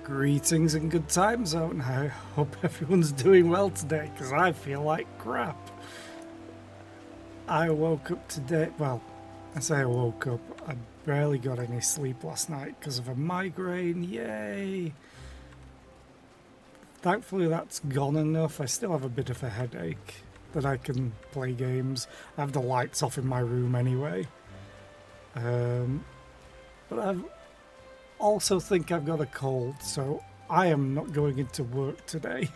Greetings and good time zone. I hope everyone's doing well today, because I feel like crap. I woke up today, well, I say I woke up, I barely got any sleep last night because of a migraine, yay! Thankfully that's gone enough. I still have a bit of a headache that I can play games. I have the lights off in my room anyway. But I also think I've got a cold, so I am not going into work today.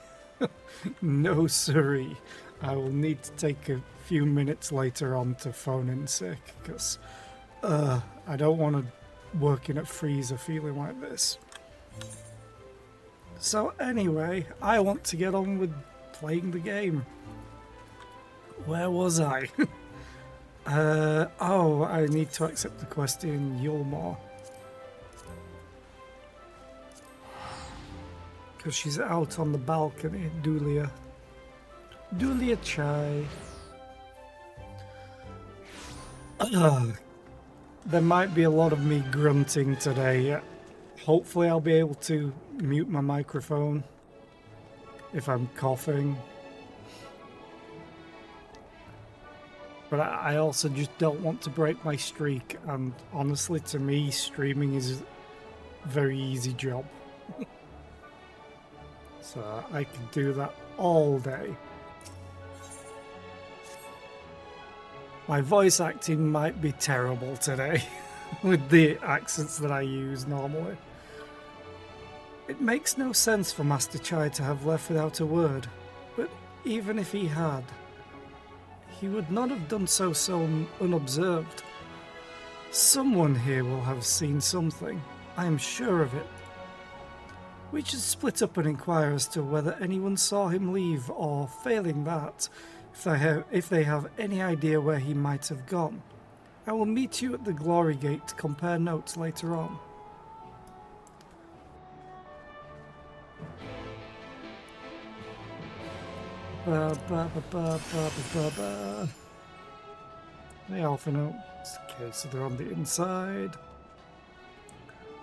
No siree. I will need to take a few minutes later on to phone in sick, because I don't want to work in a freezer feeling like this. So anyway, I want to get on with playing the game. Where was I? Oh, I need to accept the quest in Yulmore. Because she's out on the balcony, Dulia. Dulia Chai. There might be a lot of me grunting today. Hopefully I'll be able to mute my microphone if I'm coughing. But I also just don't want to break my streak, and honestly to me streaming is a very easy job. So I could do that all day. My voice acting might be terrible today with the accents that I use normally. It makes no sense for Master Chai to have left without a word, but even if he had, he would not have done so unobserved. Someone here will have seen something, I am sure of it. We should split up and inquire as to whether anyone saw him leave, or failing that, if they have any idea where he might have gone. I will meet you at the Glory Gate to compare notes later on. The Alpha Notes. Okay, so they're on the inside.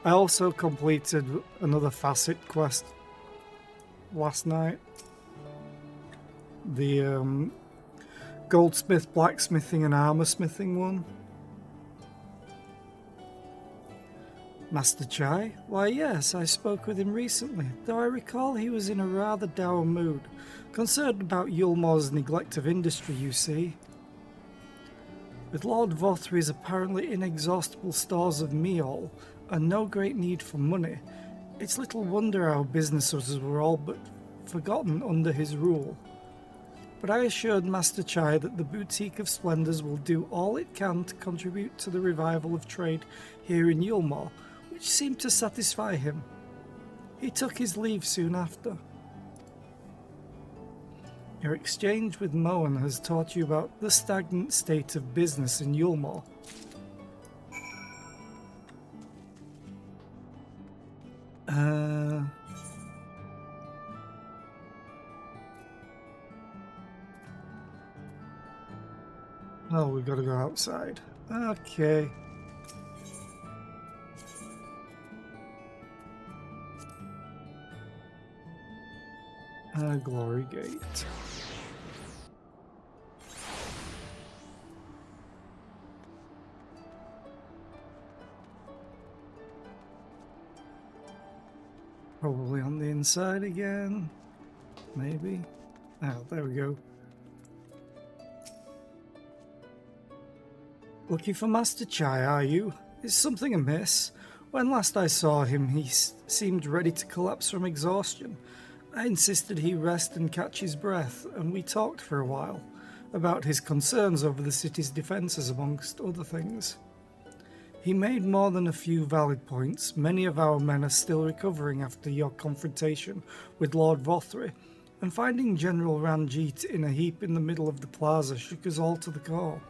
I also completed another facet quest last night. The goldsmith, blacksmithing and armor smithing one. Master Chai? Why yes, I spoke with him recently, though I recall he was in a rather dour mood, concerned about Yulmore's neglect of industry, you see. With Lord Vothry's apparently inexhaustible stores of meal, and no great need for money, it's little wonder our businesses were all but forgotten under his rule. But I assured Master Chai that the Boutique of Splendors will do all it can to contribute to the revival of trade here in Yulmore, which seemed to satisfy him. He took his leave soon after. Your exchange with Moen has taught you about the stagnant state of business in Yulmore. Oh, we've got to go outside. Okay. Glory Gate. Probably on the inside again. Maybe. Oh, there we go. Looking for Master Chai, are you? Is something amiss? When last I saw him, he seemed ready to collapse from exhaustion. I insisted he rest and catch his breath, and we talked for a while about his concerns over the city's defences, amongst other things. He made more than a few valid points. Many of our men are still recovering after your confrontation with Lord Vothry, and finding General Ranjit in a heap in the middle of the plaza shook us all to the core.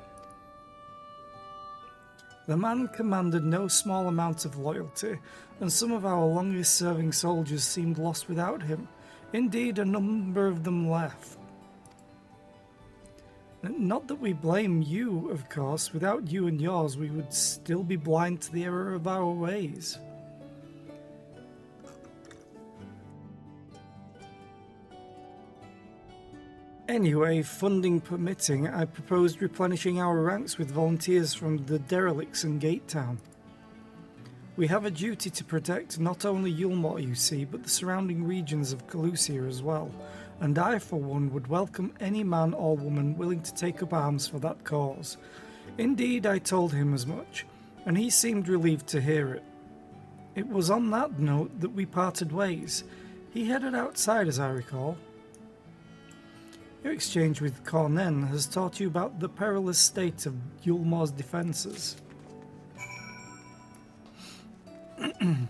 The man commanded no small amount of loyalty, and some of our longest-serving soldiers seemed lost without him. Indeed, a number of them left. Not that we blame you, of course. Without you and yours, we would still be blind to the error of our ways. Anyway, funding permitting, I proposed replenishing our ranks with volunteers from the derelicts in Gate Town. We have a duty to protect not only Yulmore, you see, but the surrounding regions of Calusia as well, and I, for one, would welcome any man or woman willing to take up arms for that cause. Indeed, I told him as much, and he seemed relieved to hear it. It was on that note that we parted ways. He headed outside, as I recall. Your exchange with Cornen has taught you about the perilous state of Yulmore's defences. Can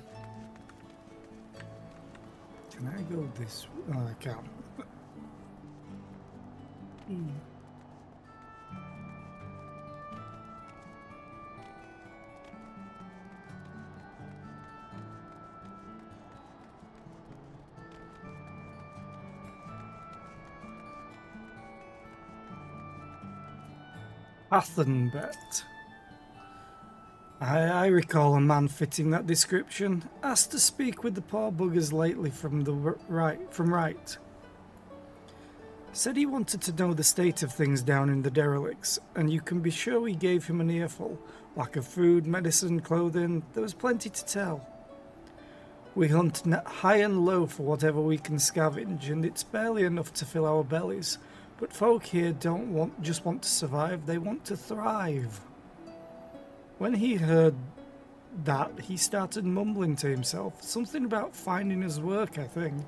I go this way? Oh, I can't. Athenbet. I recall a man fitting that description, asked to speak with the poor buggers lately from right. Said he wanted to know the state of things down in the derelicts, and you can be sure we gave him an earful. Lack of food, medicine, clothing, there was plenty to tell. We hunt high and low for whatever we can scavenge, and it's barely enough to fill our bellies. But folk here don't just want to survive, they want to thrive. When he heard that, he started mumbling to himself, something about finding his work, I think.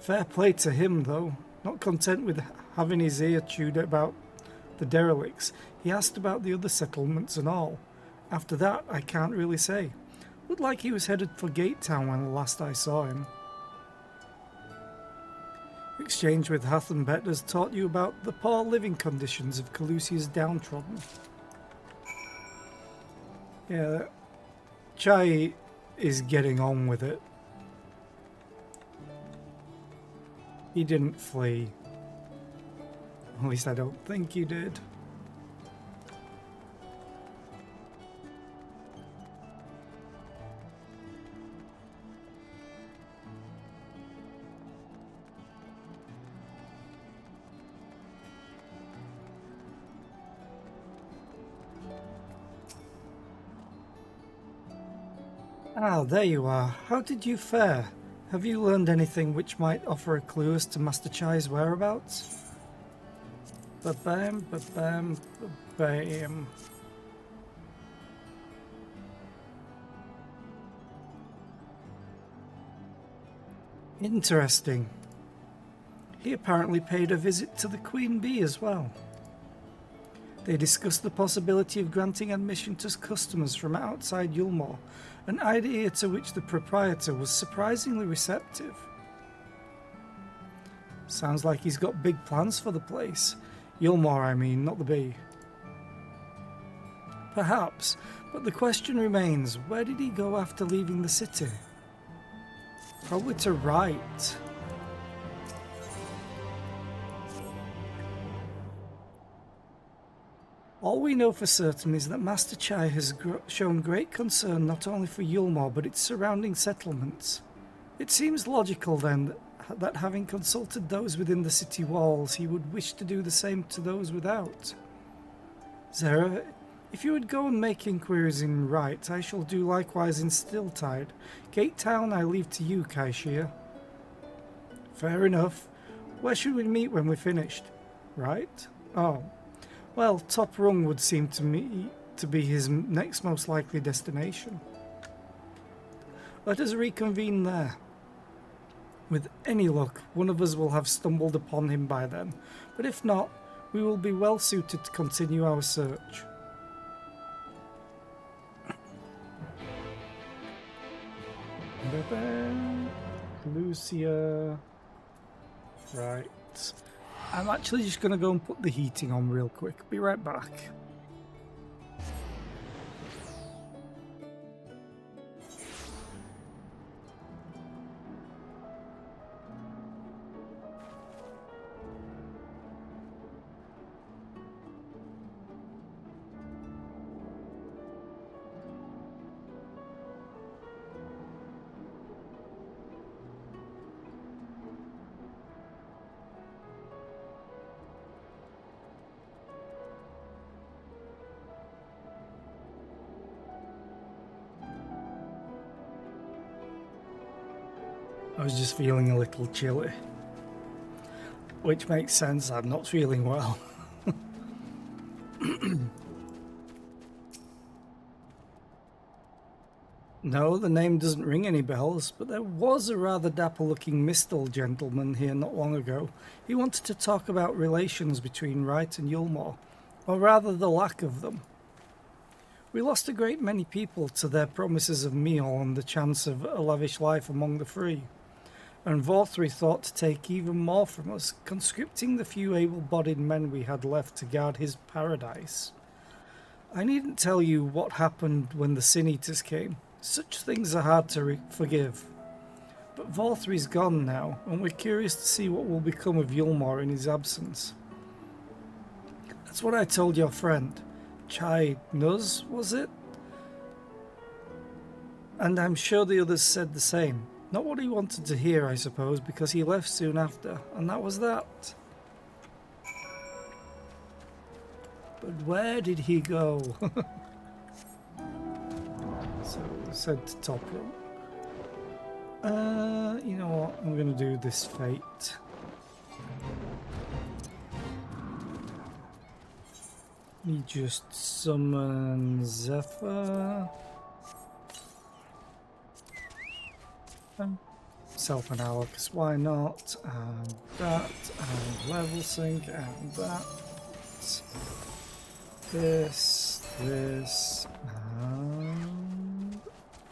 Fair play to him, though. Not content with having his ear chewed about the derelicts, he asked about the other settlements and all. After that, I can't really say. Looked like he was headed for Gate Town when last I saw him. Exchange with Hathenbet has taught you about the poor living conditions of Calusia's downtrodden. Yeah, Chai is getting on with it. He didn't flee. At least I don't think he did. Ah, there you are. How did you fare? Have you learned anything which might offer a clue as to Master Chai's whereabouts? Ba-bam, ba-bam, ba-bam. Interesting. He apparently paid a visit to the Queen Bee as well. They discussed the possibility of granting admission to customers from outside Yulmore, an idea to which the proprietor was surprisingly receptive. Sounds like he's got big plans for the place. Yulmore, I mean, not the bee. Perhaps, but the question remains, where did he go after leaving the city? Probably to Right. All we know for certain is that Master Chai has shown great concern not only for Yulmore but its surrounding settlements. It seems logical then that having consulted those within the city walls, he would wish to do the same to those without. Zera, if you would go and make inquiries in Right, I shall do likewise in Stilltide. Gate Town I leave to you, Kaishia. Fair enough. Where should we meet when we're finished? Right? Oh. Well, Top Rung would seem to me to be his next most likely destination. Let us reconvene there. With any luck, one of us will have stumbled upon him by then, but if not, we will be well suited to continue our search. Lucia. Right. I'm actually just going to go and put the heating on real quick. Be right back. I was just feeling a little chilly. Which makes sense, I'm not feeling well. No, the name doesn't ring any bells, but there was a rather dapper-looking Mistal gentleman here not long ago. He wanted to talk about relations between Wright and Yulmore, or rather the lack of them. We lost a great many people to their promises of meal and the chance of a lavish life among the free, and Vorthry thought to take even more from us, conscripting the few able-bodied men we had left to guard his paradise. I needn't tell you what happened when the Sin Eaters came. Such things are hard to forgive. But Vorthry's gone now, and we're curious to see what will become of Yulmore in his absence. That's what I told your friend. Chai Nuz, was it? And I'm sure the others said the same. Not what he wanted to hear, I suppose, because he left soon after, and that was that. But where did he go? So, said to top room. You know what? I'm going to do this fate. Let me just summon Zephyr. Self-analysis, why not? And that, and level sync, and that. This, and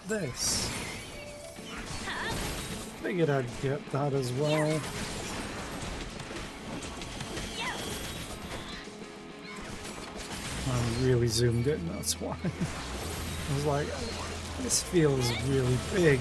this. Figured I'd get that as well. I'm really zoomed in, that's why. I was like, this feels really big.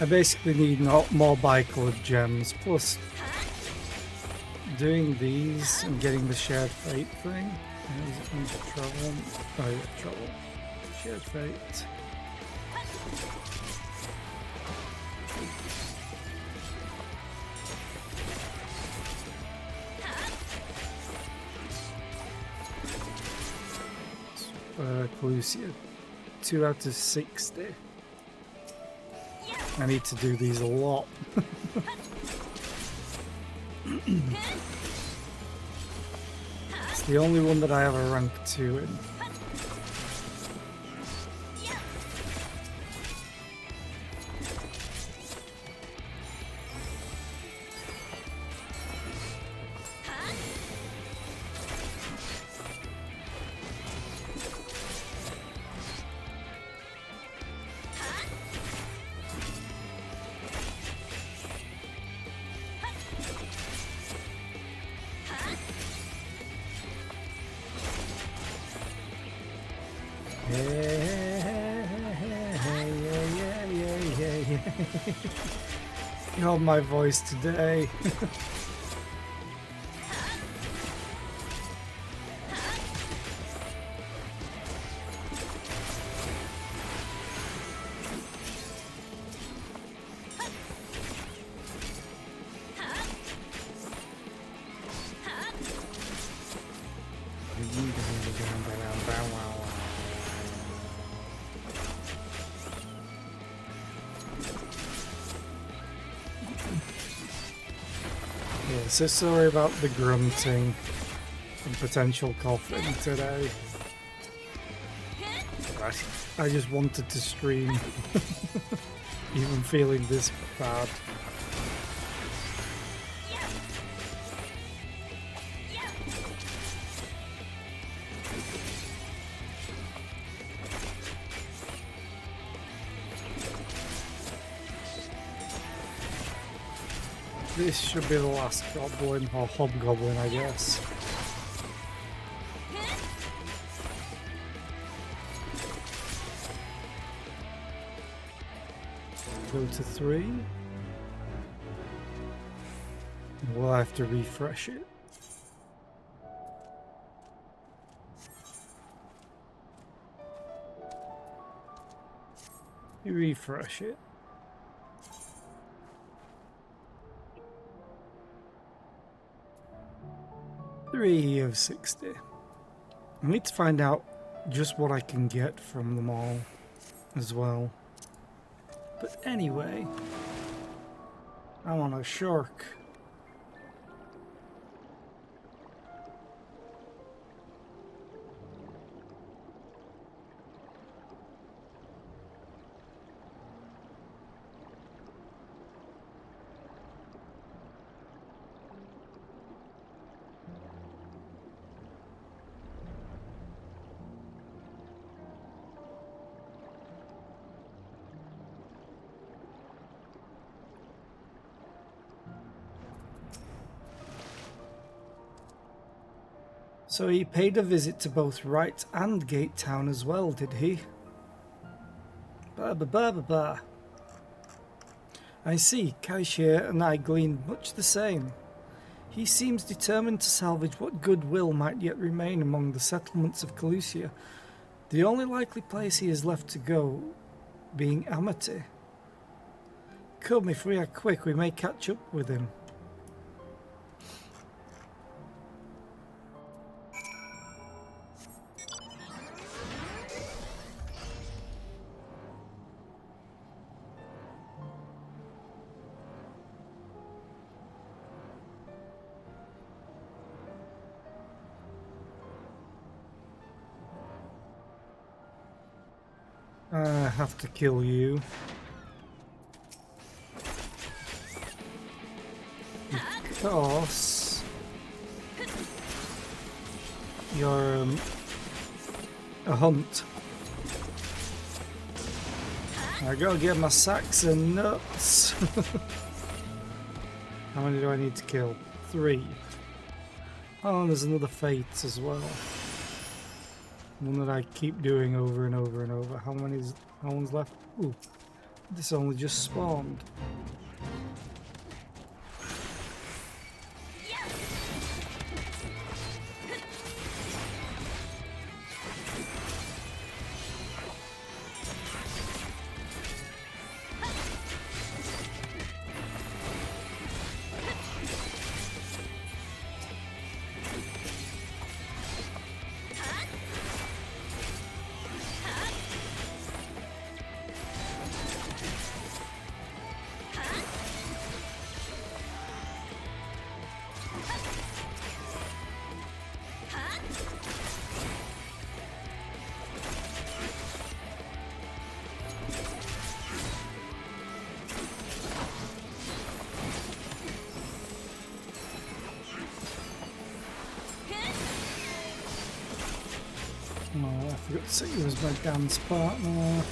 I basically need more bicolored gems, plus doing these and getting the shared fate thing. Trouble. Oh yeah, trouble. Shared fate. Clusia. 2 out of 60. I need to do these a lot. It's the only one that I have a rank 2 in. You know my voice today. So sorry about the grunting and potential coughing today. I just wanted to stream, even feeling this bad. This should be the last goblin, or hobgoblin, I guess. Go to 3. We'll have to refresh it. Refresh it. $3 of 60. I need to find out just what I can get from them all as well. But anyway, I'm on a shark. So he paid a visit to both Wright and Gate Town as well, did he? Ba. I see, Kaishir and I gleaned much the same. He seems determined to salvage what goodwill might yet remain among the settlements of Calusia, the only likely place he has left to go being Amity. Come, if we are quick, we may catch up with him. I have to kill you. Because you're a hunt. I gotta get my sacks and nuts. How many do I need to kill? 3. Oh, and there's another fate as well. One that I keep doing over and over and over. How one's left? Ooh, this only just spawned. Oh, I forgot to say you was my dance partner.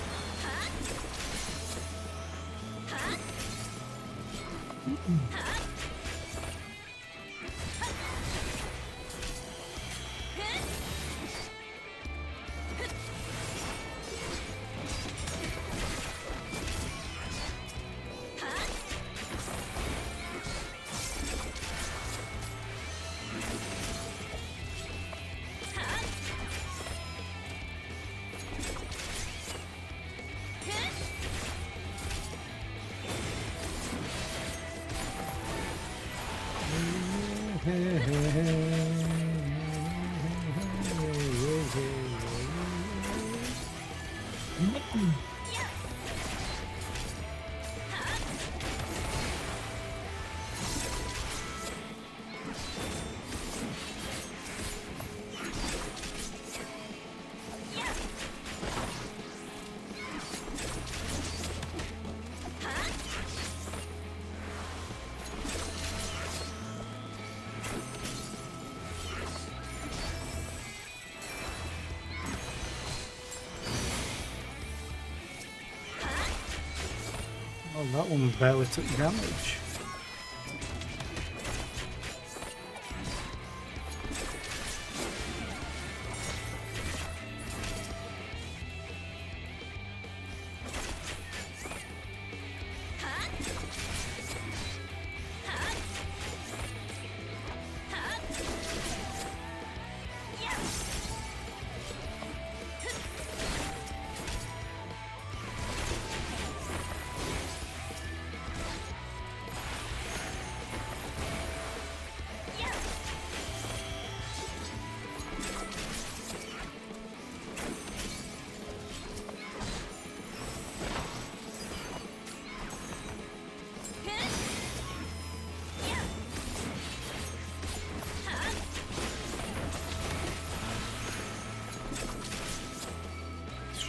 Oh, that one barely took damage.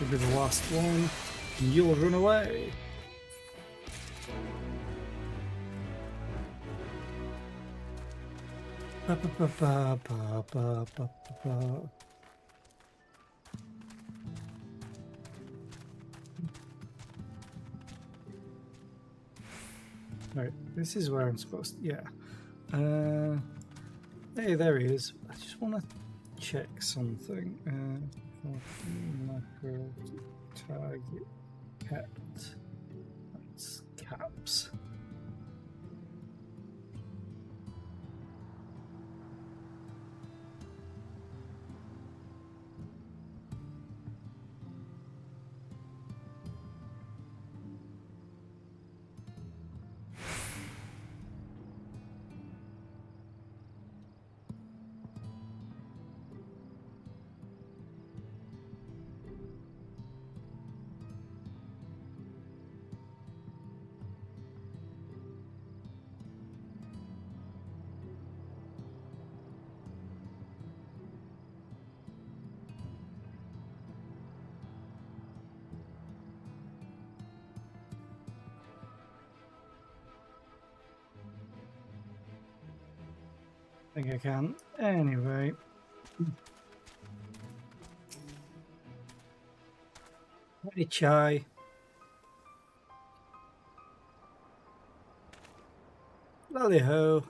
should be the last one. And you'll run away. Ba, ba, ba, ba, ba, ba, ba, ba. Right, this is where I'm supposed to, yeah. Hey, there he is. I just want to check something. Macro target kept. That's caps. I think I can. Anyway. Hey, Chai. Lally ho.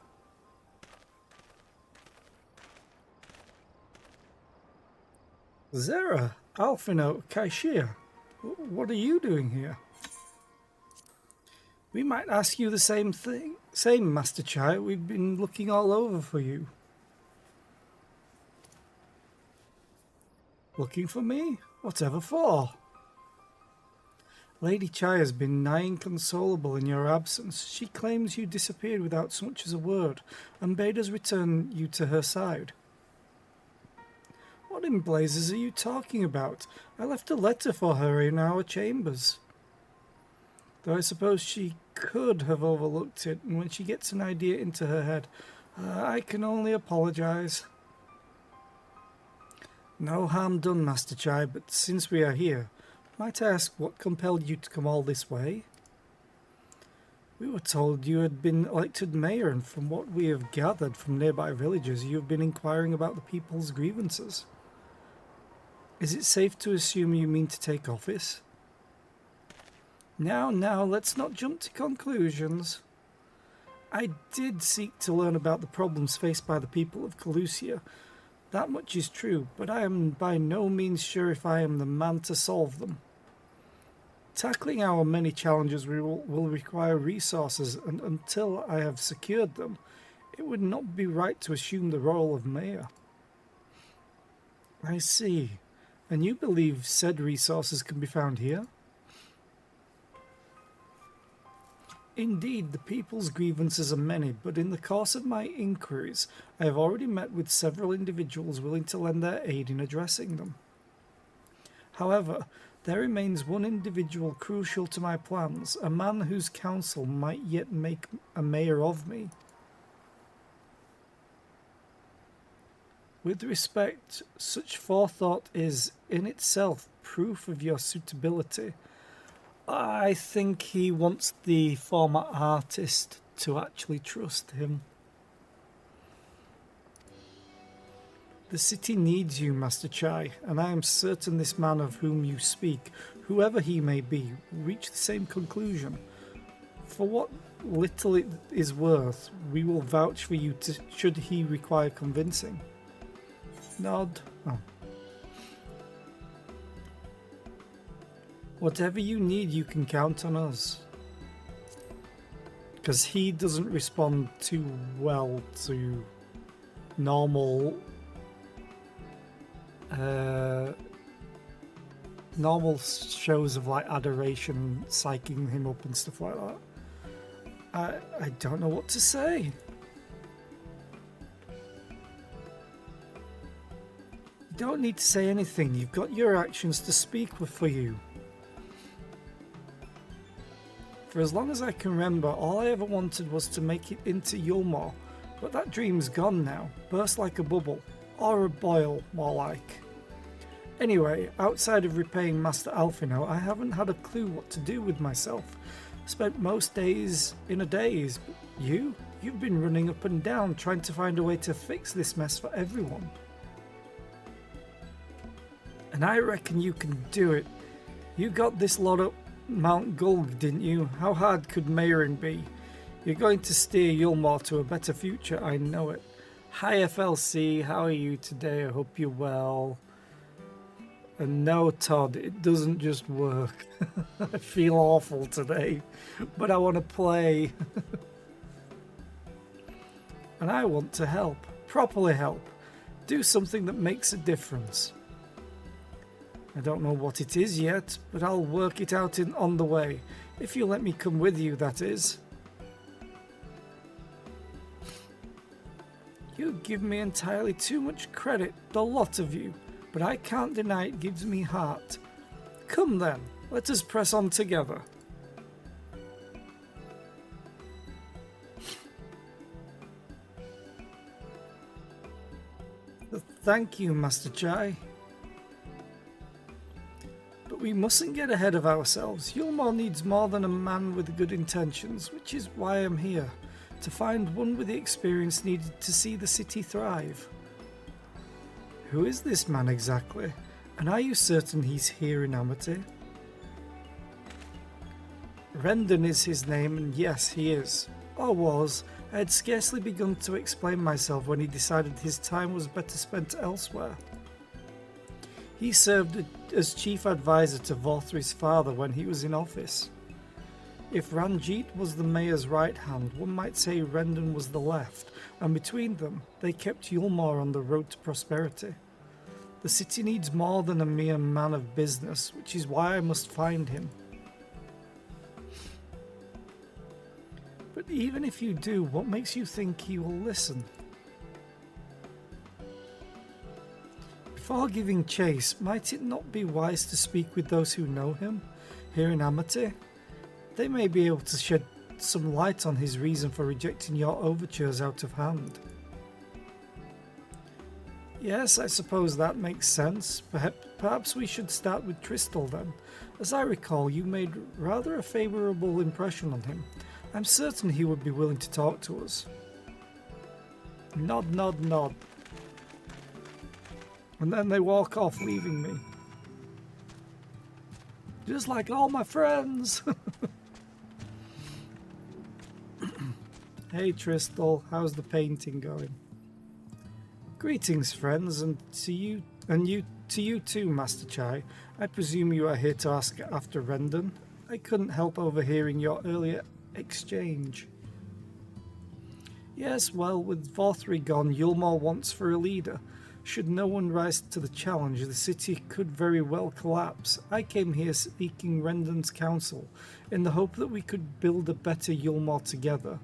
Zera, Alphino, Kaishia. What are you doing here? We might ask you the same thing. Same, Master Chai. We've been looking all over for you. Looking for me? Whatever for? Lady Chai has been nigh inconsolable in your absence. She claims you disappeared without so much as a word, and bade us return you to her side. What in blazes are you talking about? I left a letter for her in our chambers. Though I suppose she could have overlooked it, and when she gets an idea into her head, I can only apologize. No harm done, Master Chai, but since we are here, might I ask what compelled you to come all this way? We were told you had been elected mayor, and from what we have gathered from nearby villages, you have been inquiring about the people's grievances. Is it safe to assume you mean to take office? Now, let's not jump to conclusions. I did seek to learn about the problems faced by the people of Calusia. That much is true, but I am by no means sure if I am the man to solve them. Tackling our many challenges will require resources, and until I have secured them, it would not be right to assume the role of mayor. I see. And you believe said resources can be found here? Indeed, the people's grievances are many, but in the course of my inquiries, I have already met with several individuals willing to lend their aid in addressing them. However, there remains one individual crucial to my plans, a man whose counsel might yet make a mayor of me. With respect, such forethought is, in itself, proof of your suitability. I think he wants the former artist to actually trust him. The city needs you, Master Chai, and I am certain this man of whom you speak, whoever he may be, will reach the same conclusion. For what little it is worth, we will vouch for you should he require convincing. Nod. Oh. Whatever you need, you can count on us. Because he doesn't respond too well to normal shows of like adoration, psyching him up and stuff like that. I don't know what to say. You don't need to say anything. You've got your actions to speak for you. For as long as I can remember, all I ever wanted was to make it into Yulmore, but that dream's gone now, burst like a bubble, or a boil, more like. Anyway, outside of repaying Master Alphino, I haven't had a clue what to do with myself. Spent most days in a daze. But you've been running up and down trying to find a way to fix this mess for everyone. And I reckon you can do it. You got this lot up Mount Gulg, didn't you? How hard could Mayrin be? You're going to steer Yulmore to a better future, I know it. Hi FLC, how are you today? I hope you're well. And no, Todd, it doesn't just work. I feel awful today, but I want to play. And I want to help, properly help. Do something that makes a difference. I don't know what it is yet, but I'll work it out on the way. If you let me come with you, that is. You give me entirely too much credit, the lot of you, but I can't deny it gives me heart. Come then, let us press on together. Thank you, Master Chai. But we mustn't get ahead of ourselves. Yulmore needs more than a man with good intentions, which is why I'm here, to find one with the experience needed to see the city thrive. Who is this man exactly? And are you certain he's here in Amity? Rendon is his name, and yes, he is. Or was. I had scarcely begun to explain myself when he decided his time was better spent elsewhere. He served as chief advisor to Vorthri's father when he was in office. If Ranjit was the mayor's right hand, one might say Rendon was the left, and between them, they kept Yulmore on the road to prosperity. The city needs more than a mere man of business, which is why I must find him. But even if you do, what makes you think he will listen? Before giving chase, might it not be wise to speak with those who know him, here in Amity? They may be able to shed some light on his reason for rejecting your overtures out of hand. Yes, I suppose that makes sense. Perhaps we should start with Tristal then. As I recall, you made rather a favourable impression on him. I'm certain he would be willing to talk to us. Nod, nod, nod. And then they walk off, leaving me. Just like all my friends. Hey Tristal, how's the painting going? Greetings, friends, and to you too, Master Chai. I presume you are here to ask after Rendon. I couldn't help overhearing your earlier exchange. Yes, well, with Vorthri gone, Yulmore wants for a leader. Should no one rise to the challenge, the city could very well collapse. I came here seeking Rendon's counsel, in the hope that we could build a better Yulmore together.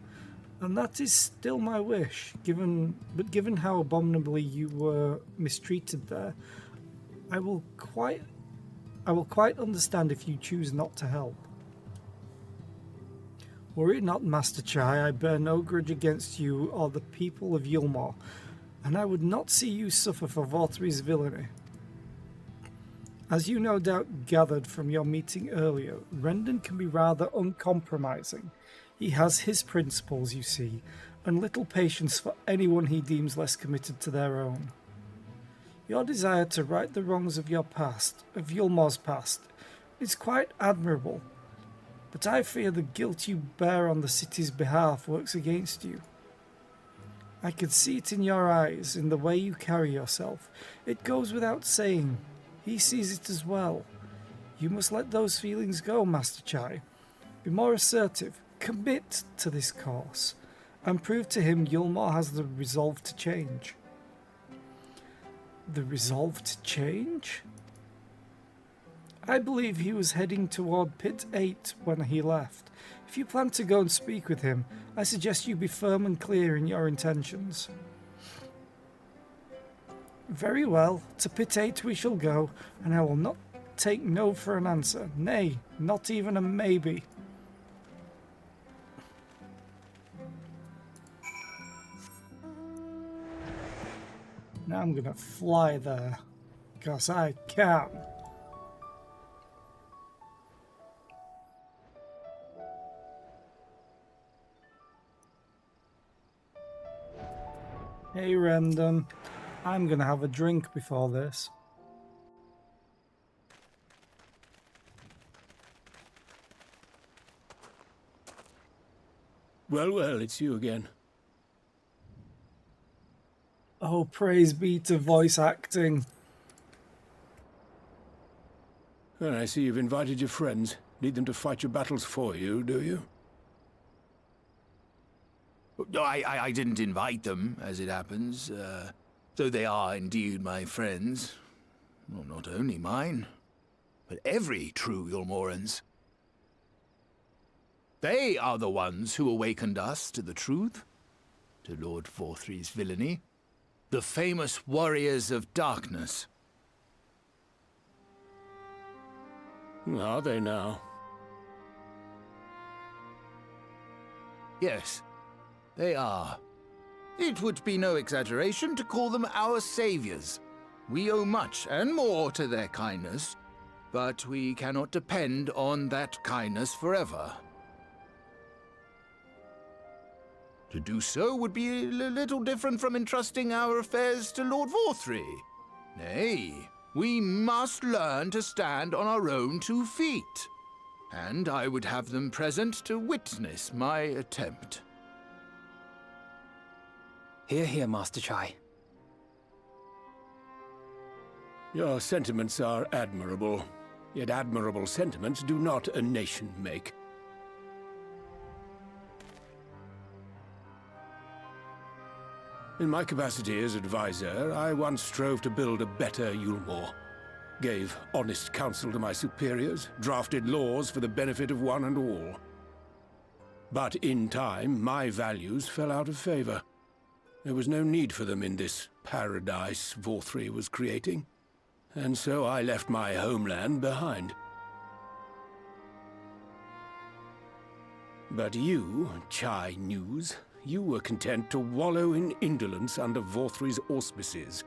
And that is still my wish, given how abominably you were mistreated there, I will quite understand if you choose not to help. Worry not, Master Chai, I bear no grudge against you or the people of Yulmore, and I would not see you suffer for Vorthri's villainy. As you no doubt gathered from your meeting earlier, Rendon can be rather uncompromising. He has his principles, you see, and little patience for anyone he deems less committed to their own. Your desire to right the wrongs of your past, of Yulmore's past, is quite admirable, but I fear the guilt you bear on the city's behalf works against you. I could see it in your eyes, in the way you carry yourself. It goes without saying. He sees it as well. You must let those feelings go, Master Chai. Be more assertive. Commit to this course, and prove to him Yulmore has the resolve to change. The resolve to change? I believe he was heading toward Pit 8 when he left. If you plan to go and speak with him, I suggest you be firm and clear in your intentions. Very well, to Pit 8 we shall go, and I will not take no for an answer. Nay, not even a maybe. Now I'm going to fly there. because I can. Hey, Rendon. I'm gonna have a drink before this. Well, well, it's you again. Oh, praise be to voice acting. And I see you've invited your friends. Need them to fight your battles for you, do you? No, I didn't invite them, as it happens, though they are indeed my friends. Well, not only mine, but every true Yulmoran's. They are the ones who awakened us to the truth, to Lord Vorthry's villainy, the famous warriors of darkness. Are they now? Yes, they are. It would be no exaggeration to call them our saviors. We owe much and more to their kindness, but we cannot depend on that kindness forever. To do so would be a little different from entrusting our affairs to Lord Vorthry. Nay, we must learn to stand on our own 2 feet. And I would have them present to witness my attempt. Hear, hear, Master Chai. Your sentiments are admirable. Yet admirable sentiments do not a nation make. In my capacity as advisor, I once strove to build a better Yulmore. Gave honest counsel to my superiors, drafted laws for the benefit of one and all. But in time, my values fell out of favor. There was no need for them in this paradise Vorthry was creating. And so I left my homeland behind. But you, Chai News, you were content to wallow in indolence under Vorthry's auspices.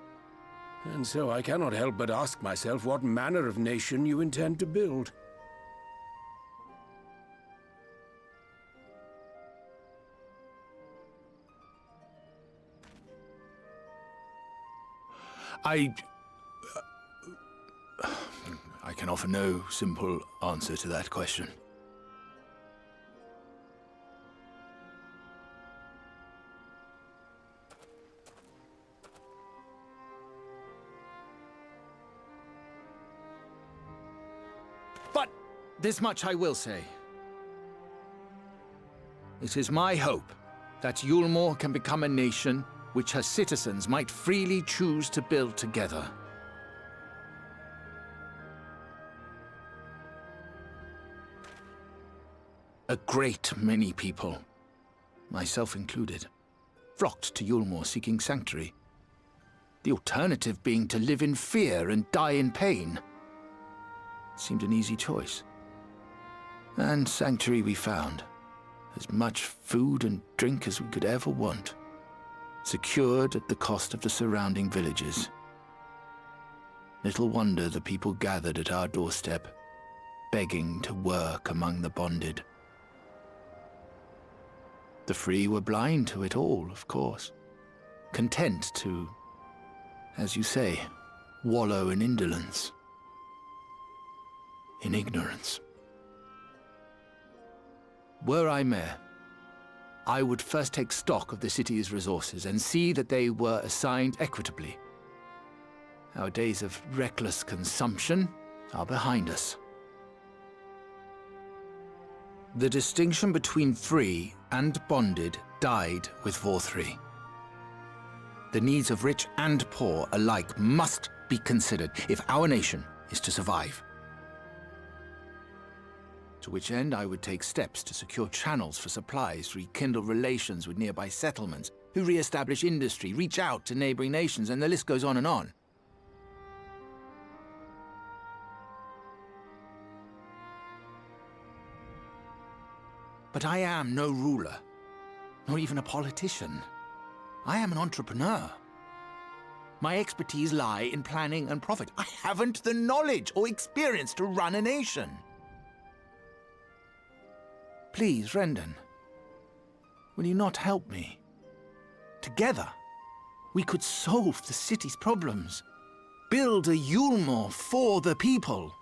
And so I cannot help but ask myself what manner of nation you intend to build. I can offer no simple answer to that question. But this much I will say. It is my hope that Yulmore can become a nation which her citizens might freely choose to build together. A great many people, myself included, flocked to Yulmore seeking sanctuary. The alternative being to live in fear and die in pain. It seemed an easy choice. And sanctuary we found. As much food and drink as we could ever want. Secured at the cost of the surrounding villages. Little wonder the people gathered at our doorstep, begging to work among the bonded. The free were blind to it all, of course, content to, as you say, wallow in indolence, in ignorance. Were I mayor, I would first take stock of the city's resources and see that they were assigned equitably. Our days of reckless consumption are behind us. The distinction between free and bonded died with Vorthry. The needs of rich and poor alike must be considered if our nation is to survive. To which end I would take steps to secure channels for supplies, rekindle relations with nearby settlements, who re-establish industry, reach out to neighboring nations, and the list goes on and on. But I am no ruler, nor even a politician. I am an entrepreneur. My expertise lie in planning and profit. I haven't the knowledge or experience to run a nation. Please, Rendon, will you not help me? Together, we could solve the city's problems. Build a Yulmore for the people.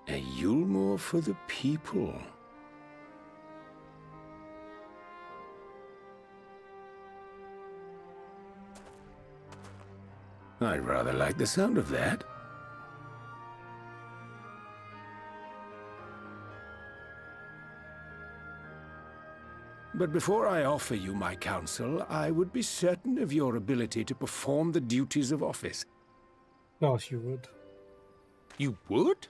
A Yulmore for the people. I rather like the sound of that. But before I offer you my counsel, I would be certain of your ability to perform the duties of office. Of course you would. You would?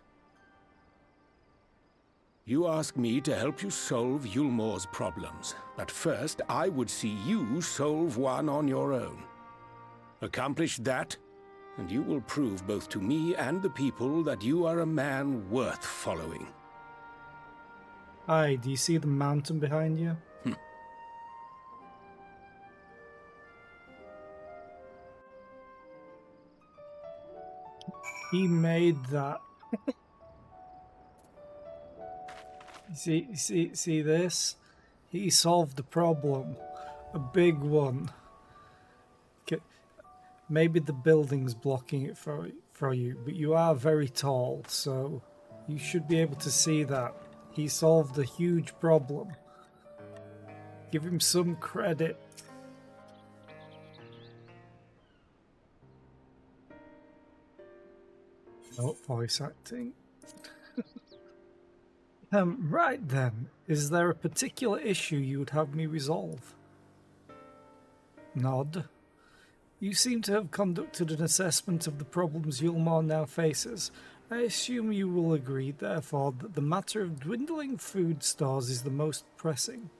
You ask me to help you solve Yulmore's problems, but first I would see you solve one on your own. Accomplish that, and you will prove both to me and the people that you are a man worth following. Aye, do you see the mountain behind you? He made that. See this? He solved the problem. A big one. Okay. Maybe the building's blocking it for you, but you are very tall, so you should be able to see that. He solved a huge problem. Give him some credit. Oh, voice acting. Right then. Is there a particular issue you would have me resolve? Nod. You seem to have conducted an assessment of the problems Yulmore now faces. I assume you will agree, therefore, that the matter of dwindling food stores is the most pressing.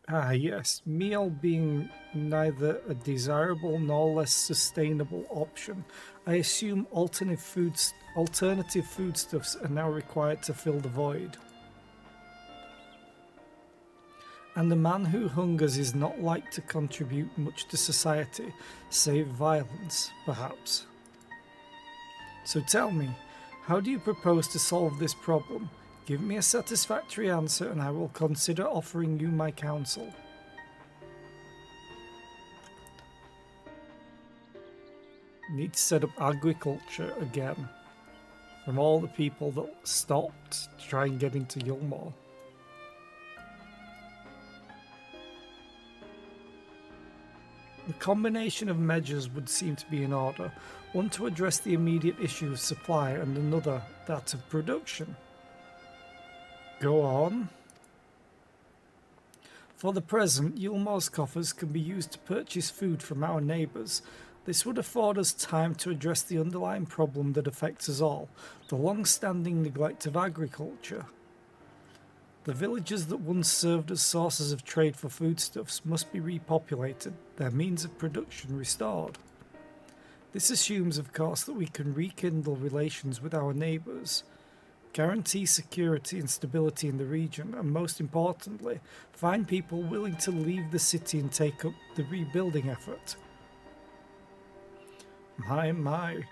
Ah, yes, meal being neither a desirable nor less sustainable option, I assume alternative foodstuffs are now required to fill the void. And a man who hungers is not like to contribute much to society, save violence, perhaps. So tell me, how do you propose to solve this problem? Give me a satisfactory answer and I will consider offering you my counsel. Need to set up agriculture again. From all the people that stopped to try and get into Yulmore. The combination of measures would seem to be in order. One to address the immediate issue of supply and another that of production. Go on. For the present, Yulmore's coffers can be used to purchase food from our neighbours. This would afford us time to address the underlying problem that affects us all, the long-standing neglect of agriculture. The villages that once served as sources of trade for foodstuffs must be repopulated, their means of production restored. This assumes, of course, that we can rekindle relations with our neighbours, guarantee security and stability in the region, and most importantly, find people willing to leave the city and take up the rebuilding effort. My.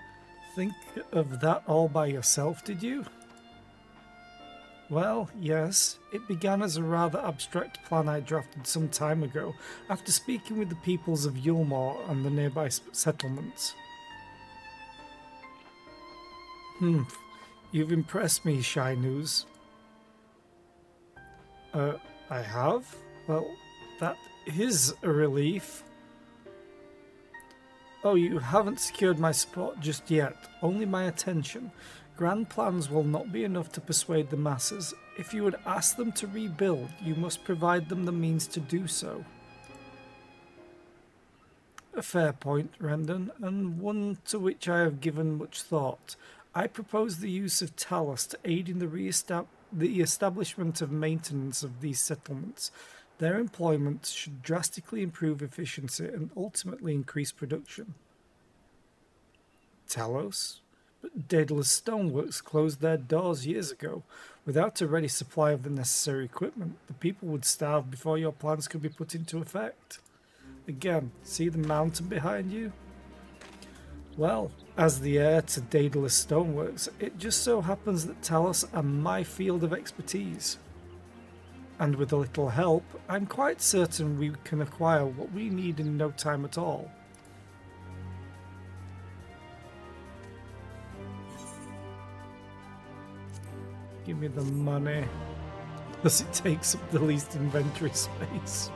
Think of that all by yourself, did you? Well, yes, it began as a rather abstract plan I drafted some time ago, after speaking with the peoples of Yulmore and the nearby settlements. You've impressed me, Shy News. I have? Well, that is a relief. Oh, you haven't secured my support just yet, only my attention. Grand plans will not be enough to persuade the masses. If you would ask them to rebuild, you must provide them the means to do so. A fair point, Rendon, and one to which I have given much thought. I propose the use of Talos to aid in the establishment of maintenance of these settlements. Their employment should drastically improve efficiency and ultimately increase production. Talos? But Daedalus Stoneworks closed their doors years ago. Without a ready supply of the necessary equipment, the people would starve before your plans could be put into effect. Again, see the mountain behind you? Well, as the heir to Daedalus Stoneworks, it just so happens that Talos are my field of expertise. And with a little help, I'm quite certain we can acquire what we need in no time at all. Give me the money, because it takes up the least inventory space.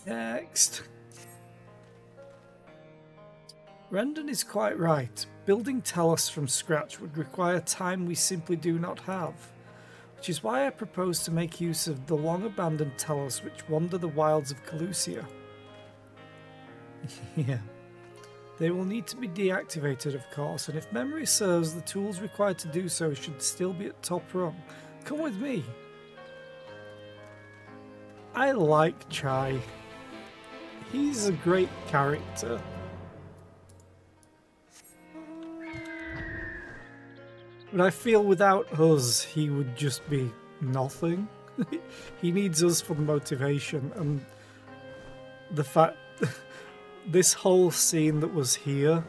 Next. Rendon is quite right. Building Talos from scratch would require time we simply do not have, which is why I propose to make use of the long-abandoned Talos which wander the wilds of Calusia. Yeah. They will need to be deactivated, of course, and if memory serves, the tools required to do so should still be at top rung. Come with me. I like Chai. He's a great character. But I feel without us, he would just be nothing. He needs us for the motivation, and the fact this whole scene that was here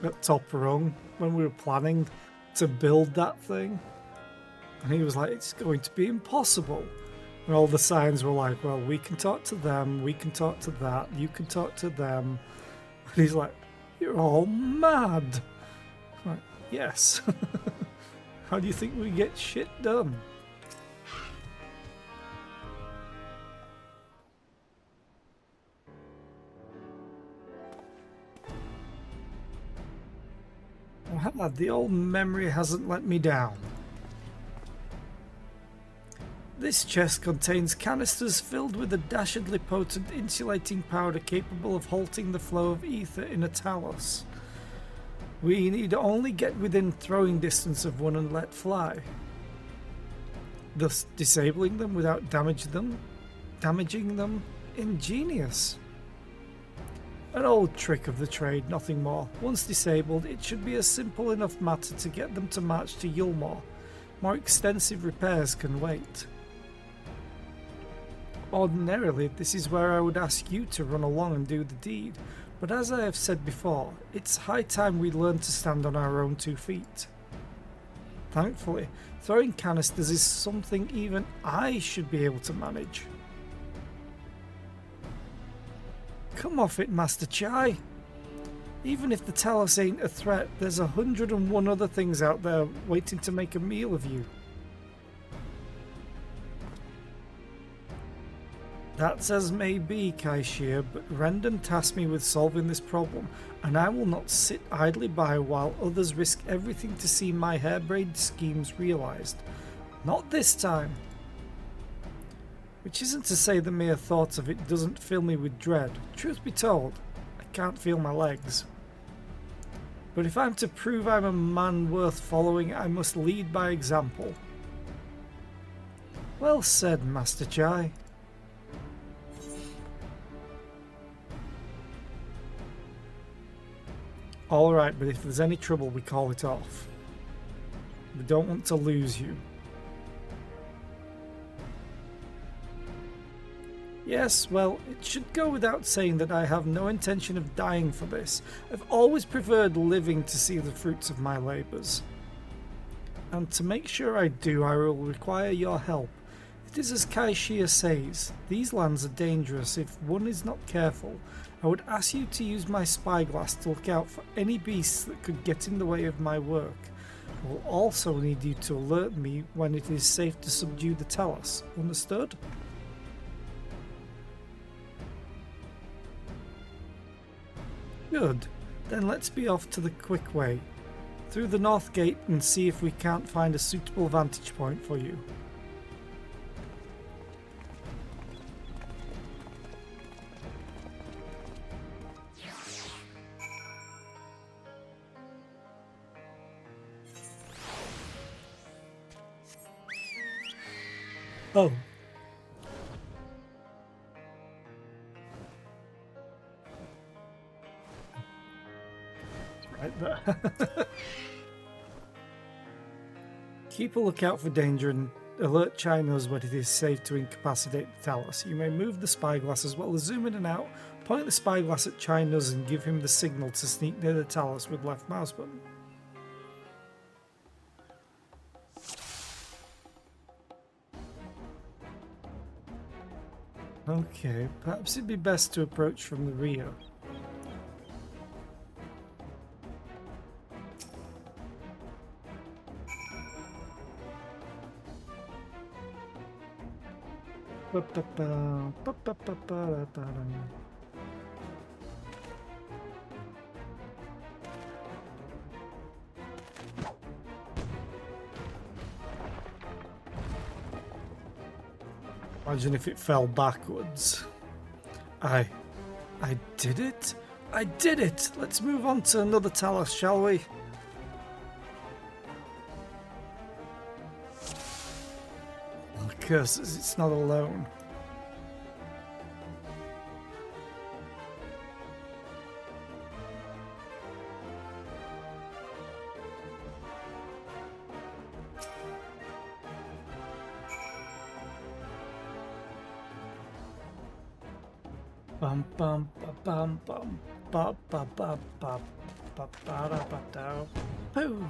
at Top Rung when we were planning to build that thing, and he was like, it's going to be impossible. And all the signs were like, well, we can talk to them, we can talk to that, you can talk to them. And he's like, you're all mad. I'm like, yes. How do you think we get shit done? Wow, the old memory hasn't let me down. This chest contains canisters filled with a dashedly potent insulating powder capable of halting the flow of ether in a Talos. We need only get within throwing distance of one and let fly, thus disabling them without damaging them. Ingenious. An old trick of the trade, nothing more. Once disabled, it should be a simple enough matter to get them to march to Yulmore. More extensive repairs can wait. Ordinarily, this is where I would ask you to run along and do the deed, but as I have said before, it's high time we learn to stand on our own 2 feet. Thankfully, throwing canisters is something even I should be able to manage. Come off it, Master Chai. Even if the Talos ain't a threat, there's 101 other things out there waiting to make a meal of you. That's as may be, Kaishir, but Rendon tasked me with solving this problem, and I will not sit idly by while others risk everything to see my harebrained schemes realised. Not this time. Which isn't to say the mere thought of it doesn't fill me with dread. Truth be told, I can't feel my legs. But if I'm to prove I'm a man worth following, I must lead by example. Well said, Master Chai. Alright, but if there's any trouble, we call it off. We don't want to lose you. Yes, well, it should go without saying that I have no intention of dying for this. I've always preferred living to see the fruits of my labours. And to make sure I do, I will require your help. It is as Kaishia says, these lands are dangerous if one is not careful. I would ask you to use my spyglass to look out for any beasts that could get in the way of my work. I will also need you to alert me when it is safe to subdue the Talos. Understood? Good. Then let's be off to the quick way. Through the north gate and see if we can't find a suitable vantage point for you. Oh. right there. Keep a lookout for danger and alert Chai knows when it is safe to incapacitate the Talus. You may move the spyglass as well as zoom in and out. Point the spyglass at Chai Nuz and give him the signal to sneak near the Talus with left mouse button. Okay, perhaps it'd be best to approach from the rear. Imagine if it fell backwards. I did it? I did it! Let's move on to another Talos, shall we? Oh, curses, it's not alone. Bum bum bum bum bum bum bum bum bum bum bum.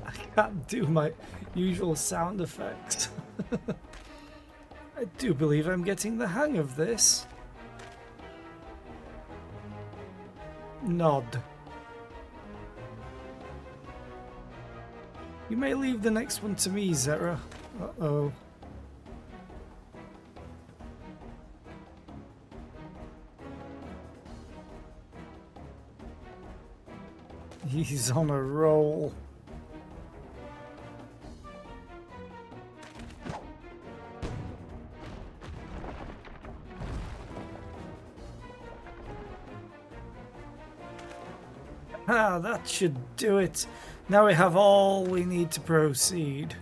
I can't do my usual sound effects. I do believe I'm getting the hang of this. Nod. You may leave the next one to me, Zera. Uh-oh. He's on a roll. Ah, that should do it. Now we have all we need to proceed.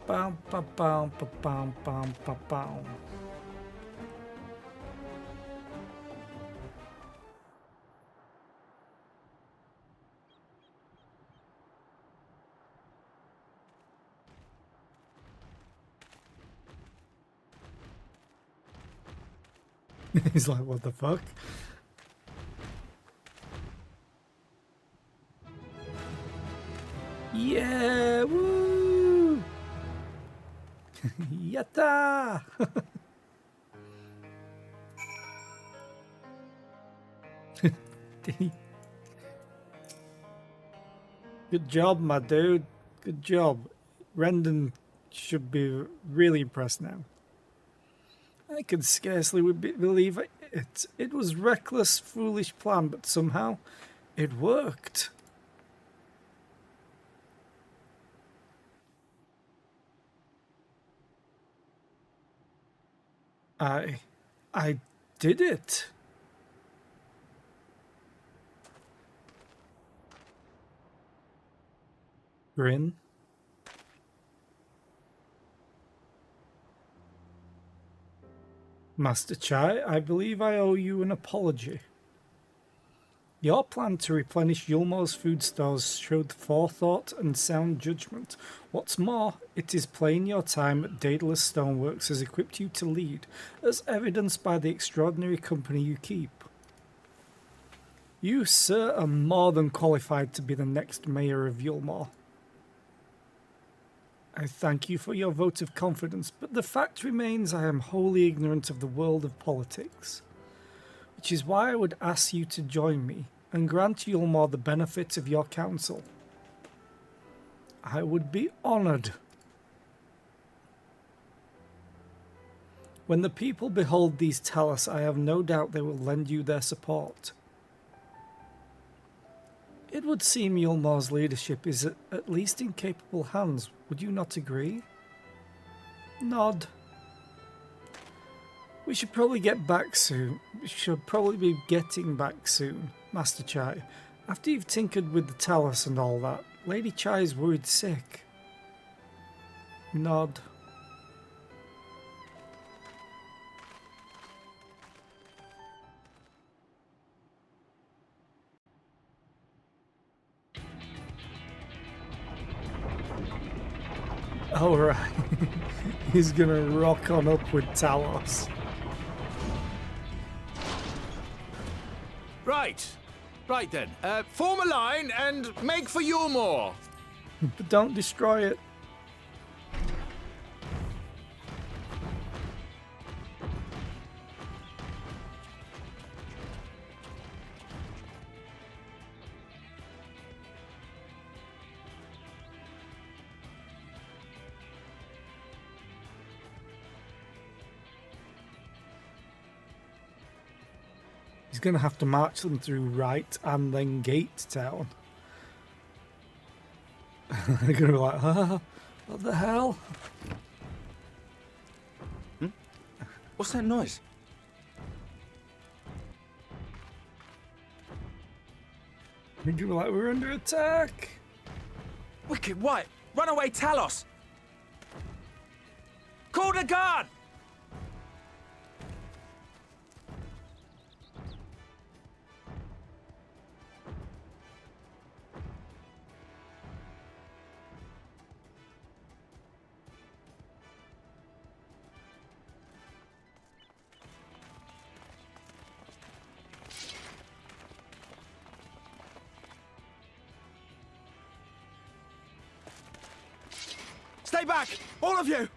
Bam, bam, bam, bam, bam, bam, bam. He's like, what the fuck? Yeah, woo! Yatta! Good job, my dude. Good job. Rendon should be really impressed now. I can scarcely believe it. It was reckless, foolish plan, but somehow it worked. I did it. Grin. Master Chai, I believe I owe you an apology. Your plan to replenish Yulmor's food stores showed forethought and sound judgment. What's more, it is plain your time at Daedalus Stoneworks has equipped you to lead, as evidenced by the extraordinary company you keep. You, sir, are more than qualified to be the next mayor of Yulmor. I thank you for your vote of confidence, but the fact remains I am wholly ignorant of the world of politics, which is why I would ask you to join me and grant Yulmor the benefit of your counsel. I would be honoured. When the people behold these Talos, I have no doubt they will lend you their support. It would seem Yulmor's leadership is at least in capable hands. Would you not agree? Nod. We should probably get back soon. We should probably be getting back soon, Master Chai. After you've tinkered with the Talos and all that, Lady Chai is worried sick. Nod. Oh, right. He's gonna rock on up with Talos. Right. Right then. Form a line and make for Yulmore. But don't destroy it. He's going to have to march them through Right and then Gate Town. They're going to be like, what the hell? What's that noise? They're going to be like, we're under attack. Wicked White! Runaway Talos! Call the guard! Stay back! All of you!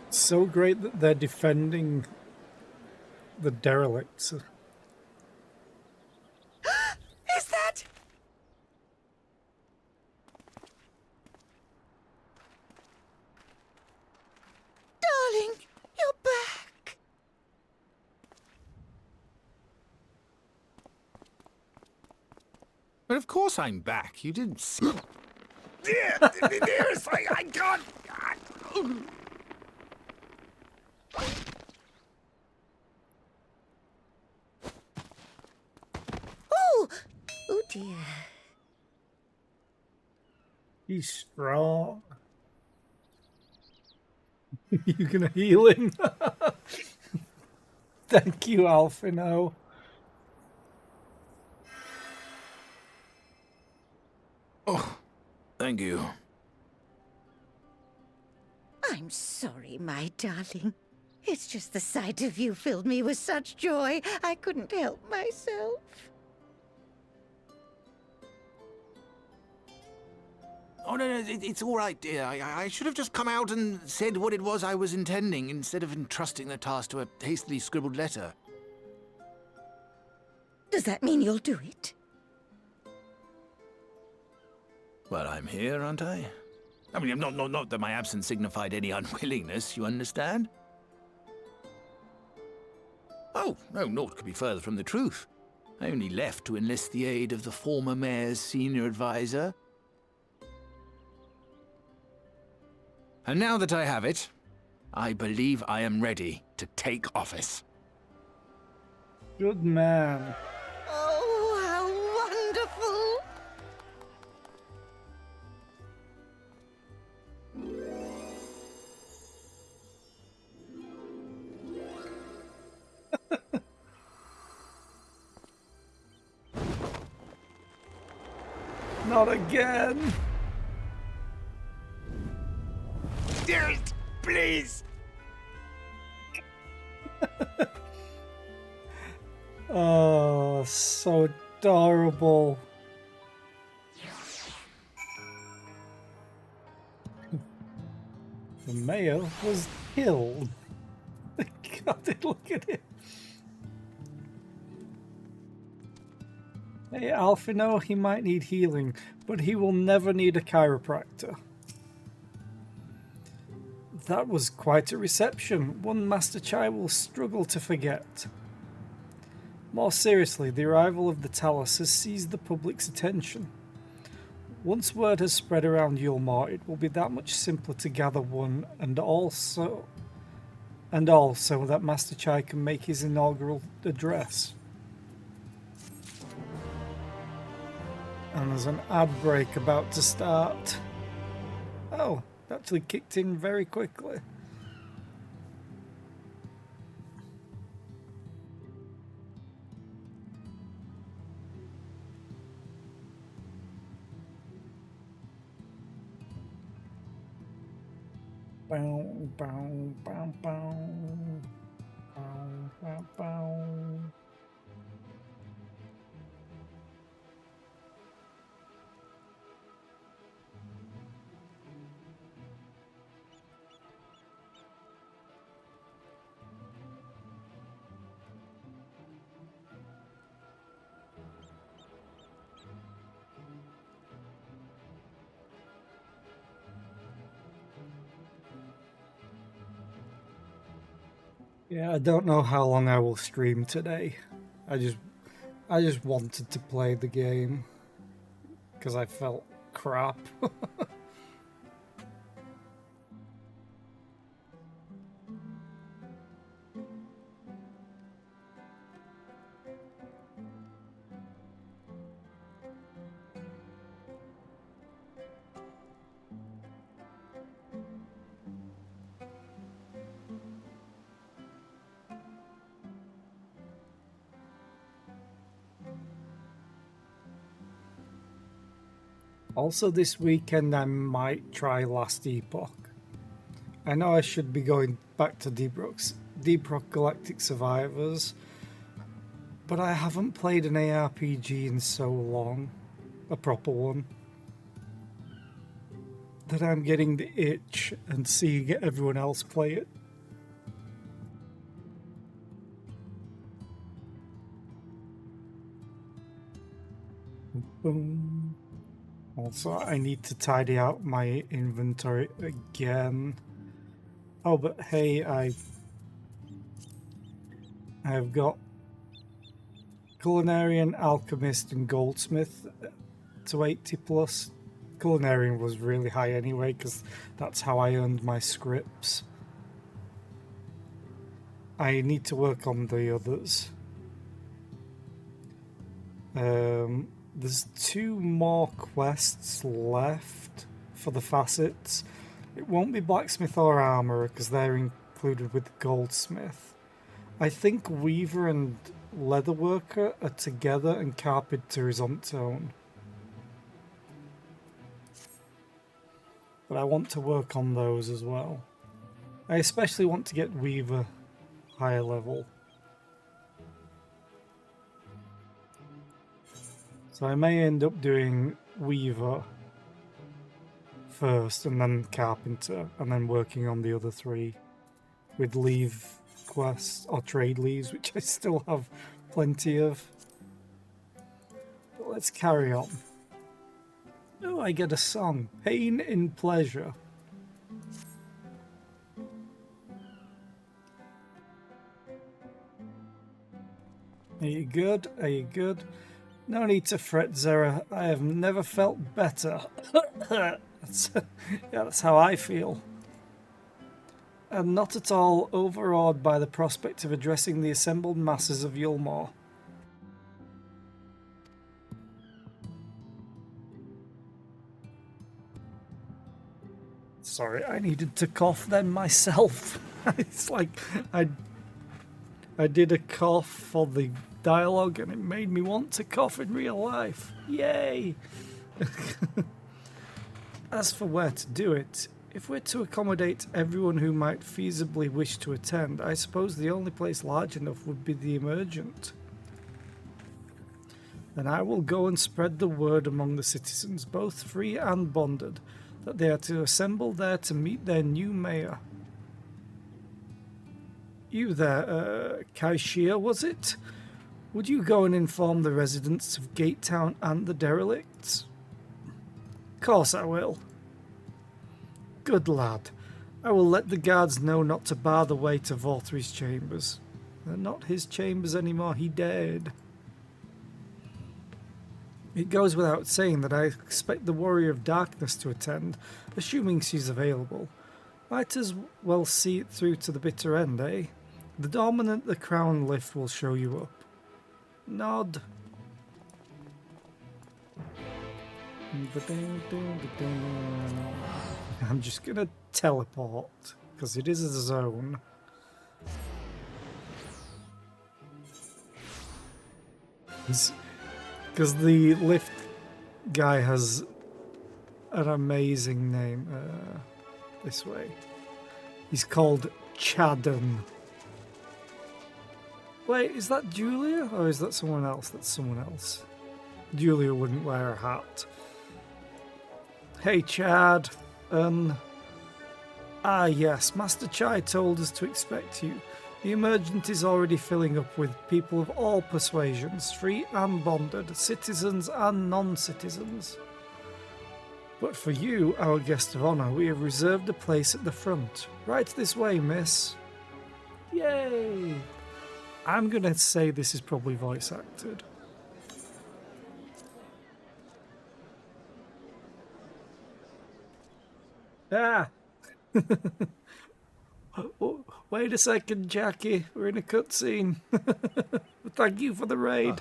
So great that they're defending the derelicts. Is that... Darling, you're back. But of course I'm back. You didn't see. Dearest, I can't. Oh, oh dear. He's strong. You gonna heal him? Thank you, Alphino. Oh, thank you. I'm sorry, my darling. It's just the sight of you filled me with such joy, I couldn't help myself. Oh, no, it's all right, dear. I should have just come out and said what it was I was intending instead of entrusting the task to a hastily scribbled letter. Does that mean you'll do it? Well, I'm here, aren't I? I mean, not that my absence signified any unwillingness, you understand? Oh, no, naught could be further from the truth. I only left to enlist the aid of the former mayor's senior advisor. And now that I have it, I believe I am ready to take office. Good man. Oh, how wonderful! Not again. Dearest, please. Oh, so adorable. The mayor was killed. God, look at it. Hey, Alphino, he might need healing, but he will never need a chiropractor. That was quite a reception, one Master Chai will struggle to forget. More seriously, the arrival of the Talos has seized the public's attention. Once word has spread around Yulmore, it will be that much simpler to gather one, and also that Master Chai can make his inaugural address. And there's an ad break about to start. Oh, it actually kicked in very quickly. Bow, bow, bow, bow. Bow, bow, bow. Yeah, I don't know how long I will stream today. I just wanted to play the game because I felt crap. Also, this weekend I might try Last Epoch. I know I should be going back to Deep Rock Galactic Survivors, but I haven't played an ARPG in so long, a proper one, that I'm getting the itch and seeing everyone else play it. Boom. Also, I need to tidy out my inventory again. Oh, but hey, I've got Culinarian, Alchemist, and Goldsmith to 80 plus. Culinarian was really high anyway, because that's how I earned my scripts. I need to work on the others. There's 2 more quests left for the facets. It won't be blacksmith or armorer because they're included with goldsmith. I think weaver and leatherworker are together and carpenter is on its own. But I want to work on those as well. I especially want to get weaver higher level. So I may end up doing weaver first and then carpenter and then working on the other 3 with leave quests or trade leaves, which I still have plenty of. But let's carry on. Oh, I get a song. Pain in Pleasure. Are you good? Are you good? No need to fret, Zera. I have never felt better. That's how I feel. And not at all overawed by the prospect of addressing the assembled masses of Yulmore. Sorry, I needed to cough then myself. It's like I did a cough for the dialogue and it made me want to cough in real life. Yay! As for where to do it, if we're to accommodate everyone who might feasibly wish to attend, I suppose the only place large enough would be the Emergent. Then I will go and spread the word among the citizens, both free and bonded, that they are to assemble there to meet their new mayor. You there, Kaishia, was it? Would you go and inform the residents of Gatetown and the derelicts? Course I will. Good lad. I will let the guards know not to bar the way to Voltry's chambers. They're not his chambers anymore, he dared. It goes without saying that I expect the Warrior of Darkness to attend, assuming she's available. Might as well see it through to the bitter end, eh? The dominant the crown lift will show you up. Nod. I'm just gonna teleport, because it is a zone. Because the lift guy has an amazing name. This way. He's called Chadden. Wait, is that Julia or is that someone else? That's someone else. Julia wouldn't wear a hat. Hey, Chad. Yes, Master Chai told us to expect you. The emergent is already filling up with people of all persuasions, free and bonded, citizens and non-citizens. But for you, our guest of honour, we have reserved a place at the front. Right this way, miss. Yay! I'm going to say this is probably voice acted. Ah! Oh, wait a second, Jackie. We're in a cutscene. Thank you for the raid.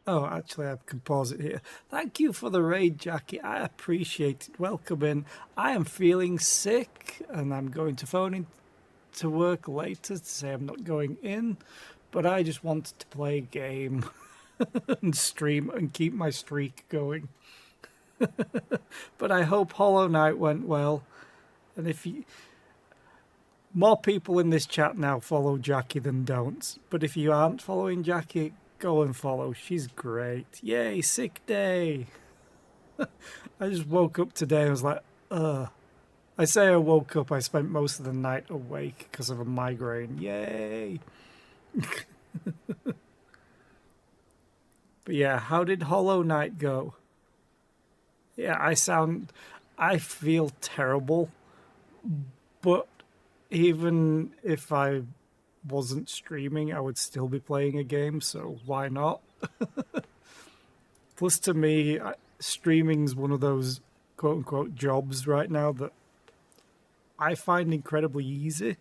Oh, actually, I can pause it here. Thank you for the raid, Jackie. I appreciate it. Welcome in. I am feeling sick, and I'm going to phone in to work later to say I'm not going in, but I just wanted to play a game and stream and keep my streak going. But I hope Hollow Knight went well. And if you... More people in this chat now follow Jackie than don't. But if you aren't following Jackie, go and follow. She's great. Yay, sick day. I just woke up today and was like, ugh. I say I woke up, I spent most of the night awake because of a migraine. Yay. But yeah, how did Hollow Knight go? Yeah, I feel terrible. But even if I wasn't streaming, I would still be playing a game, so why not? Plus, to me, streaming's one of those quote-unquote jobs right now that I find incredibly easy.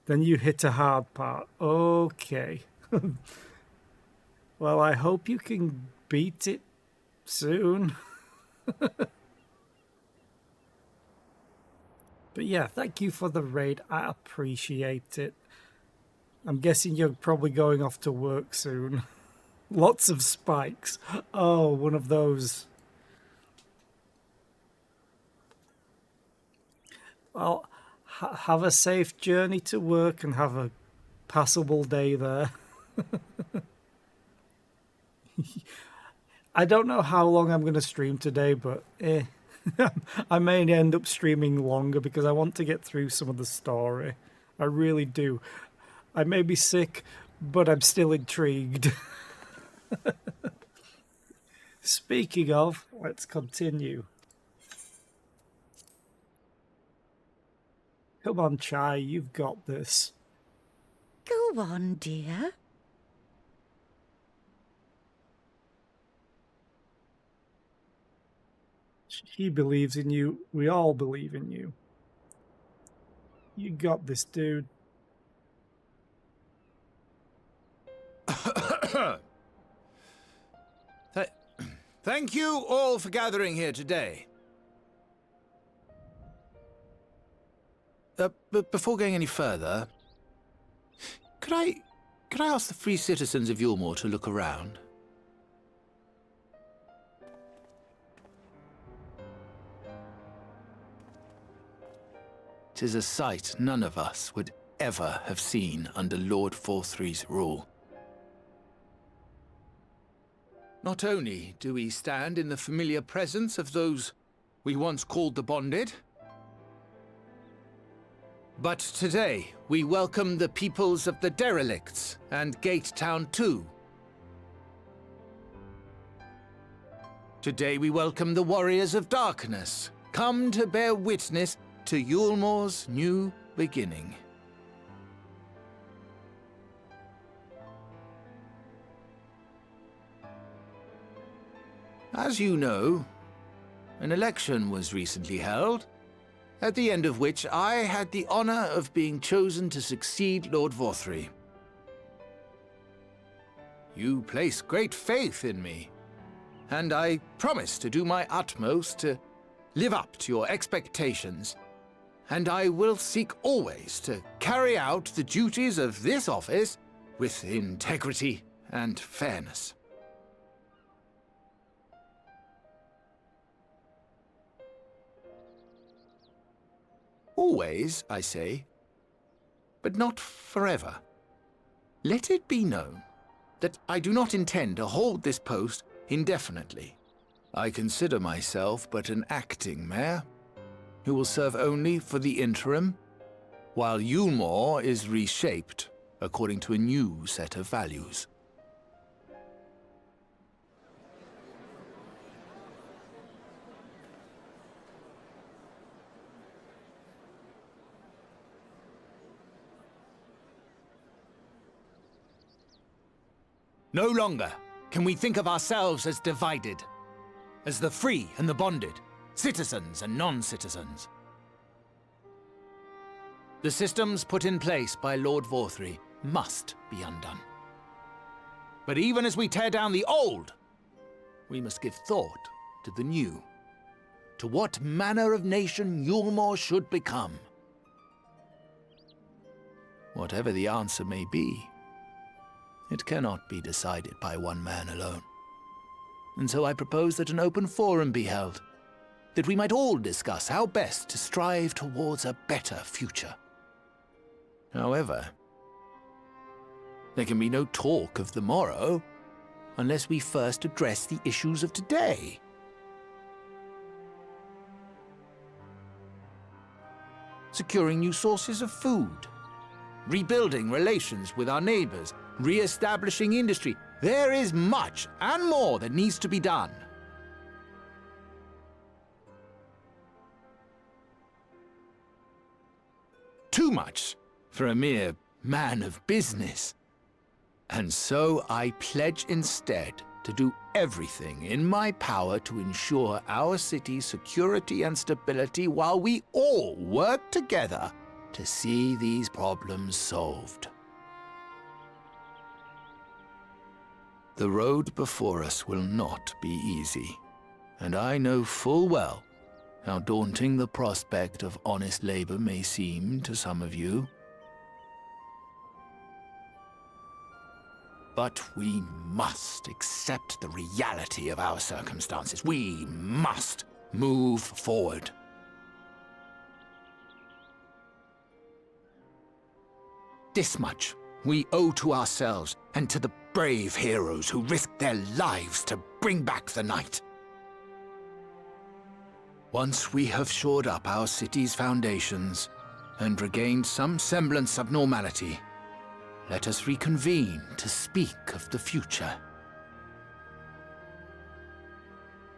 Then you hit a hard part. Okay. Well, I hope you can beat it soon. But yeah, thank you for the raid. I appreciate it. I'm guessing you're probably going off to work soon. Lots of spikes. Oh, one of those. Well, have a safe journey to work and have a passable day there. I don't know how long I'm going to stream today, but I may end up streaming longer because I want to get through some of the story. I really do. I may be sick, but I'm still intrigued. Speaking of, let's continue. Come on, Chai, you've got this. Go on, dear. He believes in you. We all believe in you. You got this, dude. Thank you all for gathering here today. But before going any further, could I ask the free citizens of Yulmore to look around? 'Tis a sight none of us would ever have seen under Lord Forthry's rule. Not only do we stand in the familiar presence of those we once called the Bonded, but today we welcome the peoples of the Derelicts and Gate Town too. Today we welcome the Warriors of Darkness, come to bear witness to Yulmore's new beginning. As you know, an election was recently held, at the end of which I had the honor of being chosen to succeed Lord Forthry. You place great faith in me, and I promise to do my utmost to live up to your expectations, and I will seek always to carry out the duties of this office with integrity and fairness. Always, I say, but not forever. Let it be known that I do not intend to hold this post indefinitely. I consider myself but an acting mayor, who will serve only for the interim, while Yulmore is reshaped according to a new set of values. No longer can we think of ourselves as divided, as the free and the bonded, citizens and non-citizens. The systems put in place by Lord Vorthry must be undone. But even as we tear down the old, we must give thought to the new, to what manner of nation Yulmore should become. Whatever the answer may be, it cannot be decided by one man alone. And so I propose that an open forum be held, that we might all discuss how best to strive towards a better future. However, there can be no talk of the morrow unless we first address the issues of today. Securing new sources of food, rebuilding relations with our neighbors, re-establishing industry. There is much and more that needs to be done. Too much for a mere man of business. And so I pledge instead to do everything in my power to ensure our city's security and stability while we all work together to see these problems solved. The road before us will not be easy, and I know full well how daunting the prospect of honest labor may seem to some of you. But we must accept the reality of our circumstances. We must move forward. This much we owe to ourselves and to the brave heroes who risked their lives to bring back the night. Once we have shored up our city's foundations and regained some semblance of normality, let us reconvene to speak of the future.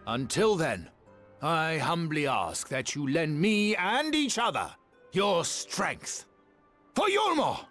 Until then, I humbly ask that you lend me and each other your strength for Yulmore!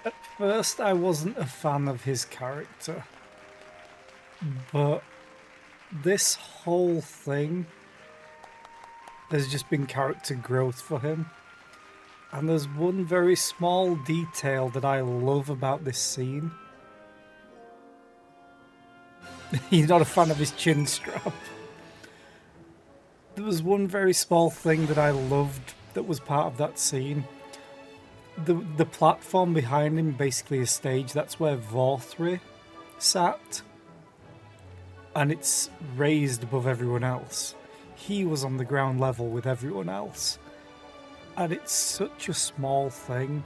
At first, I wasn't a fan of his character, but this whole thing, there's just been character growth for him. And there's one very small detail that I love about this scene. He's not a fan of his chin strap. There was one very small thing that I loved that was part of that scene. The platform behind him, basically a stage, that's where Vorthry sat. And it's raised above everyone else. He was on the ground level with everyone else. And it's such a small thing,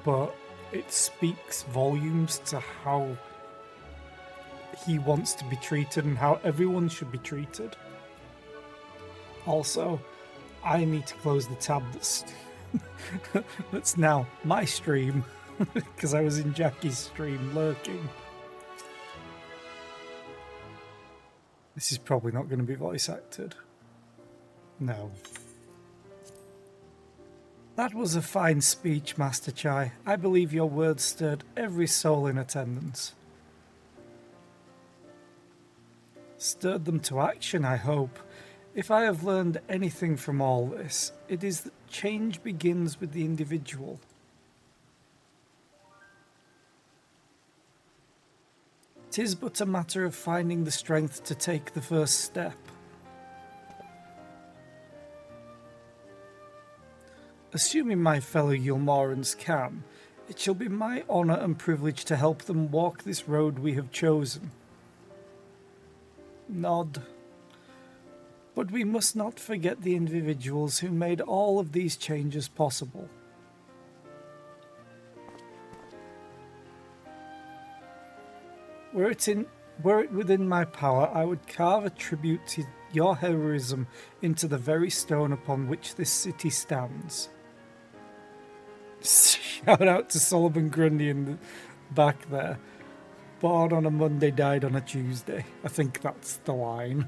but it speaks volumes to how he wants to be treated and how everyone should be treated. Also, I need to close the tab that's now my stream, because I was in Jackie's stream lurking. This is probably not going to be voice acted. No. That was a fine speech, Master Chai. I believe your words stirred every soul in attendance. Stirred them to action, I hope. If I have learned anything from all this, it is that change begins with the individual. It is but a matter of finding the strength to take the first step. Assuming my fellow Yulmorans can, it shall be my honour and privilege to help them walk this road we have chosen. Nod. But we must not forget the individuals who made all of these changes possible. Were it within my power, I would carve a tribute to your heroism into the very stone upon which this city stands. Shout out to Solomon Grundy in the back there. Born on a Monday, died on a Tuesday. I think that's the line.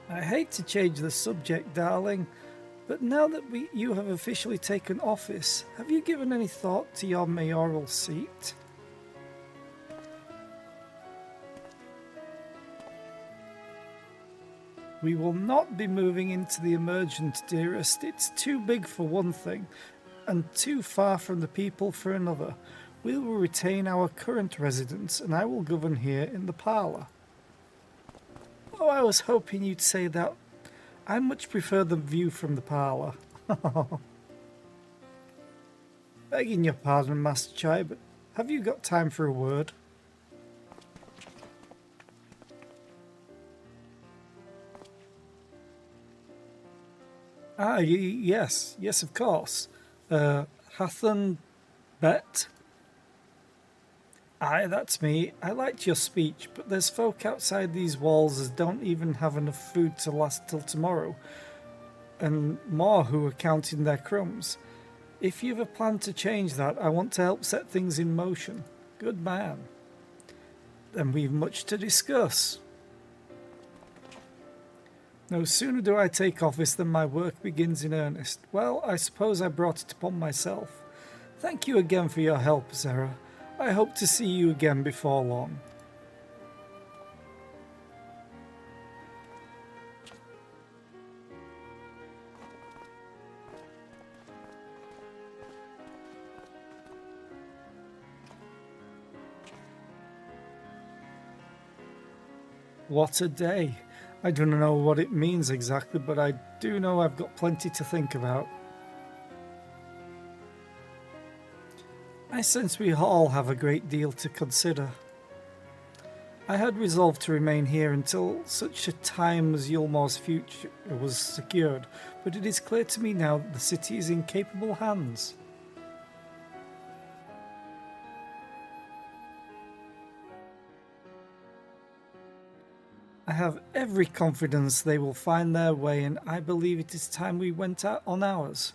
I hate to change the subject, darling, but now that you have officially taken office, have you given any thought to your mayoral seat? We will not be moving into the emergent, dearest. It's too big for one thing, and too far from the people for another. We will retain our current residence, and I will govern here in the parlour. Oh, I was hoping you'd say that. I much prefer the view from the parlour. Begging your pardon, Master Chai, but have you got time for a word? Ah, yes, of course. Hathan Bet? Aye, that's me. I liked your speech, but there's folk outside these walls as don't even have enough food to last till tomorrow, and more who are counting their crumbs. If you've a plan to change that, I want to help set things in motion. Good man. Then we've much to discuss. No sooner do I take office than my work begins in earnest. Well, I suppose I brought it upon myself. Thank you again for your help, Zera. I hope to see you again before long. What a day. I don't know what it means exactly, but I do know I've got plenty to think about. I sense we all have a great deal to consider. I had resolved to remain here until such a time as Yulmor's future was secured, but it is clear to me now that the city is in capable hands. I have every confidence they will find their way, and I believe it is time we went out on ours.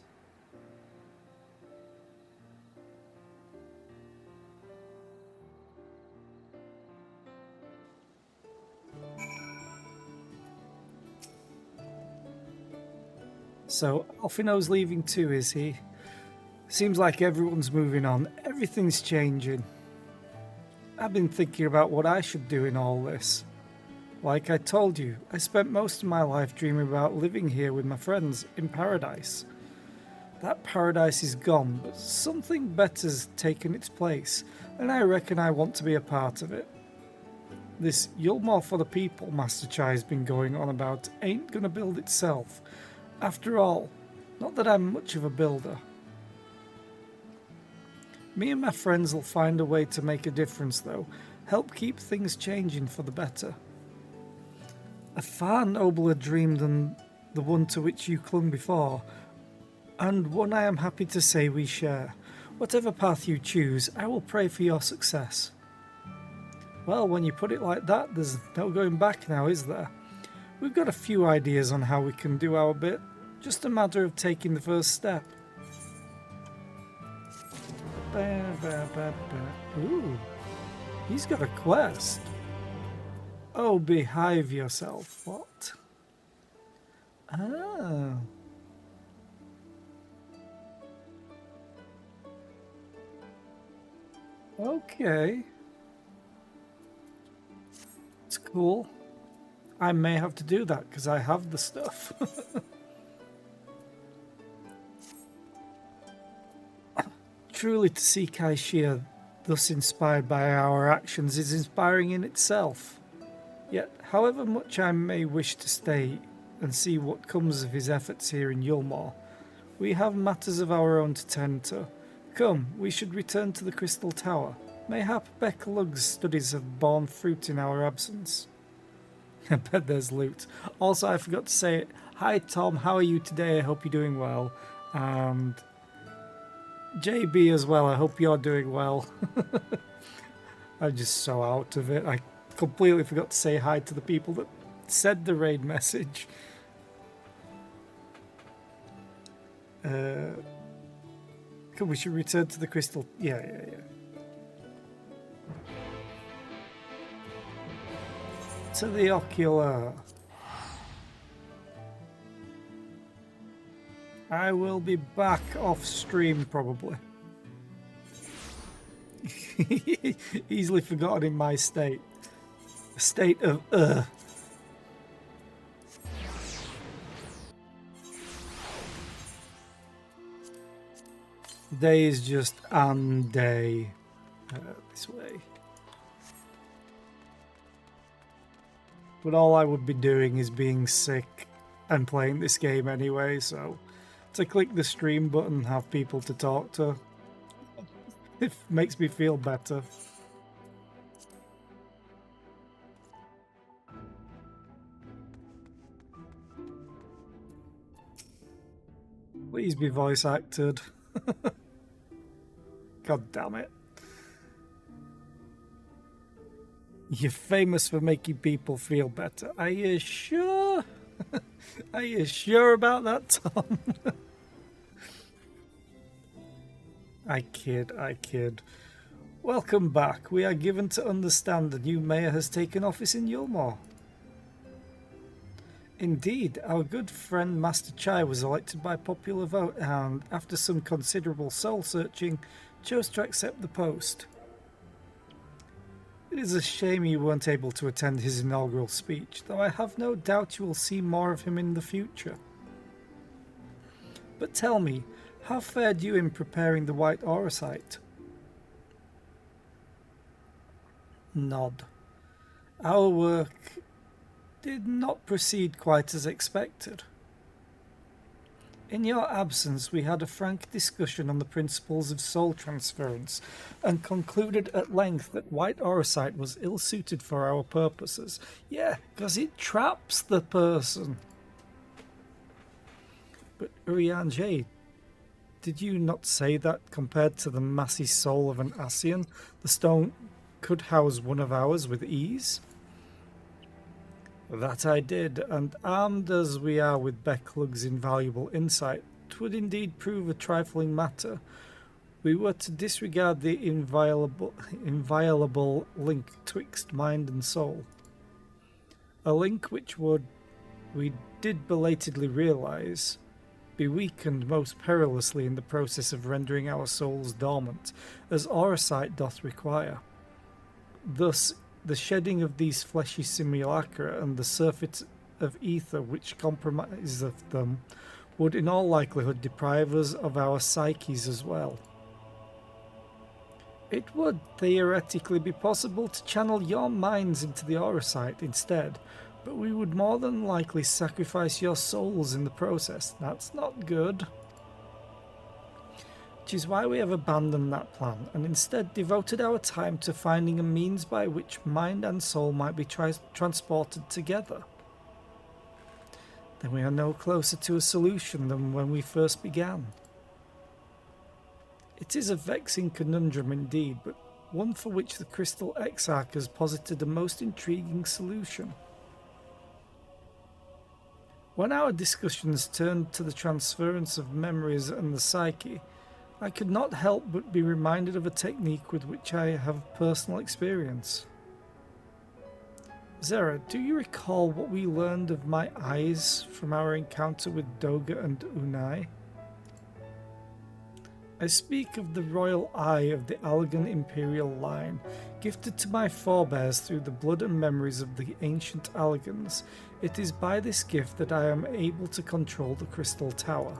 So, Alfino's leaving too, is he? Seems like everyone's moving on. Everything's changing. I've been thinking about what I should do in all this. Like I told you, I spent most of my life dreaming about living here with my friends in paradise. That paradise is gone, but something better's taken its place, and I reckon I want to be a part of it. This Yulmor for the people Master Chai's been going on about ain't gonna build itself. After all, not that I'm much of a builder. Me and my friends will find a way to make a difference, though. Help keep things changing for the better. A far nobler dream than the one to which you clung before, and one I am happy to say we share. Whatever path you choose, I will pray for your success. Well, when you put it like that, there's no going back now, is there? We've got a few ideas on how we can do our bit. Just a matter of taking the first step. Ooh, he's got a quest. Oh, behave yourself. What? Ah. Okay. It's cool. I may have to do that because I have the stuff. Truly to see Kaishia thus inspired by our actions is inspiring in itself. Yet, however much I may wish to stay and see what comes of his efforts here in Yulmore, we have matters of our own to tend to. Come, we should return to the Crystal Tower. Mayhap Becklug's studies have borne fruit in our absence. I bet there's loot. Also, I forgot to say it. Hi Tom, how are you today? I hope you're doing well. And JB as well, I hope you're doing well. I'm just so out of it. I completely forgot to say hi to the people that said the raid message. We should return to the crystal. Yeah. To the ocular. I will be back off stream probably. Easily forgotten in my state. A state of Day is just and day. This way. But all I would be doing is being sick and playing this game anyway, so to click the stream button and have people to talk to, it makes me feel better. Please be voice acted. God damn it. You're famous for making people feel better. Are you sure? Are you sure about that, Tom? I kid. Welcome back. We are given to understand the new mayor has taken office in Yulmore. Indeed, our good friend Master Chai was elected by popular vote and, after some considerable soul-searching, chose to accept the post. It is a shame you weren't able to attend his inaugural speech, though I have no doubt you will see more of him in the future. But tell me, how fared you in preparing the White Aura site? Nod. Our work did not proceed quite as expected. In your absence, we had a frank discussion on the principles of soul transference and concluded at length that White Aurosite was ill-suited for our purposes. Yeah, because it traps the person. But Urianger, did you not say that compared to the massy soul of an Ascian, the stone could house one of ours with ease? That I did, and armed as we are with Becklug's invaluable insight, 'twould indeed prove a trifling matter. We were to disregard the inviolable link twixt mind and soul. A link which would, we did belatedly realise, be weakened most perilously in the process of rendering our souls dormant, as Aurosite doth require. Thus, the shedding of these fleshy simulacra and the surfeit of ether which compromiseth them would in all likelihood deprive us of our psyches as well. It would theoretically be possible to channel your minds into the Aurosite instead, but we would more than likely sacrifice your souls in the process. That's not good. Which is why we have abandoned that plan and instead devoted our time to finding a means by which mind and soul might be transported together. Then we are no closer to a solution than when we first began. It is a vexing conundrum indeed, but one for which the Crystal Exarch has posited a most intriguing solution. When our discussions turned to the transference of memories and the psyche, I could not help but be reminded of a technique with which I have personal experience. Zera, do you recall what we learned of my eyes from our encounter with Doga and Unai? I speak of the royal eye of the Allegan imperial line, gifted to my forebears through the blood and memories of the ancient Allegans. It is by this gift that I am able to control the Crystal Tower.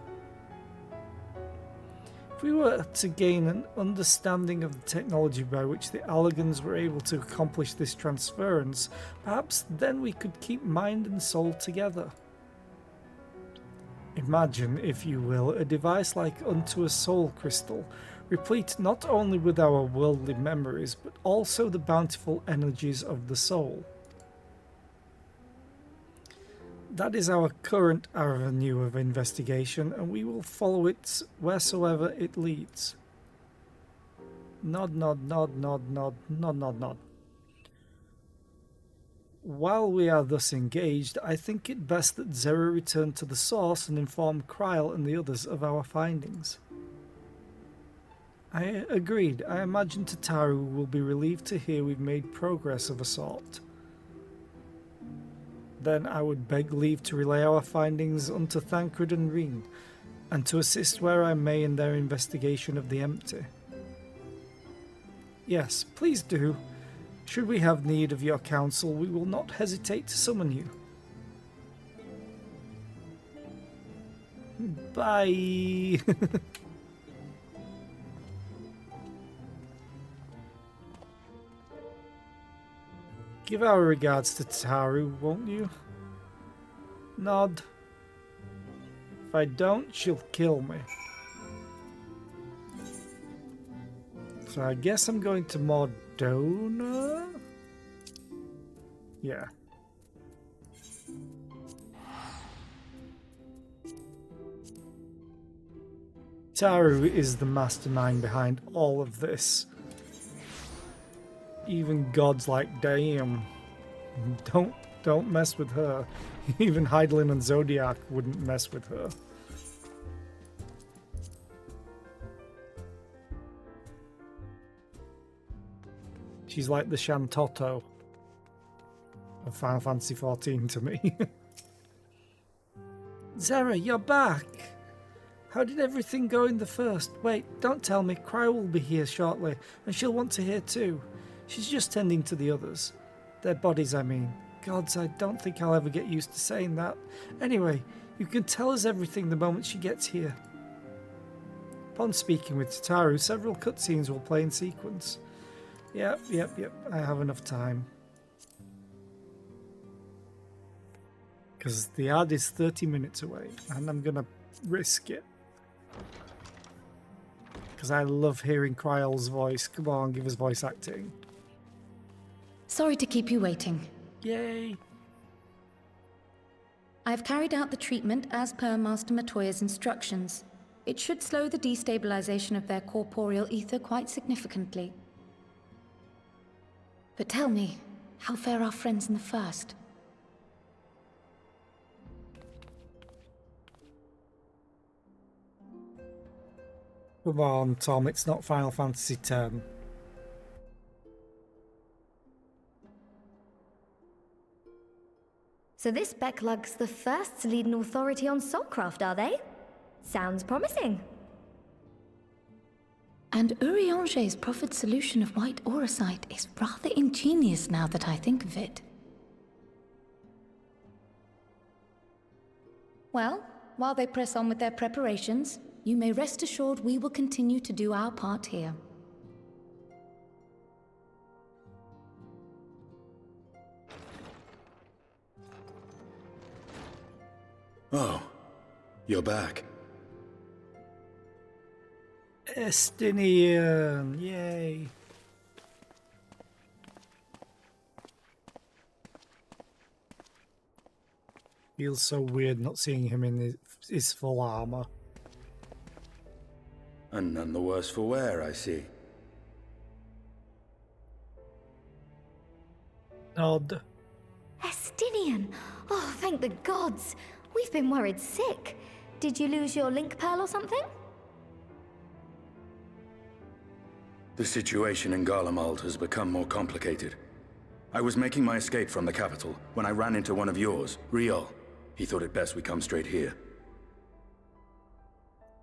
If we were to gain an understanding of the technology by which the Allagans were able to accomplish this transference, perhaps then we could keep mind and soul together. Imagine, if you will, a device like unto a soul crystal, replete not only with our worldly memories, but also the bountiful energies of the soul. That is our current avenue of investigation, and we will follow it wheresoever it leads. Nod, nod, nod, nod, nod, nod, nod, nod. While we are thus engaged, I think it best that Zera return to the source and inform Kryl and the others of our findings. I agreed. I imagine Tataru will be relieved to hear we've made progress of a sort. Then I would beg leave to relay our findings unto Thancred and Reen, and to assist where I may in their investigation of the empty. Yes, please do. Should we have need of your counsel, we will not hesitate to summon you. Bye! Give our regards to Taru, won't you? Nod. If I don't, she'll kill me. So I guess I'm going to Mordona? Yeah. Taru is the mastermind behind all of this. Even gods like, damn, don't mess with her. Even Heidelin and Zodiac wouldn't mess with her. She's like the Shantotto of Final Fantasy XIV to me. Zera, you're back! How did everything go in the first? Wait, don't tell me. Cry will be here shortly, and she'll want to hear too. She's just tending to the others. Their bodies, I mean. Gods, I don't think I'll ever get used to saying that. Anyway, you can tell us everything the moment she gets here. Upon speaking with Tataru, several cutscenes will play in sequence. Yep. I have enough time. Because the ad is 30 minutes away, and I'm going to risk it. Because I love hearing Kryl's voice. Come on, give us voice acting. Sorry to keep you waiting. Yay! I have carried out the treatment as per Master Matoya's instructions. It should slow the destabilization of their corporeal ether quite significantly. But tell me, how fare our friends in the first? Come on, Tom, it's not Final Fantasy X. So this Becklug's the first to lead an authority on soulcraft, are they? Sounds promising. And Urianger's proffered solution of white auracite is rather ingenious now that I think of it. Well, while they press on with their preparations, you may rest assured we will continue to do our part here. Oh, you're back. Estinian! Yay! Feels so weird not seeing him in his full armor. And none the worse for wear, I see. Nod. Estinian! Oh, thank the gods! We've been worried sick. Did you lose your link pearl or something? The situation in Garlemald has become more complicated. I was making my escape from the capital when I ran into one of yours, Riol. He thought it best we come straight here.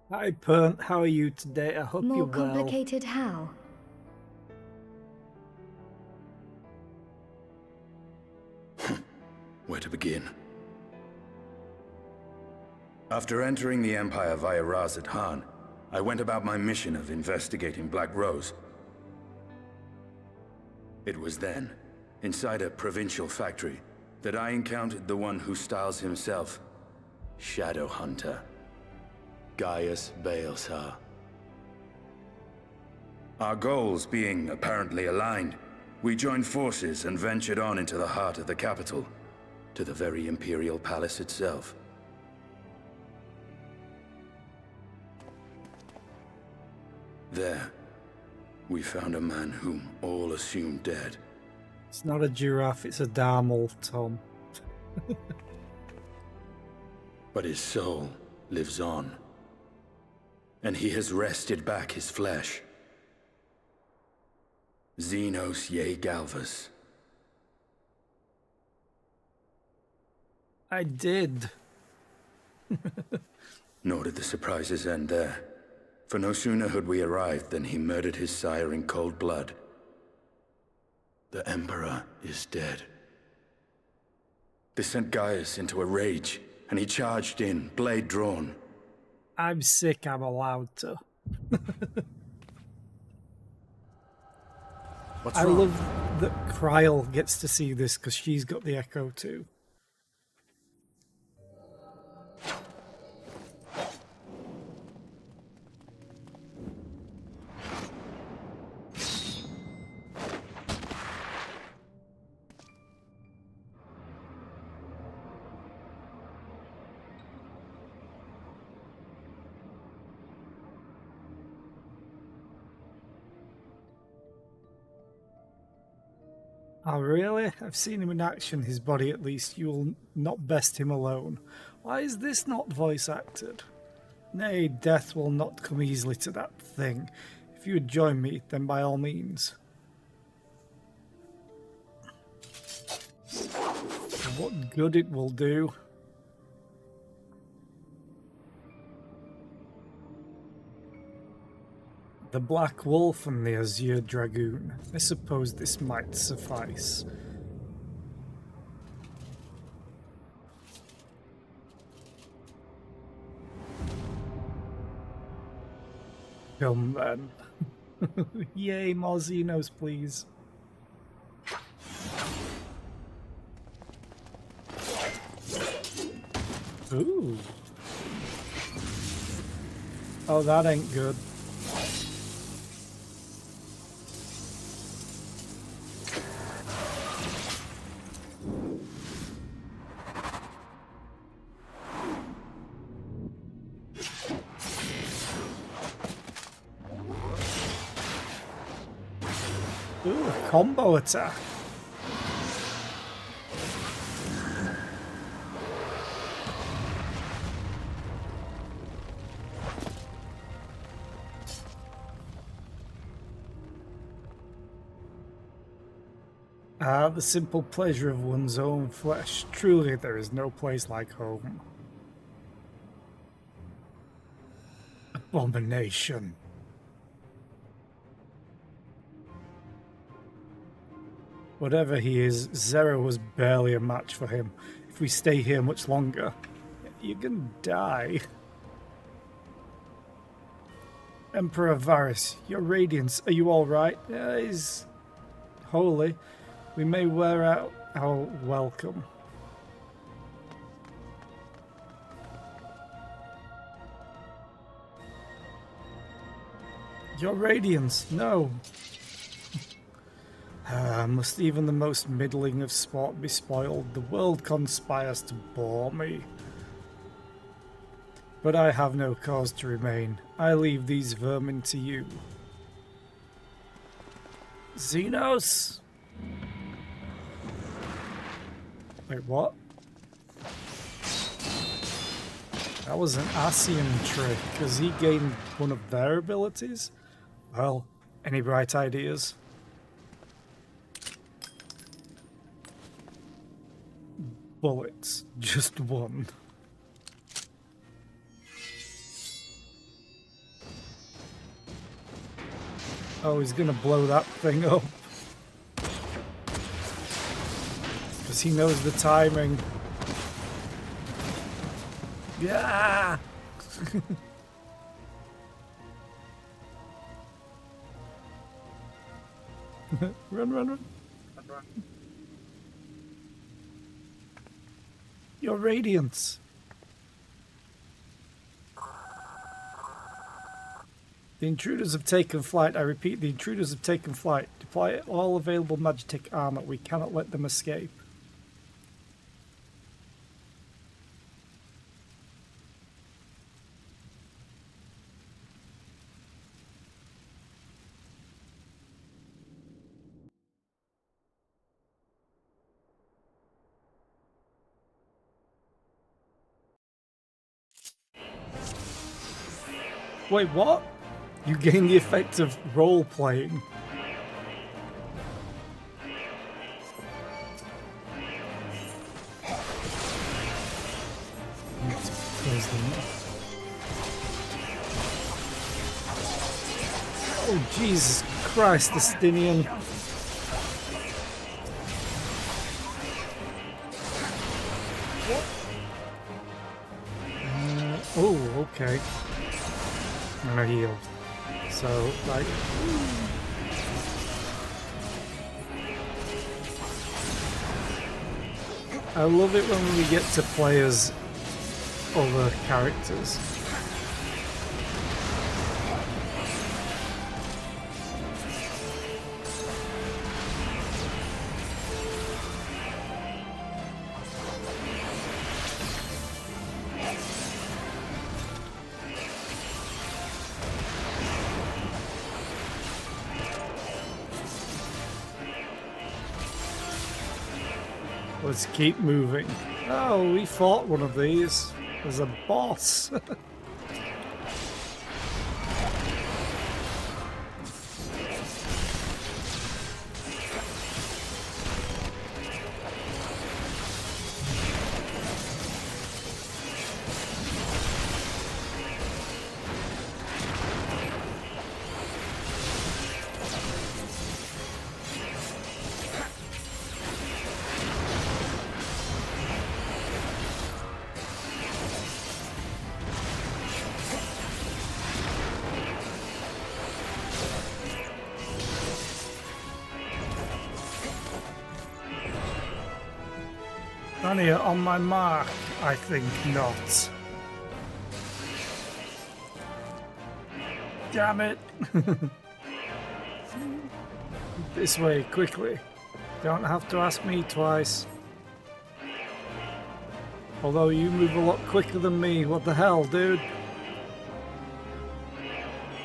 Hi, Pernt. How are you today? I hope More you're well. complicated how? Where to begin? After entering the Empire via Razad Han, I went about my mission of investigating Black Rose. It was then, inside a provincial factory, that I encountered the one who styles himself Shadow Hunter, Gaius Baelsar. Our goals being apparently aligned, we joined forces and ventured on into the heart of the capital, to the very Imperial Palace itself. There, we found a man whom all assumed dead. It's not a giraffe, it's a Darmal, Tom. But his soul lives on, and he has wrested back his flesh. Xenos ye Galvus. I did. Nor did the surprises end there. For no sooner had we arrived than he murdered his sire in cold blood. The Emperor is dead. This sent Gaius into a rage, and he charged in, blade drawn. I'm sick, I'm allowed to. I love that Kryl gets to see this because she's got the Echo too. Oh, really? I've seen him in action, his body at least. You will not best him alone. Why is this not voice acted? Nay, death will not come easily to that thing. If you would join me, then by all means. What good it will do. The Black Wolf and the Azure Dragoon. I suppose this might suffice. Come then. Yay, more Xenos, please. Ooh. Oh, that ain't good. Ooh, combo attack. Ah, the simple pleasure of one's own flesh. Truly, there is no place like home. Abomination. Whatever he is, Zera was barely a match for him. If we stay here much longer, you're gonna die. Emperor Varys, your radiance, are you alright? He's holy. We may wear out our welcome. Your radiance, no. Must even the most middling of sport be spoiled? The world conspires to bore me. But I have no cause to remain. I leave these vermin to you. Xenos! Wait, what? That was an Asian trick. Has he gained one of their abilities? Well, any bright ideas? Bullets. Just one. Oh, he's gonna blow that thing up. Because he knows the timing. Yeah! Run, run, run. Your radiance. The intruders have taken flight. I repeat, the intruders have taken flight. Deploy all available Magitek armor. We cannot let them escape. Wait, what? You gain the effect of role-playing. Oh, Jesus Christ, Justinian. Oh, okay. And I healed. So, like... I love it when we get to play as other characters. Let's keep moving. Oh, we fought one of these. There's a boss. Anya, on my mark, I think not. Damn it! This way, quickly. Don't have to ask me twice. Although you move a lot quicker than me, what the hell, dude?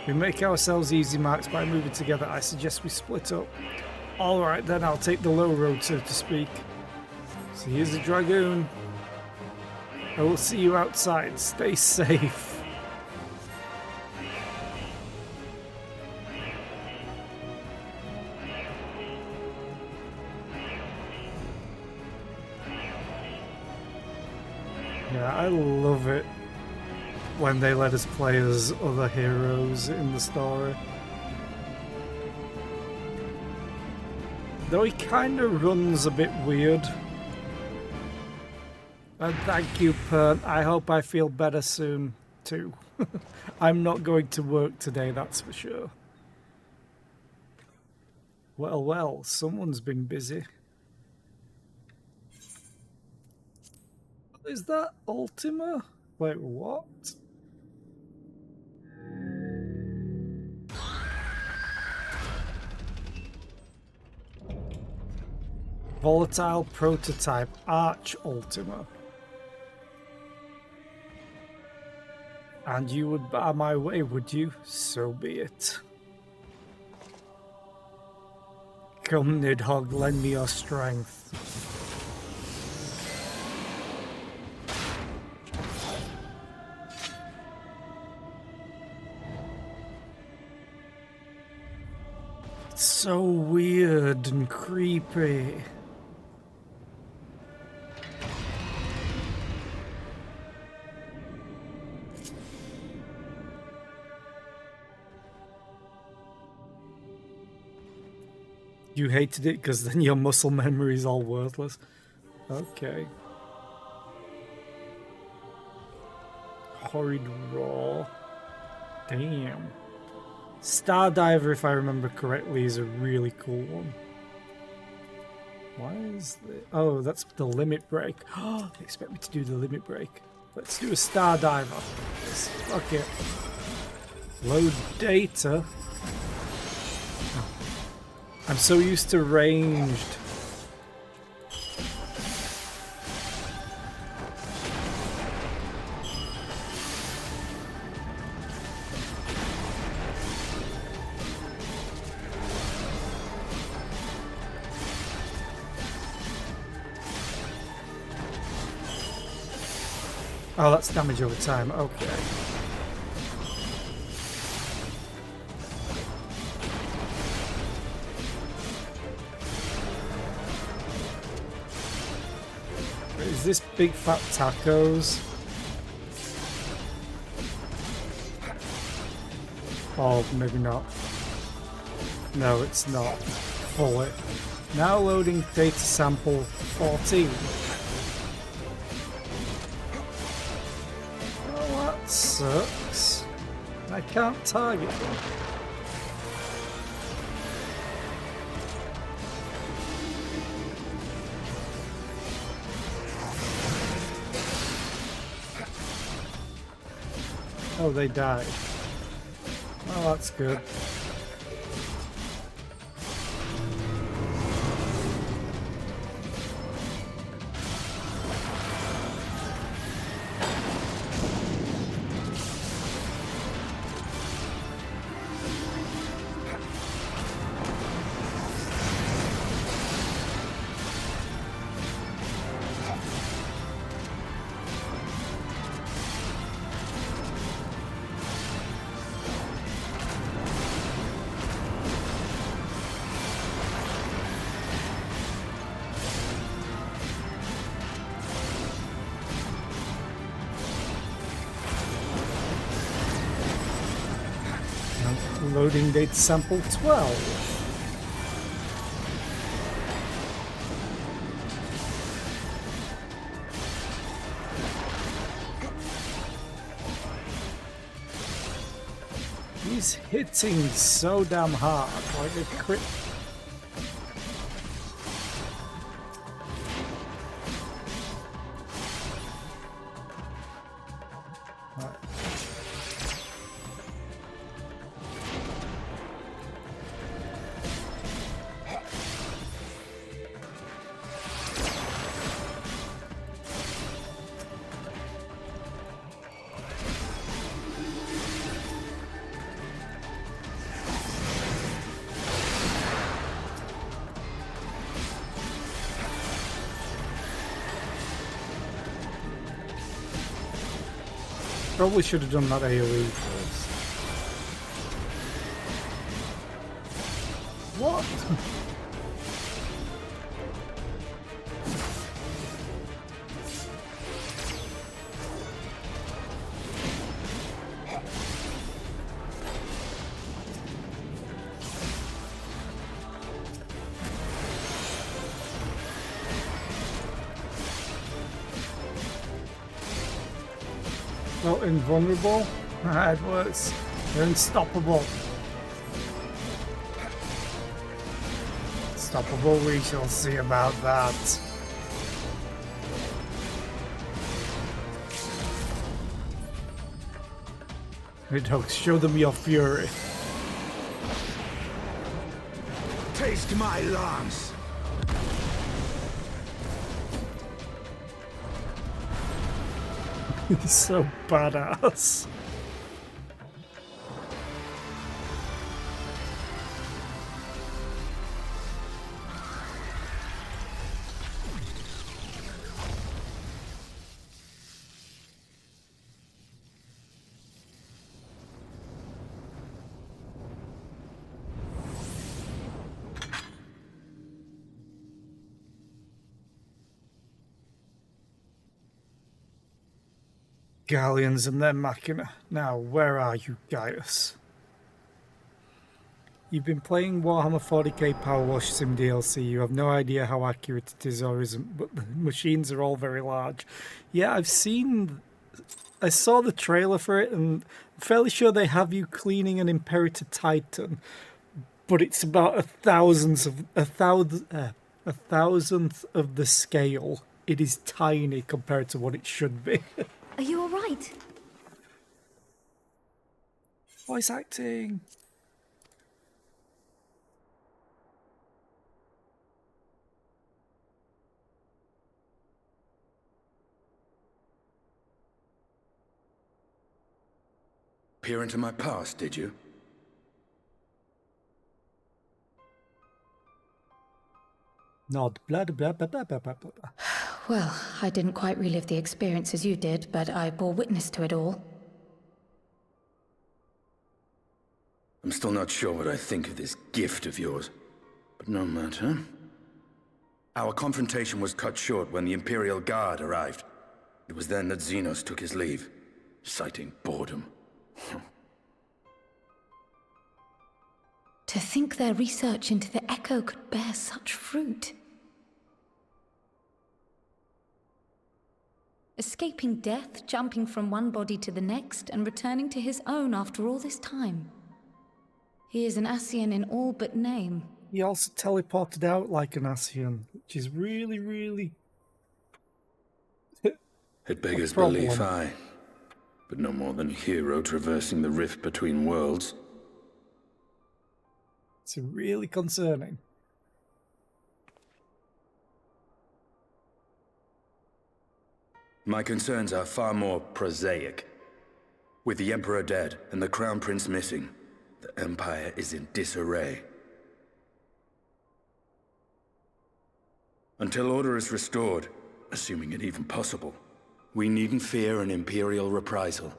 We make ourselves easy marks by moving together. I suggest we split up. Alright then, I'll take the low road, so to speak. So here's the Dragoon. I will see you outside. Stay safe. Yeah, I love it when they let us play as other heroes in the story. Though he kind of runs a bit weird. And thank you, Pern. I hope I feel better soon, too. I'm not going to work today, that's for sure. Well, well, someone's been busy. Is that Ultima? Wait, what? Volatile prototype Arch Ultima. And you would bar my way, would you? So be it. Come, Nidhogg, lend me your strength. It's so weird and creepy. You hated it because then your muscle memory is all worthless. Okay. Horrid raw. Damn. Stardiver, if I remember correctly, is a really cool one. Why is the... Oh, that's the limit break. Oh, they expect me to do the limit break. Let's do a Stardiver. Fuck it. Load data. Oh. I'm so used to ranged. Oh, that's damage over time. Okay. Is this big fat tacos? Oh, maybe not. No, it's not. Fully. Now loading data sample 14. Sucks. I can't target them. Oh, they died. Oh, that's good. Loading data sample 12. He's hitting so damn hard, like a crit. Probably should have done that AoE first. What? Not invulnerable? It works. They're unstoppable. Unstoppable, we shall see about that. Hey dogs, show them your fury. Taste my lance! He's so badass. Galleons and their machina. Now, where are you, Gaius? You've been playing Warhammer 40k Power Wash Sim DLC. You have no idea how accurate it is or isn't, but the machines are all very large. Yeah, I've seen I saw the trailer for it, and I'm fairly sure they have you cleaning an Imperator Titan, but it's about a thousandth of the scale. It is tiny compared to what it should be. Are you all right? Voice acting. Peer into my past, did you? Nod. Blah, blah, blah, blah, blah, blah, blah. Well, I didn't quite relive the experience as you did, but I bore witness to it all. I'm still not sure what I think of this gift of yours, but no matter. Our confrontation was cut short when the Imperial Guard arrived. It was then that Xenos took his leave, citing boredom. To think their research into the Echo could bear such fruit. Escaping death, jumping from one body to the next, and returning to his own after all this time. He is an Ascian in all but name. He also teleported out like an Ascian, which is really, really... It beggars problem. belief, aye. But no more than a hero traversing the rift between worlds. It's really concerning. My concerns are far more prosaic. With the Emperor dead and the Crown Prince missing, the Empire is in disarray. Until order is restored, assuming it even possible, we needn't fear an Imperial reprisal.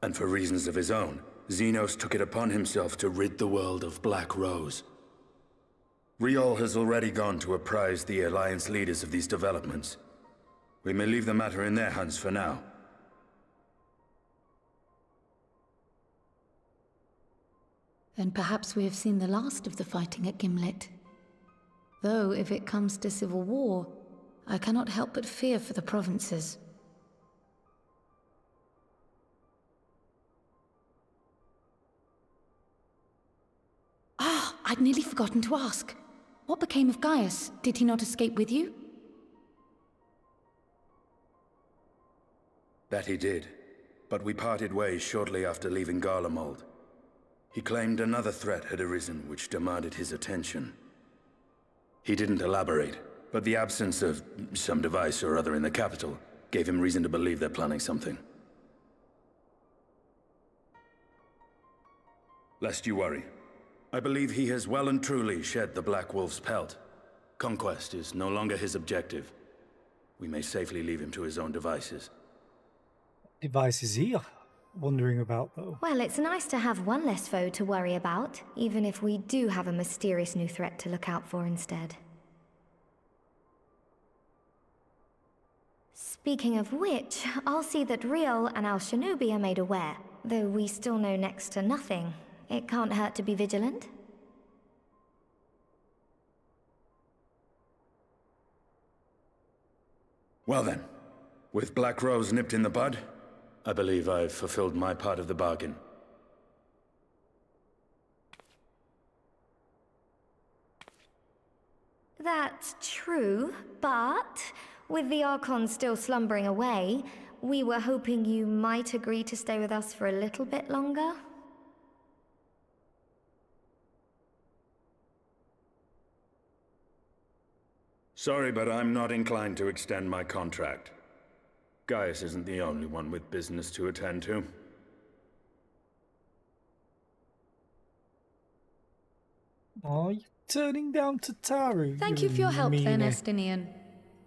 And for reasons of his own, Xenos took it upon himself to rid the world of Black Rose. Riol has already gone to apprise the Alliance leaders of these developments. We may leave the matter in their hands for now. Then perhaps we have seen the last of the fighting at Gimlet. Though, if it comes to civil war, I cannot help but fear for the provinces. I'd nearly forgotten to ask. What became of Gaius? Did he not escape with you? That he did, but we parted ways shortly after leaving Garlemald. He claimed another threat had arisen which demanded his attention. He didn't elaborate, but the absence of some device or other in the capital gave him reason to believe they're planning something. Lest you worry, I believe he has well and truly shed the Black Wolf's pelt. Conquest is no longer his objective. We may safely leave him to his own devices. Device is he wondering about, though? Well, it's nice to have one less foe to worry about, even if we do have a mysterious new threat to look out for instead. Speaking of which, I'll see that Riol and Al Shinobi are made aware. Though we still know next to nothing, it can't hurt to be vigilant. Well then, with Black Rose nipped in the bud, I believe I've fulfilled my part of the bargain. That's true, but with the Archon still slumbering away, we were hoping you might agree to stay with us for a little bit longer. Sorry, but I'm not inclined to extend my contract. Gaius isn't the only one with business to attend to. Are you turning down Tataru? Thank you for your help then, meanie? Estinian.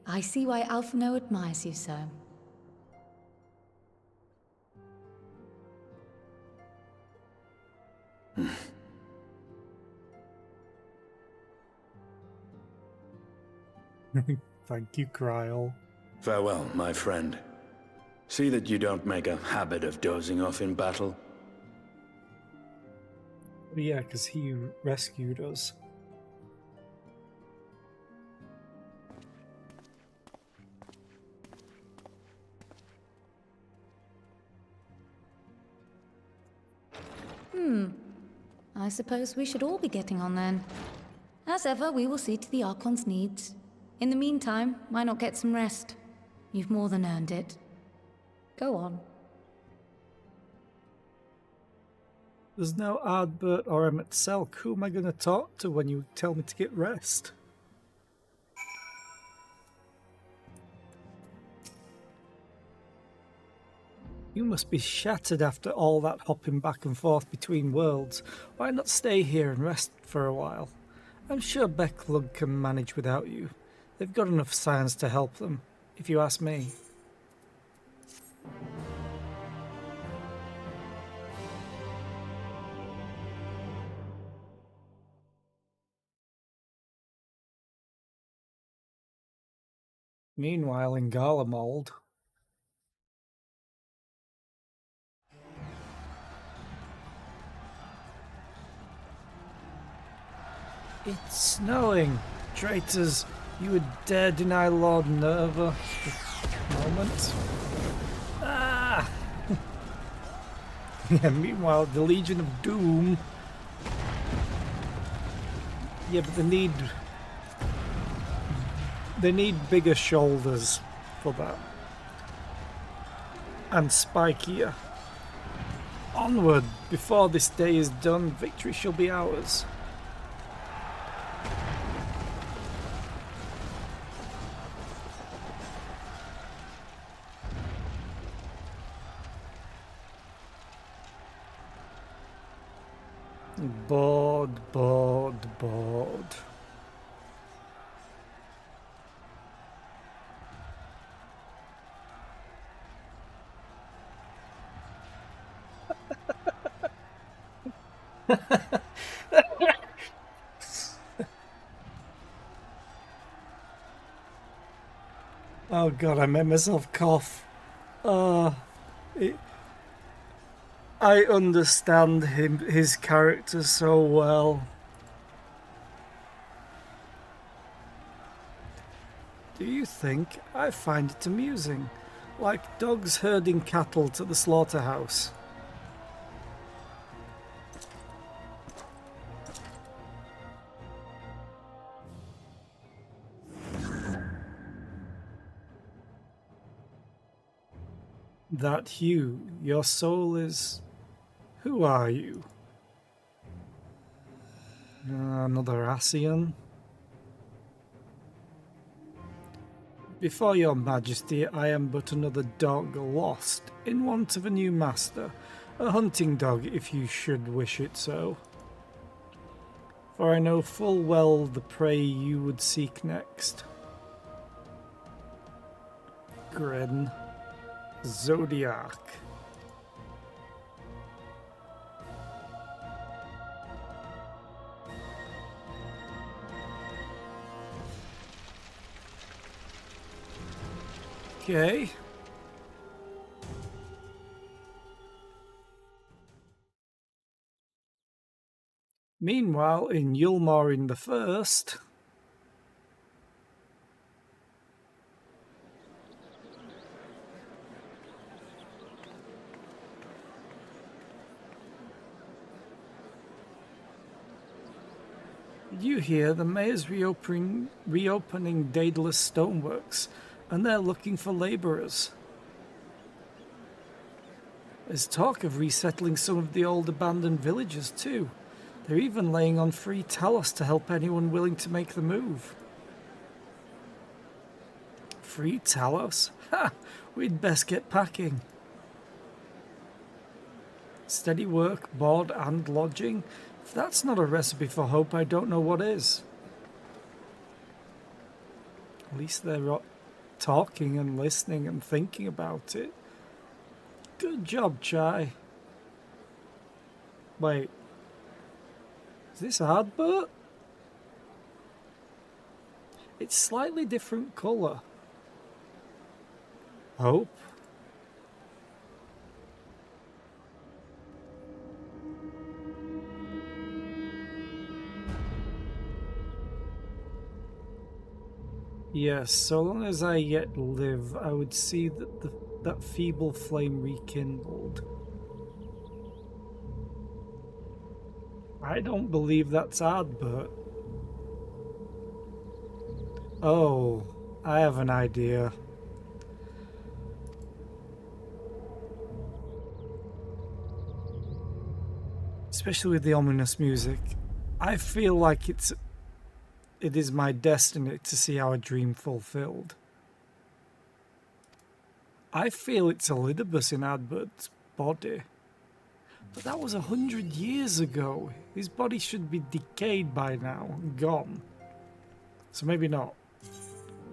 I see why Alphino admires you so. Thank you, Kryl. Farewell, my friend. See that you don't make a habit of dozing off in battle. Yeah, because he rescued us. I suppose we should all be getting on then. As ever, we will see to the Archon's needs. In the meantime, why not get some rest? You've more than earned it. Go on. There's no Ardbert or Emmett Selk. Who am I going to talk to when you tell me to get rest? You must be shattered after all that hopping back and forth between worlds. Why not stay here and rest for a while? I'm sure Becklug can manage without you. They've got enough science to help them, if you ask me. Meanwhile, in Garlemald, it's snowing. Traitors, you would dare deny Lord Nerva a moment? Ah! Yeah, meanwhile, the Legion of Doom. Yeah, but they need bigger shoulders for that. And spikier. Onward! Before this day is done, victory shall be ours. Bored. Oh god, I made myself cough. I understand his character so well. Do you think I find it amusing? Like dogs herding cattle to the slaughterhouse. That you, your soul is... Who are you? Another Ascian? Before your majesty, I am but another dog lost, in want of a new master. A hunting dog, if you should wish it so. For I know full well the prey you would seek next. Grin. Zodiac. Okay. Meanwhile, in Yulmarin the First, you hear the mayor's reopening Daedalus Stoneworks, and they're looking for labourers. There's talk of resettling some of the old abandoned villages too. They're even laying on free Talos to help anyone willing to make the move. Free Talos? Ha! We'd best get packing. Steady work, board and lodging. If that's not a recipe for hope, I don't know what is. At least they're talking and listening and thinking about it. Good job, Chai. Wait. Is this Ardbert? It's slightly different colour. Hope? Yes, so long as I yet live, I would see that that feeble flame rekindled. I don't believe that's Ardbert. Oh, I have an idea. Especially with the ominous music. I feel like it is my destiny to see our dream fulfilled. I feel it's Elidibus in Adbert's body. But that was 100 years ago. His body should be decayed by now, gone. So maybe not.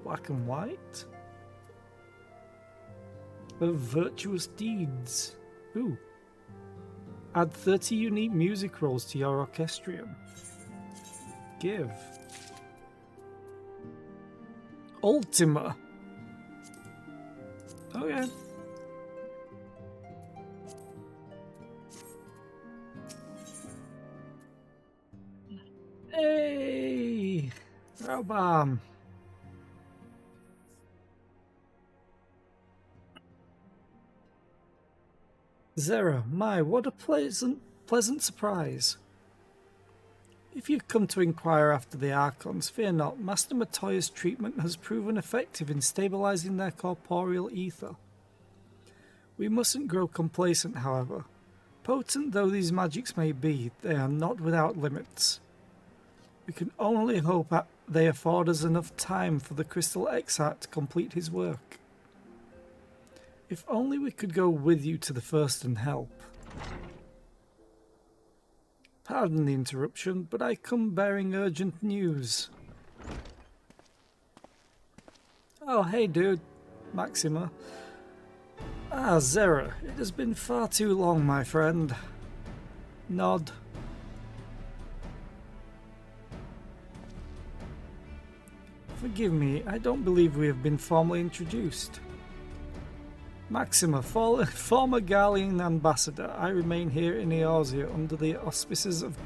Black and white? Of virtuous deeds. Ooh. Add 30 unique music rolls to your orchestrion. Give. Ultima. Okay. Hey! Raubam. Zera, my, what a pleasant surprise. If you've come to inquire after the Archons, fear not. Master Matoya's treatment has proven effective in stabilizing their corporeal ether. We mustn't grow complacent, however. Potent though these magics may be, they are not without limits. We can only hope that they afford us enough time for the Crystal Exarch to complete his work. If only we could go with you to the First and help. Pardon the interruption, but I come bearing urgent news. Oh, hey dude, Maxima. Ah, Zera, it has been far too long, my friend. Nod. Forgive me, I don't believe we have been formally introduced. Maxima, former Garlean ambassador, I remain here in Eorzea under the auspices of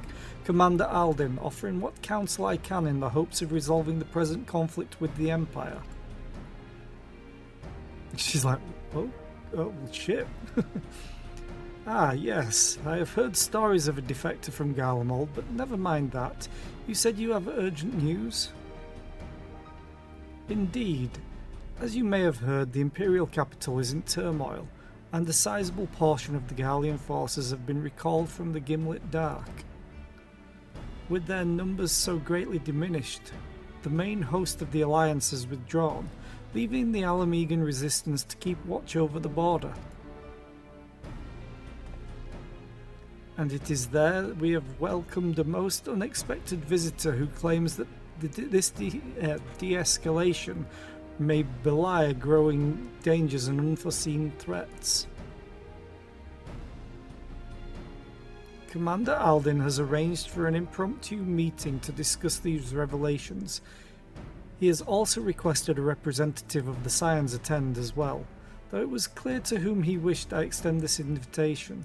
Commander Aldin, offering what counsel I can in the hopes of resolving the present conflict with the Empire. She's like, oh shit. Ah, yes, I have heard stories of a defector from Garlemald, but never mind that. You said you have urgent news? Indeed. As you may have heard, the Imperial capital is in turmoil, and a sizable portion of the Gallian forces have been recalled from the Gimlet Dark. With their numbers so greatly diminished, the main host of the Alliance has withdrawn, leaving the Alamegan resistance to keep watch over the border. And it is there that we have welcomed a most unexpected visitor who claims that this de-escalation may belie growing dangers and unforeseen threats. Commander Aldin has arranged for an impromptu meeting to discuss these revelations. He has also requested a representative of the Scions attend as well, though it was clear to whom he wished I extend this invitation.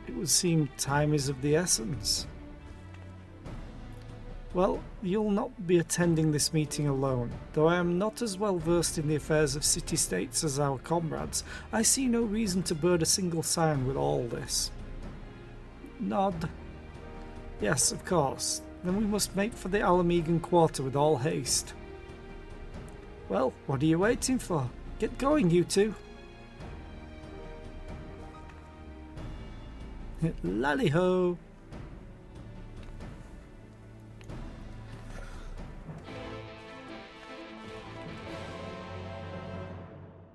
It would seem time is of the essence. Well, you'll not be attending this meeting alone. Though I am not as well versed in the affairs of city-states as our comrades, I see no reason to burden a single Scion with all this. Nod. Yes, of course. Then we must make for the Alamegan quarter with all haste. Well, what are you waiting for? Get going, you two. Lally-ho!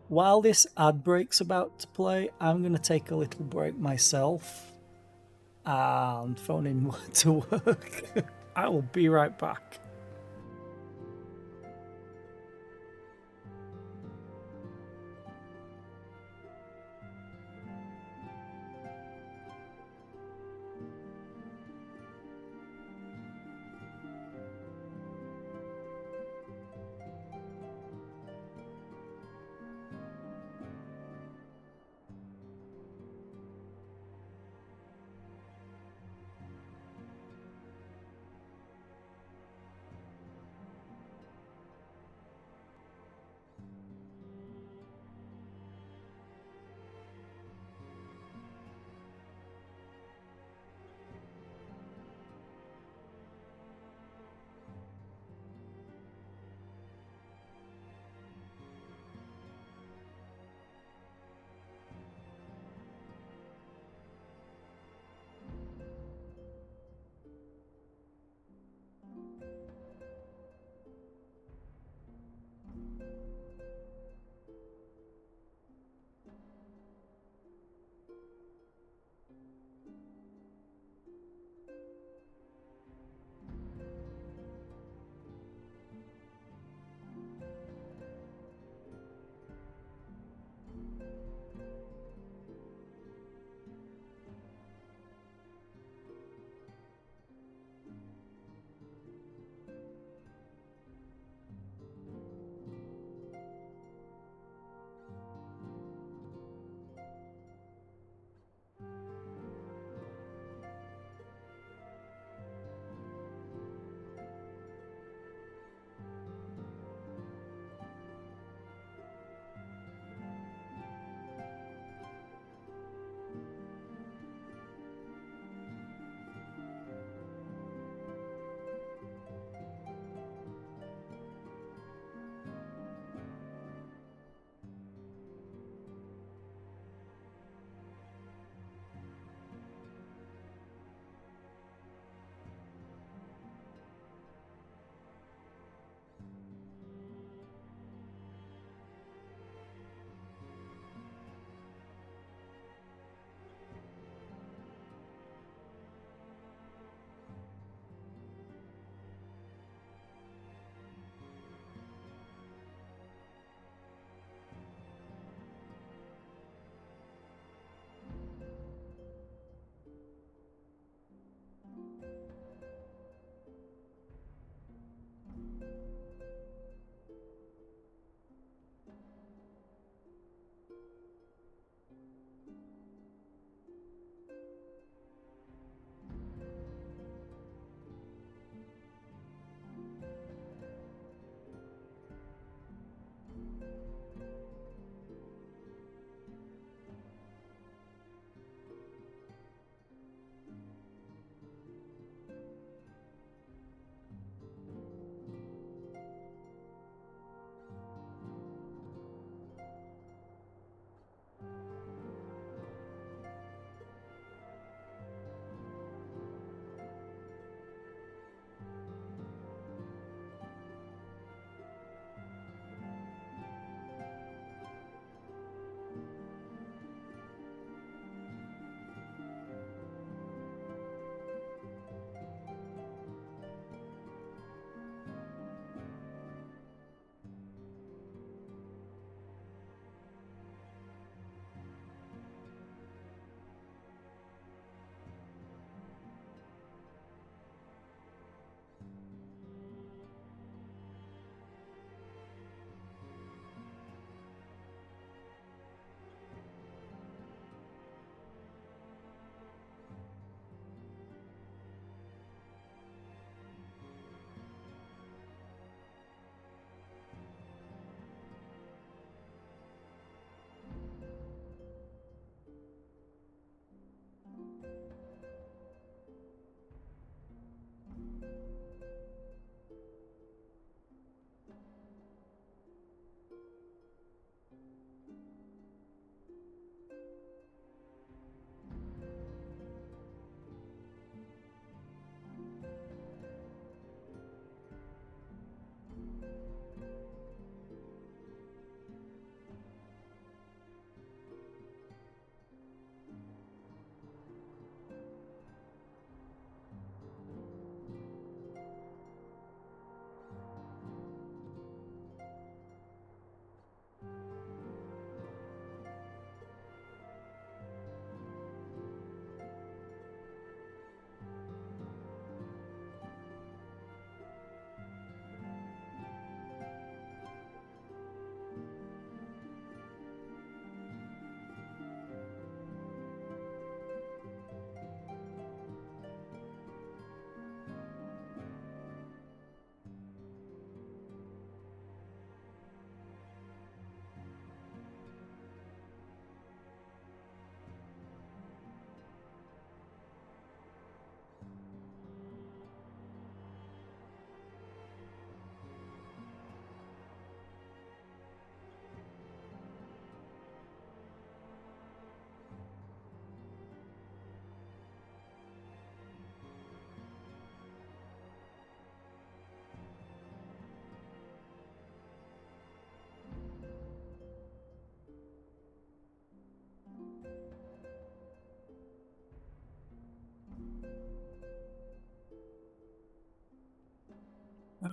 While this ad break's about to play, I'm going to take a little break myself and phone in to work. I will be right back.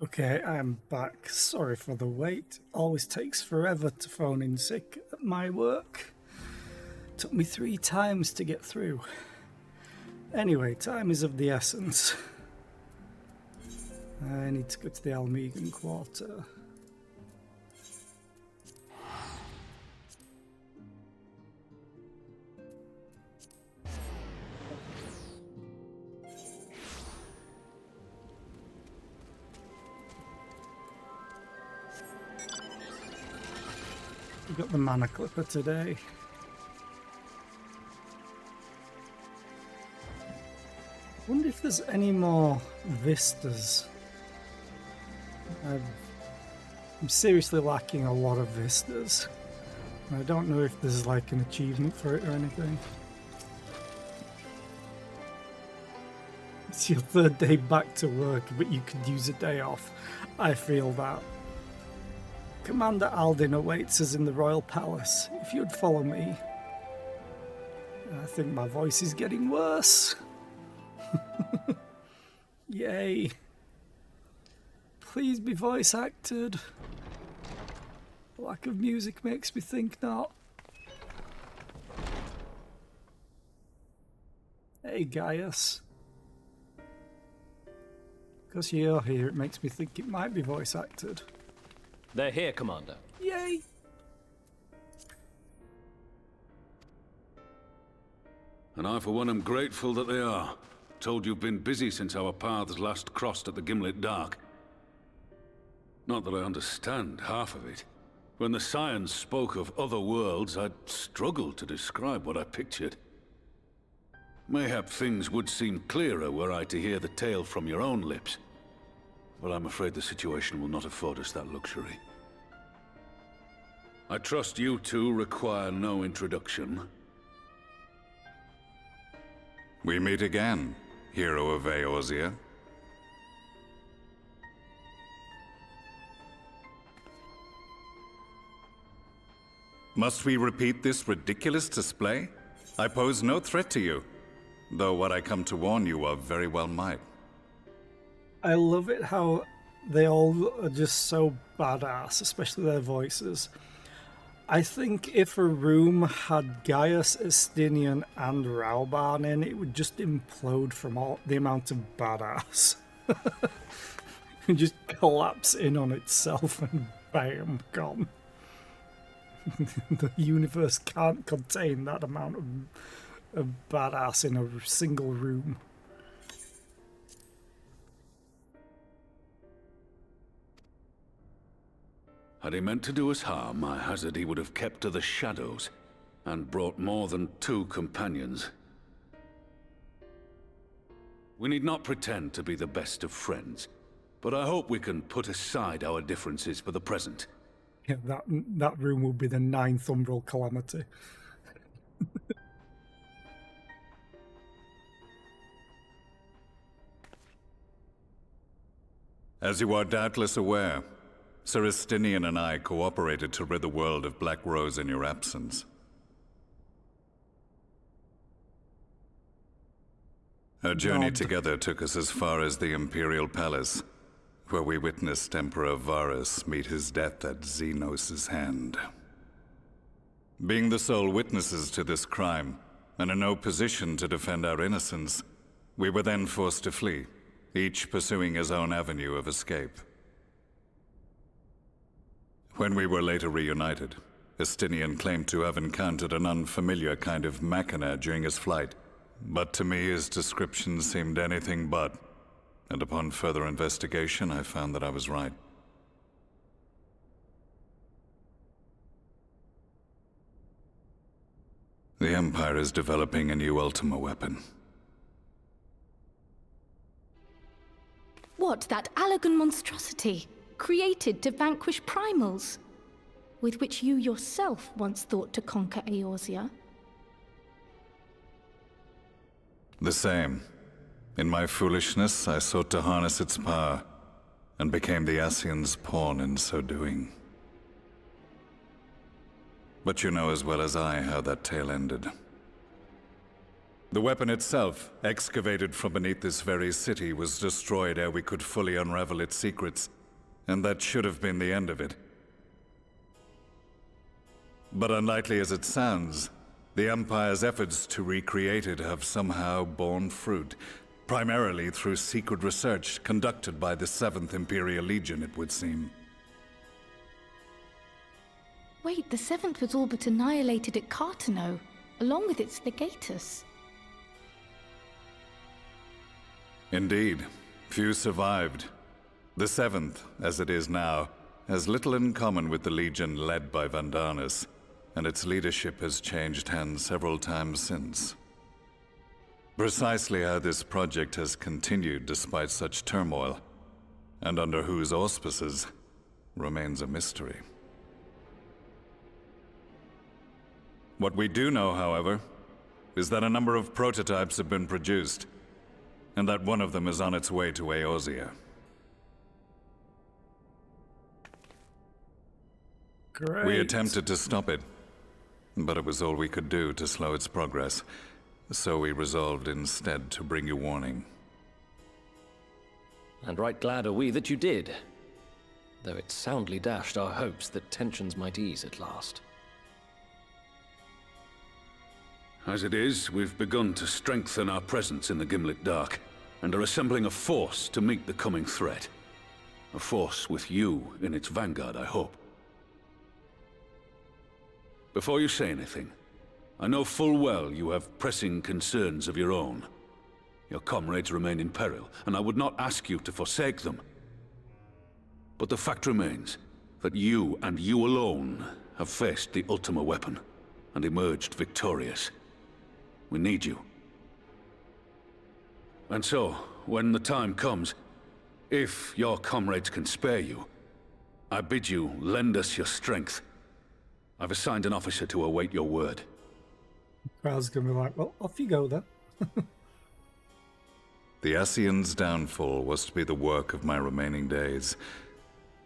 Okay, I am back. Sorry for the wait. Always takes forever to phone in sick at my work. Took me 3 times to get through. Anyway, time is of the essence. I need to go to the Almegan Quarter. We got the mana clipper today. Wonder if there's any more vistas. I'm seriously lacking a lot of vistas. I don't know if there's like an achievement for it or anything. It's your 3rd day back to work, but you could use a day off. I feel that. Commander Aldin awaits us in the Royal Palace. If you'd follow me. I think my voice is getting worse. Yay. Please be voice acted. Lack of music makes me think not. Hey Gaius. Because you're here, it makes me think it might be voice acted. They're here, Commander. Yay! And I, for one, am grateful that they are. Told you've been busy since our paths last crossed at the Gimlet Dark. Not that I understand half of it. When the Scions spoke of other worlds, I'd struggled to describe what I pictured. Mayhap things would seem clearer were I to hear the tale from your own lips. But I'm afraid the situation will not afford us that luxury. I trust you two require no introduction. We meet again, hero of Eorzea. Must we repeat this ridiculous display? I pose no threat to you, though what I come to warn you of very well might. I love it how they all are just so badass, especially their voices. I think if a room had Gaius, Estinian, and Rauban in, it would just implode from all the amount of badass. It would just collapse in on itself and bam, gone. The universe can't contain that amount of badass in a single room. Had he meant to do us harm, I hazard he would have kept to the shadows, and brought more than 2 companions. We need not pretend to be the best of friends, but I hope we can put aside our differences for the present. Yeah, that room will be the 9th umbral calamity. As you are doubtless aware, Sir Estinian and I cooperated to rid the world of Black Rose in your absence. Our journey together took us as far as the Imperial Palace, where we witnessed Emperor Varus meet his death at Xenos' hand. Being the sole witnesses to this crime, and in no position to defend our innocence, we were then forced to flee, each pursuing his own avenue of escape. When we were later reunited, Estinian claimed to have encountered an unfamiliar kind of machina during his flight, but to me his description seemed anything but, and upon further investigation I found that I was right. The Empire is developing a new Ultima weapon. What, that Allagan monstrosity, created to vanquish primals, with which you yourself once thought to conquer Eorzea? The same. In my foolishness, I sought to harness its power, and became the Ascian's pawn in so doing. But you know as well as I how that tale ended. The weapon itself, excavated from beneath this very city, was destroyed ere we could fully unravel its secrets, and that should have been the end of it. But unlikely as it sounds, the Empire's efforts to recreate it have somehow borne fruit, primarily through secret research conducted by the 7th Imperial Legion, it would seem. Wait, the 7th was all but annihilated at Cartano, along with its legatus. Indeed. Few survived. The 7th, as it is now, has little in common with the Legion led by Vandanis, and its leadership has changed hands several times since. Precisely how this project has continued despite such turmoil, and under whose auspices, remains a mystery. What we do know, however, is that a number of prototypes have been produced, and that one of them is on its way to Eorzea. Great. We attempted to stop it, but it was all we could do to slow its progress, so we resolved instead to bring you warning. And right glad are we that you did, though it soundly dashed our hopes that tensions might ease at last. As it is, we've begun to strengthen our presence in the Gimlet Dark, and are assembling a force to meet the coming threat. A force with you in its vanguard, I hope. Before you say anything, I know full well you have pressing concerns of your own. Your comrades remain in peril, and I would not ask you to forsake them. But the fact remains that you, and you alone, have faced the Ultima weapon, and emerged victorious. We need you. And so, when the time comes, if your comrades can spare you, I bid you lend us your strength. I've assigned an officer to await your word. Crowd's gonna be like, well, off you go then. The Ascian's downfall was to be the work of my remaining days,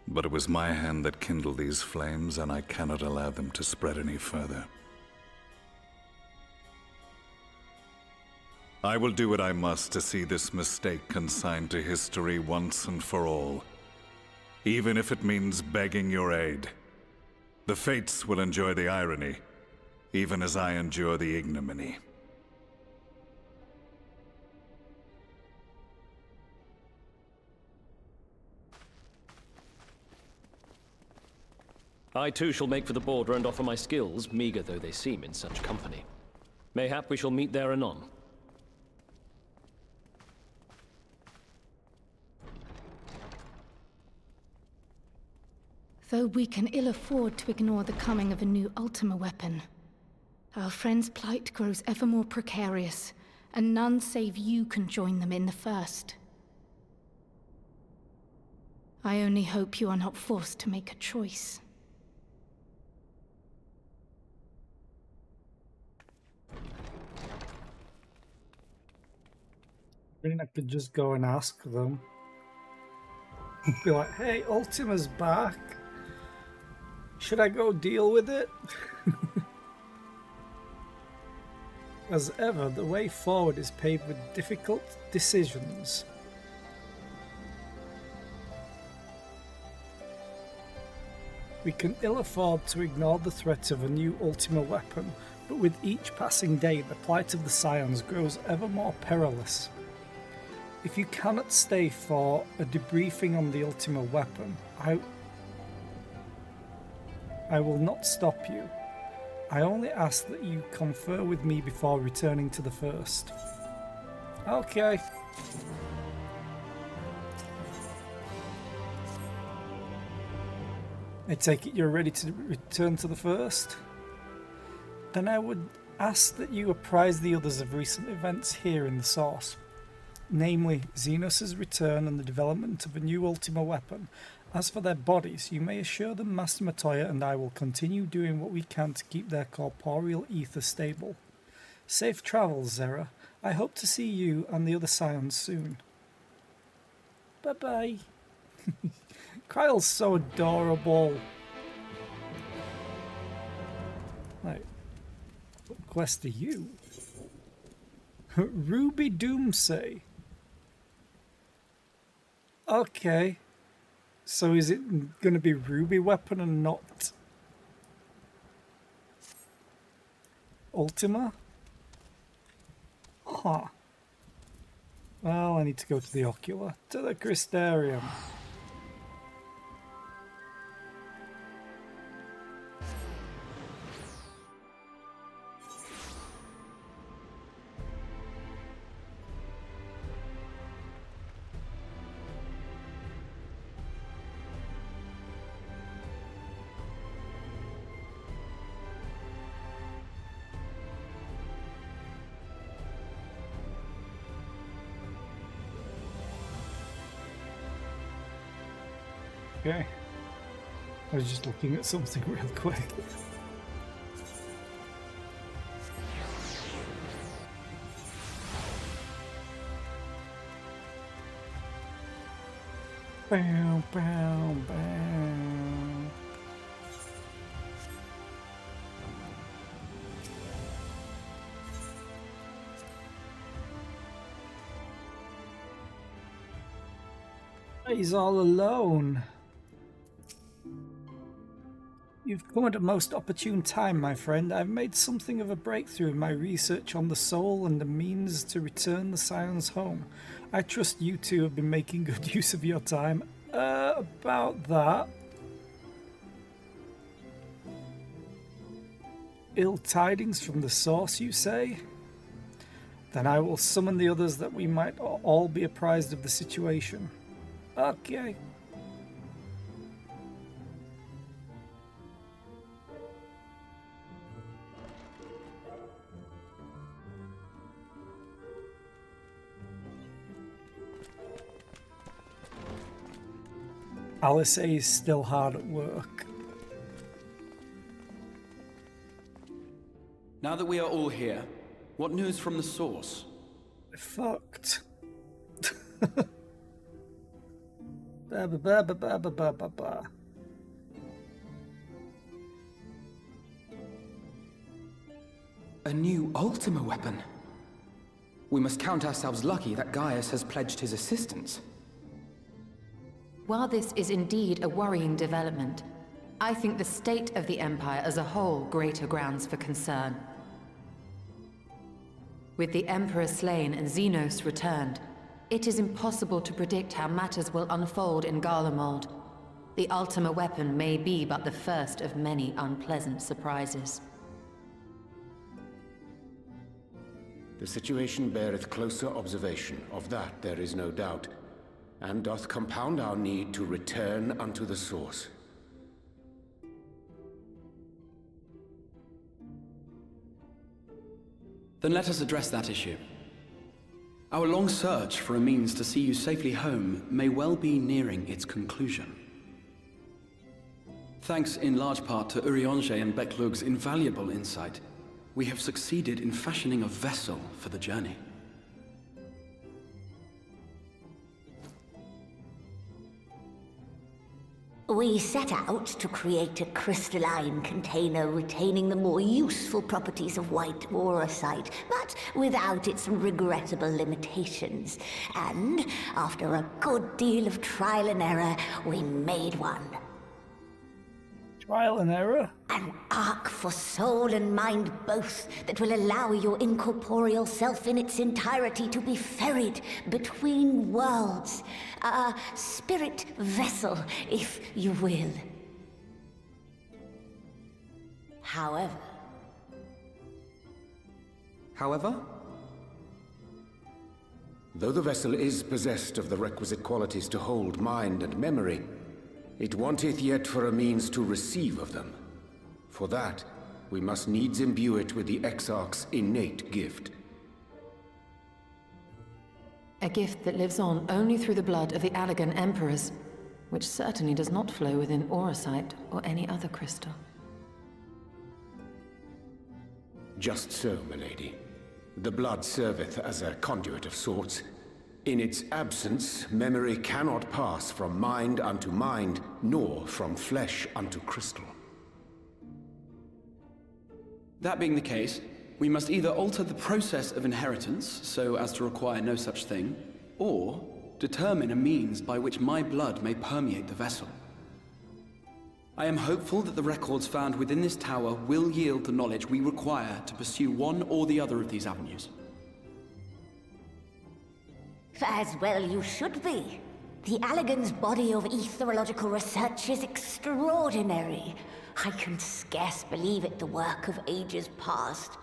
but it was my hand that kindled these flames, and I cannot allow them to spread any further. I will do what I must to see this mistake consigned to history once and for all, even if it means begging your aid. The Fates will enjoy the irony, even as I endure the ignominy. I too shall make for the border and offer my skills, meager though they seem in such company. Mayhap we shall meet there anon. Though we can ill afford to ignore the coming of a new Ultima weapon, our friends' plight grows ever more precarious, and none save you can join them in the first. I only hope you are not forced to make a choice. I mean, I could just go and ask them. Be like, hey, Ultima's back. Should I go deal with it? As ever, the way forward is paved with difficult decisions. We can ill afford to ignore the threat of a new Ultima weapon, but with each passing day, the plight of the Scions grows ever more perilous. If you cannot stay for a debriefing on the Ultima weapon, I will not stop you. I only ask that you confer with me before returning to the first. Okay. I take it you're ready to return to the first? Then I would ask that you apprise the others of recent events here in the source. Namely, Xenos' return and the development of a new Ultima weapon. As for their bodies, you may assure them Master Matoya and I will continue doing what we can to keep their corporeal ether stable. Safe travels, Zera. I hope to see you and the other Scions soon. Bye-bye. Kryle's so adorable. Right. What quest are you? Ruby Doomsay. Okay. So is it going to be Ruby weapon and not Ultima? Huh. Well, I need to go to the Ocular. To the Crystarium. Okay. I was just looking at something real quick. Bow, bow, bow. He's all alone. You've come at a most opportune time, my friend. I've made something of a breakthrough in my research on the soul and the means to return the Scions home. I trust you two have been making good use of your time. About that. Ill tidings from the source, you say? Then I will summon the others that we might all be apprised of the situation. Okay. Alice is still hard at work. Now that we are all here, what news from the source? Fucked. Ba ba ba ba ba ba ba ba. A new Ultima weapon? We must count ourselves lucky that Gaius has pledged his assistance. While this is indeed a worrying development, I think the state of the Empire as a whole greater grounds for concern. With the Emperor slain and Xenos returned, it is impossible to predict how matters will unfold in Garlemald. The Ultima weapon may be but the first of many unpleasant surprises. The situation beareth closer observation, of that there is no doubt, and doth compound our need to return unto the source. Then let us address that issue. Our long search for a means to see you safely home may well be nearing its conclusion. Thanks in large part to Urianger and Becklug's invaluable insight, we have succeeded in fashioning a vessel for the journey. We set out to create a crystalline container retaining the more useful properties of white aurosite, but without its regrettable limitations. And after a good deal of trial and error, we made one. Trial and error? An ark for soul and mind both that will allow your incorporeal self in its entirety to be ferried between worlds. A spirit vessel, if you will. However... Though the vessel is possessed of the requisite qualities to hold mind and memory, it wanteth yet for a means to receive of them. For that, we must needs imbue it with the Exarch's innate gift. A gift that lives on only through the blood of the Allagan Emperors, which certainly does not flow within aurosite or any other crystal. Just so, milady. The blood serveth as a conduit of sorts. In its absence, memory cannot pass from mind unto mind, nor from flesh unto crystal. That being the case, We must either alter the process of inheritance so as to require no such thing, or determine a means by which my blood may permeate the vessel. I am hopeful that the records found within this tower will yield the knowledge we require to pursue one or the other of these avenues. As well you should be. The Allagan's body of etherological research is extraordinary. I can scarce believe it the work of ages past.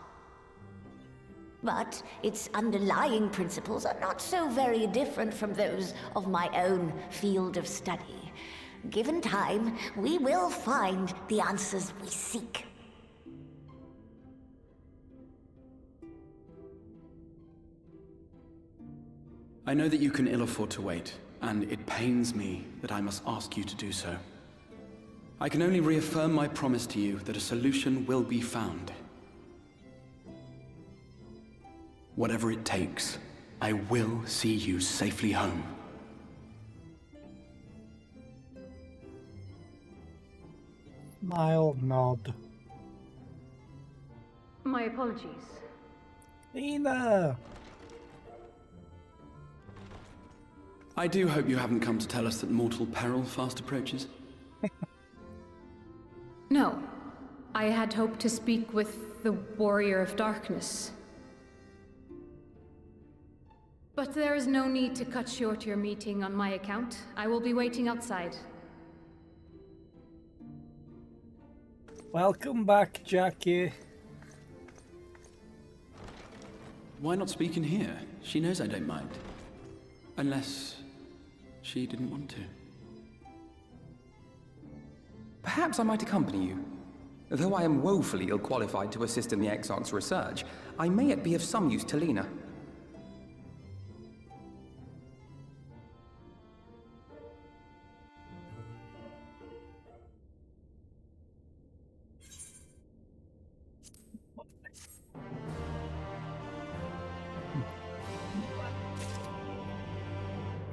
But its underlying principles are not so very different from those of my own field of study. Given time, we will find the answers we seek. I know that you can ill afford to wait, and it pains me that I must ask you to do so. I can only reaffirm my promise to you that a solution will be found. Whatever it takes, I will see you safely home. Mild nod. My apologies. Nina! I do hope you haven't come to tell us that mortal peril fast approaches. No. I had hoped to speak with the Warrior of Darkness. But there is no need to cut short your meeting on my account. I will be waiting outside. Welcome back, Jackie. Why not speak in here? She knows I don't mind. Unless she didn't want to. Perhaps I might accompany you. Though I am woefully ill-qualified to assist in the Exarch's research, I may yet be of some use to Lena.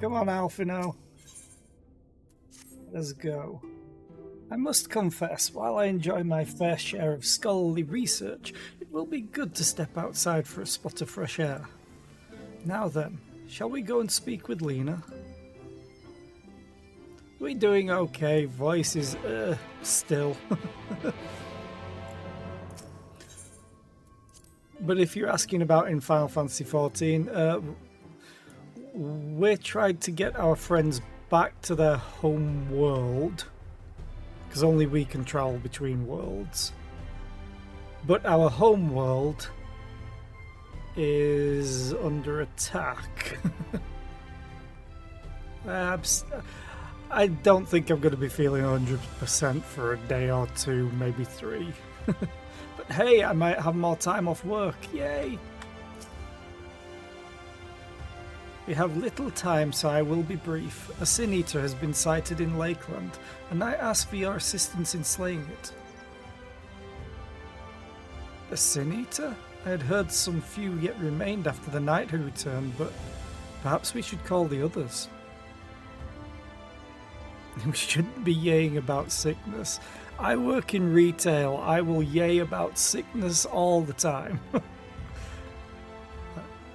Come on, Alphino. Let's go. I must confess, while I enjoy my fair share of scholarly research, it will be good to step outside for a spot of fresh air. Now then, shall we go and speak with Lena? We're doing okay. Voice is, still. But if you're asking about in Final Fantasy XIV, we're trying to get our friends back to their home world, because only we can travel between worlds. But our home world is under attack. I don't think I'm going to be feeling 100% for a day or two, maybe 3. But hey, I might have more time off work. Yay! We have little time, so I will be brief. A Sin Eater has been sighted in Lakeland, and I ask for your assistance in slaying it. A Sin Eater? I had heard some few yet remained after the knight had returned, but perhaps we should call the others. We shouldn't be yaying about sickness. I work in retail. I will yay about sickness all the time.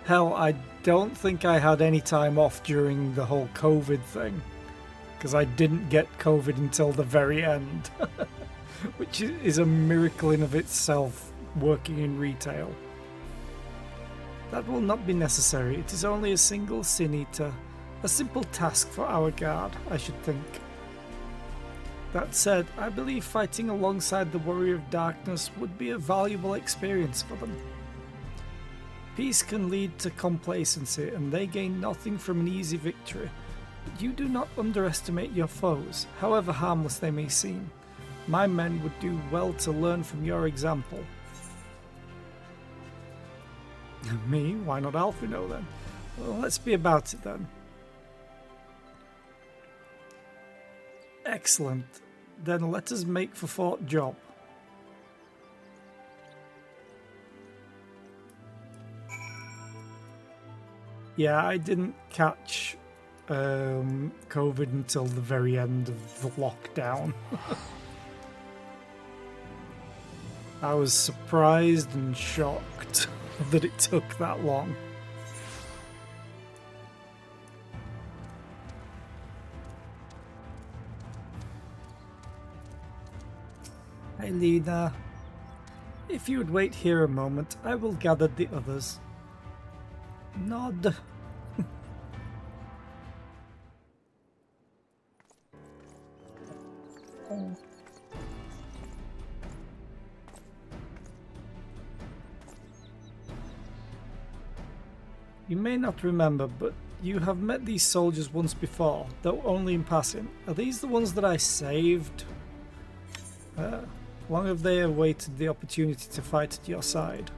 Hell, I don't think I had any time off during the whole COVID thing, because I didn't get COVID until the very end, which is a miracle in of itself, working in retail. That will not be necessary. It is only a single Sin Eater, a simple task for our guard, I should think. That said, I believe fighting alongside the Warrior of Darkness would be a valuable experience for them. Peace can lead to complacency, and they gain nothing from an easy victory. But you do not underestimate your foes, however harmless they may seem. My men would do well to learn from your example. Me? Why not Alphino then? Well, let's be about it then. Excellent. Then let us make for Fort Job. Yeah, I didn't catch COVID until the very end of the lockdown. I was surprised and shocked that it took that long. Hey Lena, if you would wait here a moment, I will gather the others. Nod. You may not remember, but you have met these soldiers once before, though only in passing. Are these the ones that I saved? Long have they awaited the opportunity to fight at your side?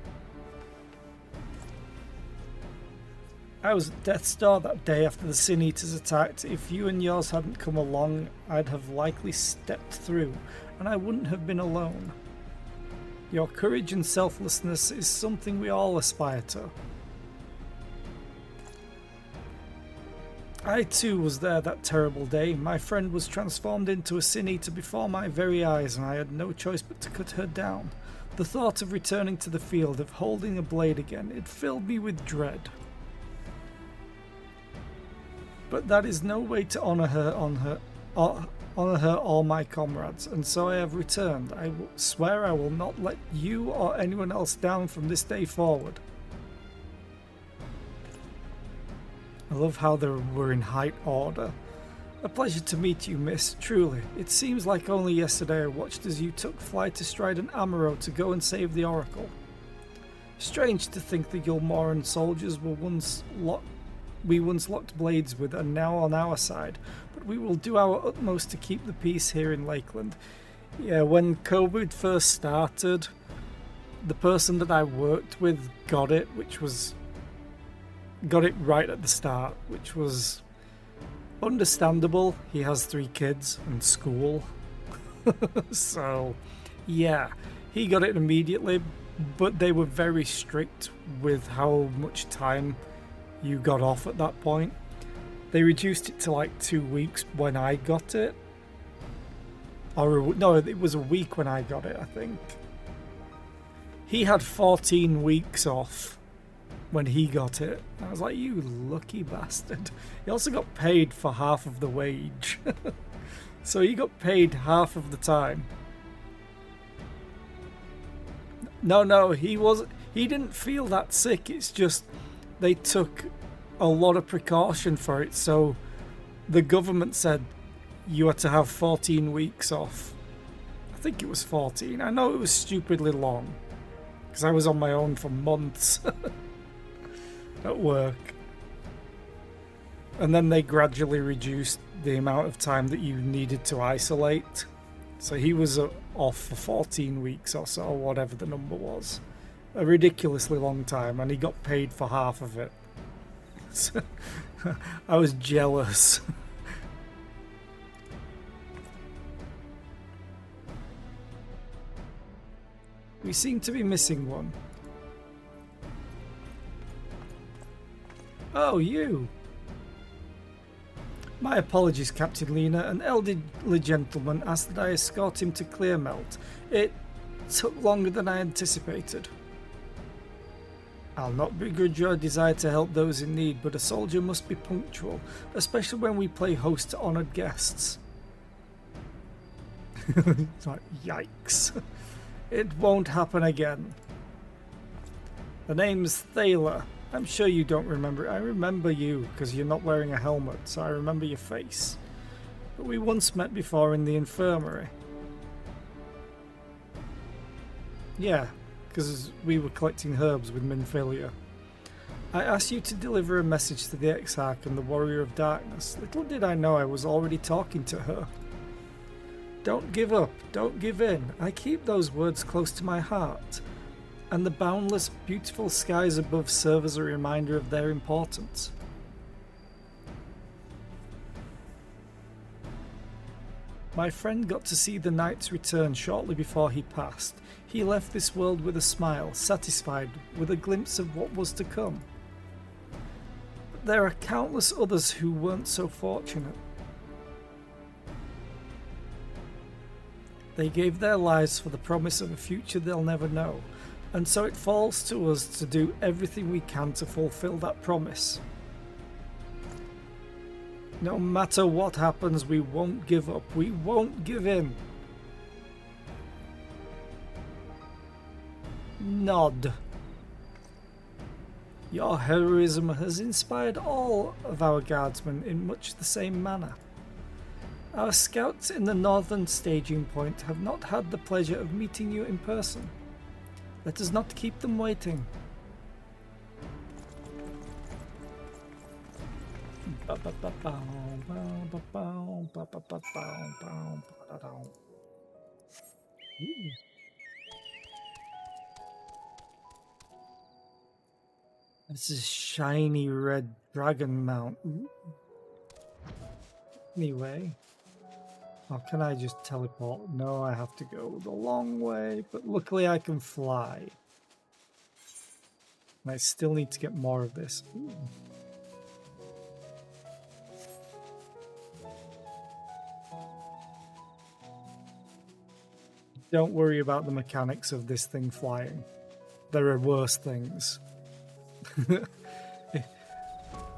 I was at Death's Door that day after the Sin Eaters attacked. If you and yours hadn't come along, I'd have likely stepped through, and I wouldn't have been alone. Your courage and selflessness is something we all aspire to. I too was there that terrible day. My friend was transformed into a Sin Eater before my very eyes, and I had no choice but to cut her down. The thought of returning to the field, of holding a blade again, it filled me with dread. But that is no way to honour her or my comrades, and so I have returned. I swear I will not let you or anyone else down from this day forward. I love how they were in height order. A pleasure to meet you, miss, truly. It seems like only yesterday I watched as you took flight astride an Amaro to go and save the Oracle. Strange to think the Yulmoran soldiers we once locked blades with are now on our side, but we will do our utmost to keep the peace here in Lakeland. Yeah, when COVID first started, the person that I worked with got it right at the start, which was understandable. He has 3 kids and school. So, yeah, he got it immediately, but they were very strict with how much time you got off at that point. They reduced it to like 2 weeks when I got it. Or, no, it was a week when I got it, I think. He had 14 weeks off when he got it. I was like, you lucky bastard. He also got paid for half of the wage. So he got paid half of the time. No, he didn't feel that sick. It's just they took a lot of precaution for it. So the government said you had to have 14 weeks off. I think it was 14. I know it was stupidly long because I was on my own for months. At work, and then they gradually reduced the amount of time that you needed to isolate. So he was off for 14 weeks or so, or whatever the number was, a ridiculously long time, and he got paid for half of it. So, I was jealous. We seem to be missing one. Oh, you! My apologies, Captain Lena. An elderly gentleman asked that I escort him to Clearmelt. It took longer than I anticipated. I'll not begrudge your desire to help those in need, but a soldier must be punctual, especially when we play host to honoured guests. It's like, yikes. It won't happen again. The name's Thaler. I'm sure you don't remember it. I remember you, because you're not wearing a helmet, so I remember your face. But we once met before in the infirmary. Yeah, because we were collecting herbs with Minfilia. I asked you to deliver a message to the Exarch and the Warrior of Darkness. Little did I know I was already talking to her. Don't give up, don't give in. I keep those words close to my heart. And the boundless, beautiful skies above serve as a reminder of their importance. My friend got to see the knight's return shortly before he passed. He left this world with a smile, satisfied with a glimpse of what was to come. But there are countless others who weren't so fortunate. They gave their lives for the promise of a future they'll never know, and so it falls to us to do everything we can to fulfill that promise. No matter what happens, we won't give up. We won't give in. Nod. Your heroism has inspired all of our guardsmen in much the same manner. Our scouts in the northern staging point have not had the pleasure of meeting you in person. Let us not keep them waiting. This is shiny red dragon mount. Anyway. Or can I just teleport? No, I have to go the long way, but luckily I can fly. And I still need to get more of this. Ooh. Don't worry about the mechanics of this thing flying. There are worse things.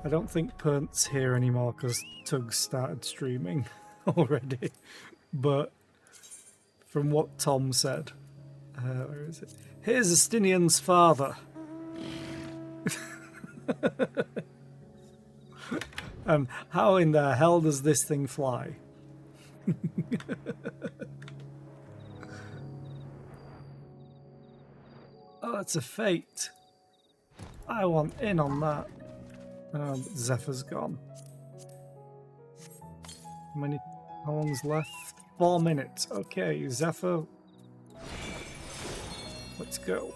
I don't think Pernt's here anymore because Tug's started streaming already. But from what Tom said, where is it? Here's Estinian's father. How in the hell does this thing fly? Oh, it's a fate. I want in on that. But Zephyr's gone. How long's left? 4 minutes. Okay, Zephyr. Let's go.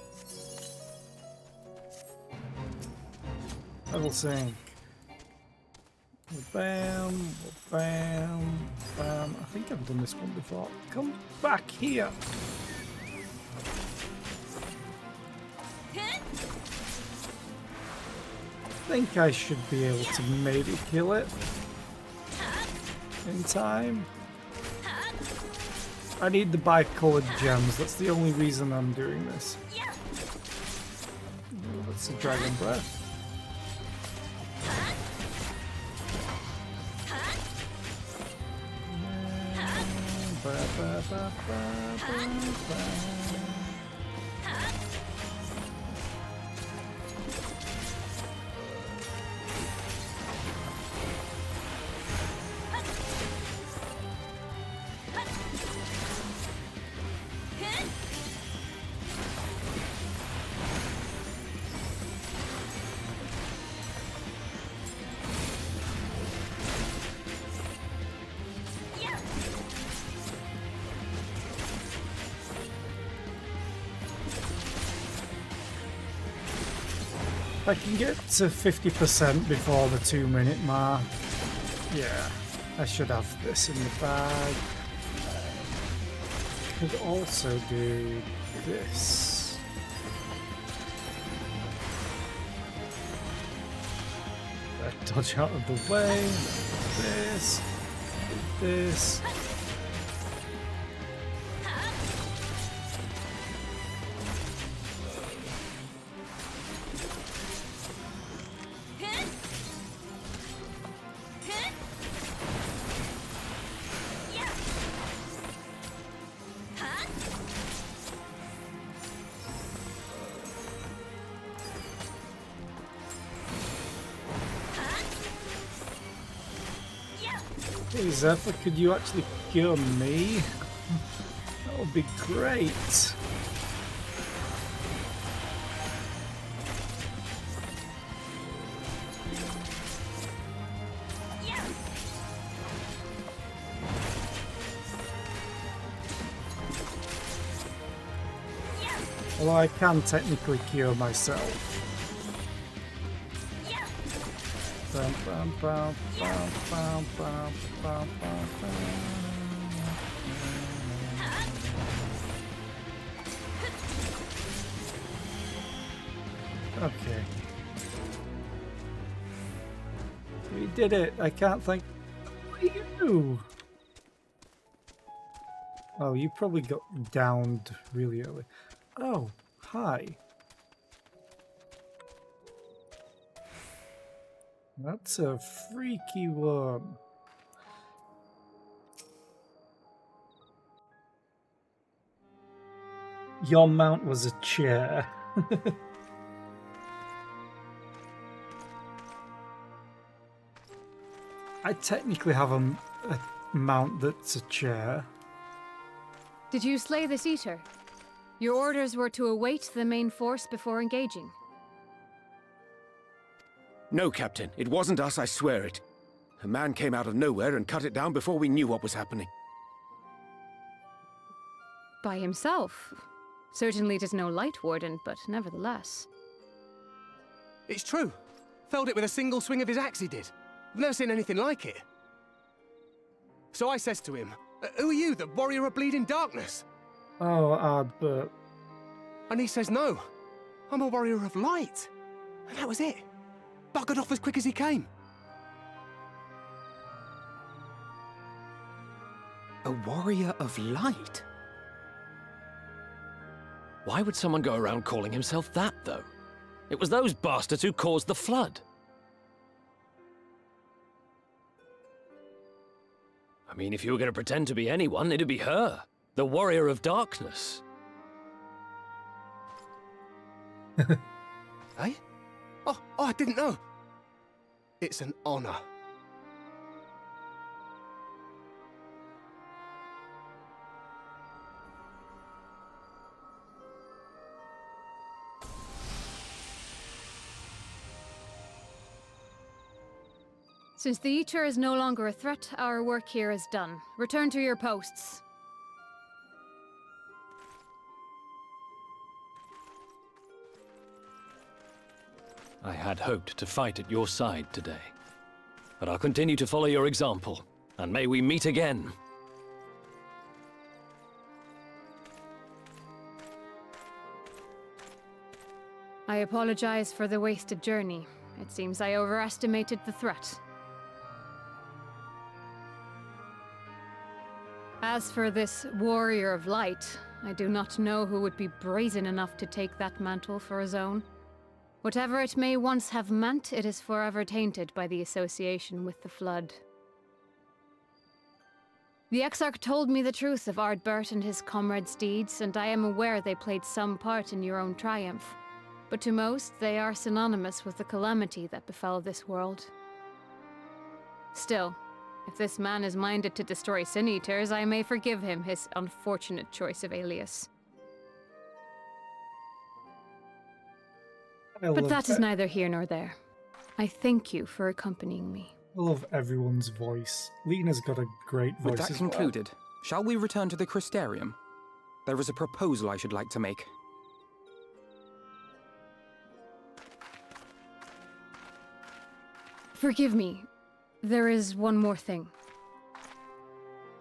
Level sync. Bam, bam, bam. I think I've done this one before. Come back here. I think I should be able to maybe kill it in time. I need the bi-colored gems. That's the only reason I'm doing this. That's a dragon breath. I can get to 50% before the 2-minute mark. Yeah, I should have this in the bag. Could also do this. Dodge out of the way. This. This. Hey Zephyr, could you actually cure me? That would be great. Although I can technically cure myself. Bum, bum, bum, bum, bum, bum, bum, bum, bum. Okay. We did it. I can't thank you. Oh, you probably got downed really early. Oh, hi. That's a freaky one. Your mount was a chair. I technically have a mount that's a chair. Did you slay this eater? Your orders were to await the main force before engaging. No, Captain. It wasn't us, I swear it. A man came out of nowhere and cut it down before we knew what was happening. By himself. Certainly it is no light warden, but nevertheless. It's true. Felled it with a single swing of his axe, he did. I've never seen anything like it. So I says to him, who are you, the warrior of bleeding darkness? Oh, Ardbert. And he says, no, I'm a warrior of light. And that was it. Buggered off as quick as he came. A warrior of light? Why would someone go around calling himself that, though? It was those bastards who caused the flood. I mean, if you were going to pretend to be anyone, it'd be her. The warrior of darkness. Eh? Oh, I didn't know. It's an honor. Since the Eater is no longer a threat, our work here is done. Return to your posts. I had hoped to fight at your side today. But I'll continue to follow your example, and may we meet again. I apologize for the wasted journey. It seems I overestimated the threat. As for this warrior of light, I do not know who would be brazen enough to take that mantle for his own. Whatever it may once have meant, it is forever tainted by the association with the Flood. The Exarch told me the truth of Ardbert and his comrades' deeds, and I am aware they played some part in your own triumph. But to most, they are synonymous with the calamity that befell this world. Still, if this man is minded to destroy Sin Eaters, I may forgive him his unfortunate choice of alias. But that is neither here nor there. I thank you for accompanying me. I love everyone's voice. Lena's got a great voice. With that concluded, shall we return to the Crystarium? There is a proposal I should like to make. Forgive me. There is one more thing.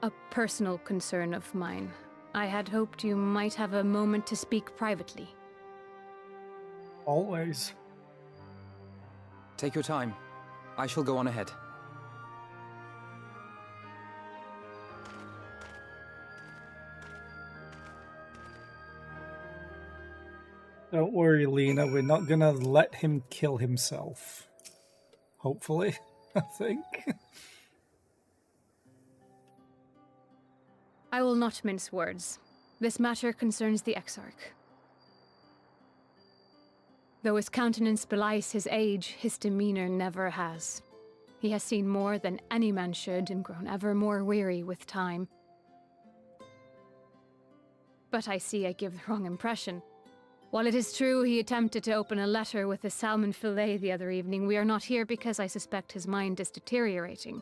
A personal concern of mine. I had hoped you might have a moment to speak privately. Always. Take your time. I shall go on ahead. Don't worry, Lena. We're not gonna let him kill himself. Hopefully, I think. I will not mince words. This matter concerns the Exarch. Though his countenance belies his age, his demeanor never has. He has seen more than any man should and grown ever more weary with time. But I see I give the wrong impression. While it is true he attempted to open a letter with a salmon fillet the other evening, we are not here because I suspect his mind is deteriorating.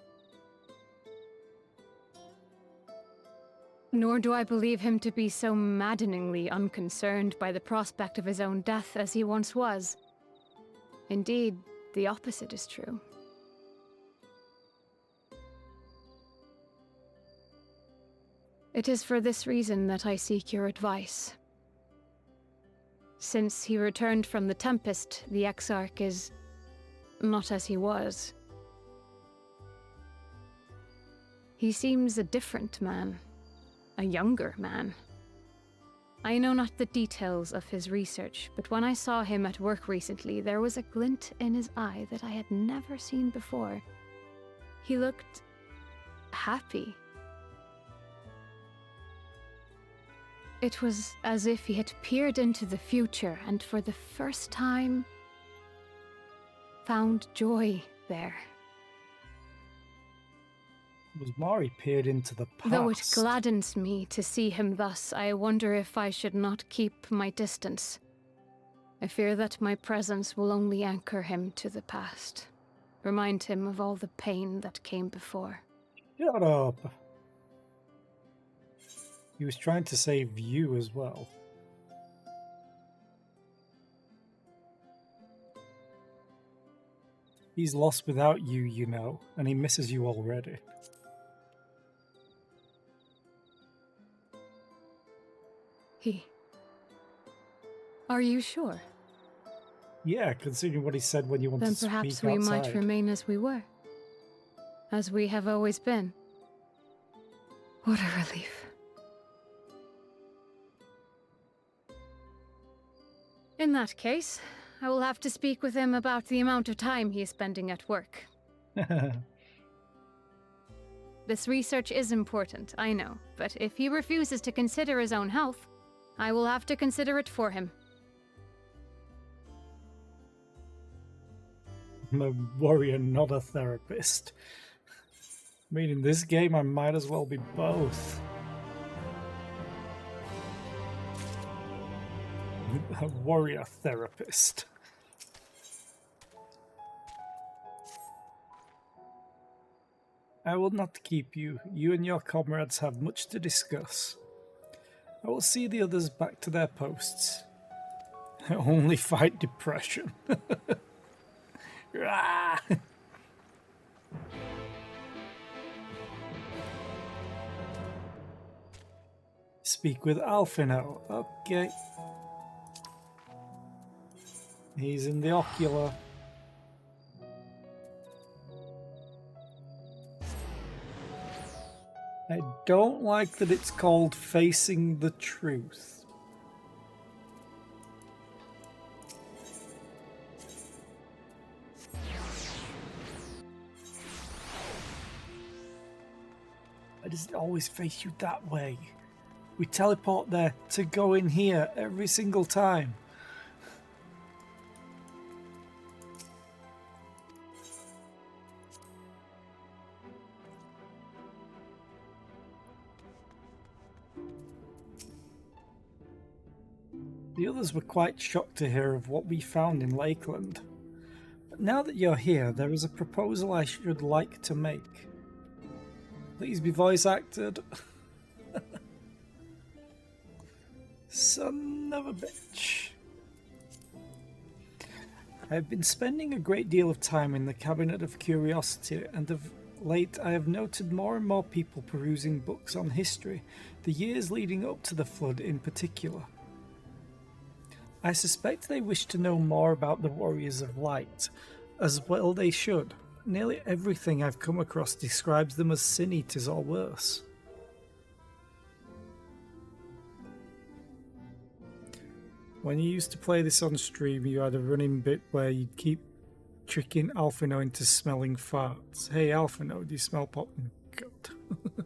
Nor do I believe him to be so maddeningly unconcerned by the prospect of his own death as he once was. Indeed, the opposite is true. It is for this reason that I seek your advice. Since he returned from the Tempest, the Exarch is not as he was. He seems a different man. a younger man. I know not the details of his research, but when I saw him at work recently, there was a glint in his eye that I had never seen before. He looked happy. It was as if he had peered into the future and for the first time found joy there. Was Mari peered into the past? Though it gladdens me to see him thus, I wonder if I should not keep my distance. I fear that my presence will only anchor him to the past, remind him of all the pain that came before. Shut up. He was trying to save you as well. He's lost without you, you know, and he misses you already. Are you sure? Yeah, considering what he said when you wanted Then to speak perhaps outside. we might remain as we were. As we have always been. What a relief. In that case, I will have to speak with him about the amount of time he is spending at work. This research is important, I know, but if he refuses to consider his own health, I will have to consider it for him. I'm a warrior, not a therapist. I mean, in this game, I might as well be both. A warrior therapist. I will not keep you. You and your comrades have much to discuss. I will see the others back to their posts. I only fight depression. Ah! Speak with Alfino. Okay. He's in the ocular. I don't like that it's called Facing the Truth. Why does it always face you that way? We teleport there to go in here every single time. The others were quite shocked to hear of what we found in Lakeland. But now that you're here, there is a proposal I should like to make. Please be voice acted. Son of a bitch. I've been spending a great deal of time in the Cabinet of Curiosity, and of late I have noted more and more people perusing books on history, the years leading up to the Flood in particular. I suspect they wish to know more about the Warriors of Light, as well they should. Nearly everything I've come across describes them as sin-eaters or worse. When you used to play this on stream, you had a running bit where you'd keep tricking Alfino into smelling farts. Hey Alfino, do you smell pop? God.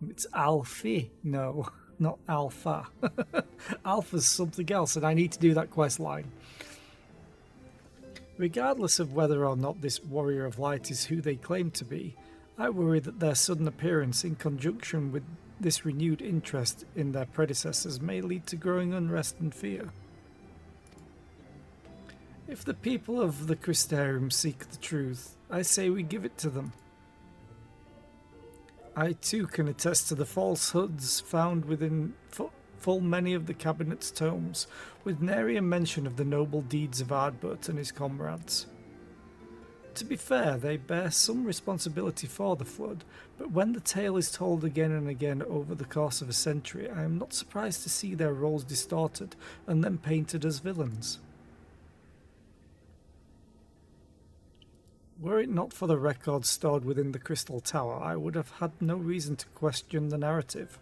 It's Alfie. No, not Alpha. Alpha's something else, and I need to do that quest line. Regardless of whether or not this Warrior of Light is who they claim to be, I worry that their sudden appearance in conjunction with this renewed interest in their predecessors may lead to growing unrest and fear. If the people of the Crystarium seek the truth, I say we give it to them. I too can attest to the falsehoods found within full many of the Cabinet's tomes, with nary a mention of the noble deeds of Ardbert and his comrades. To be fair, they bear some responsibility for the Flood, but when the tale is told again and again over the course of a century, I am not surprised to see their roles distorted and then painted as villains. Were it not for the records stored within the Crystal Tower, I would have had no reason to question the narrative.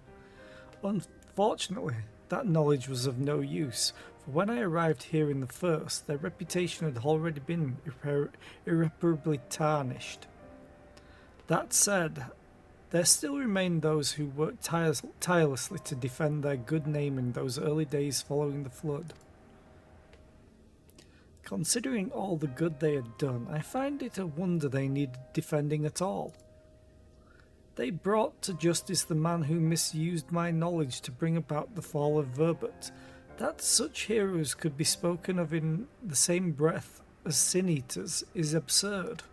Unfortunately, that knowledge was of no use, for when I arrived here in the First, their reputation had already been irreparably tarnished. That said, there still remain those who worked tirelessly to defend their good name in those early days following the Flood. Considering all the good they had done, I find it a wonder they needed defending at all. They brought to justice the man who misused my knowledge to bring about the fall of Verbert. That such heroes could be spoken of in the same breath as sin-eaters is absurd.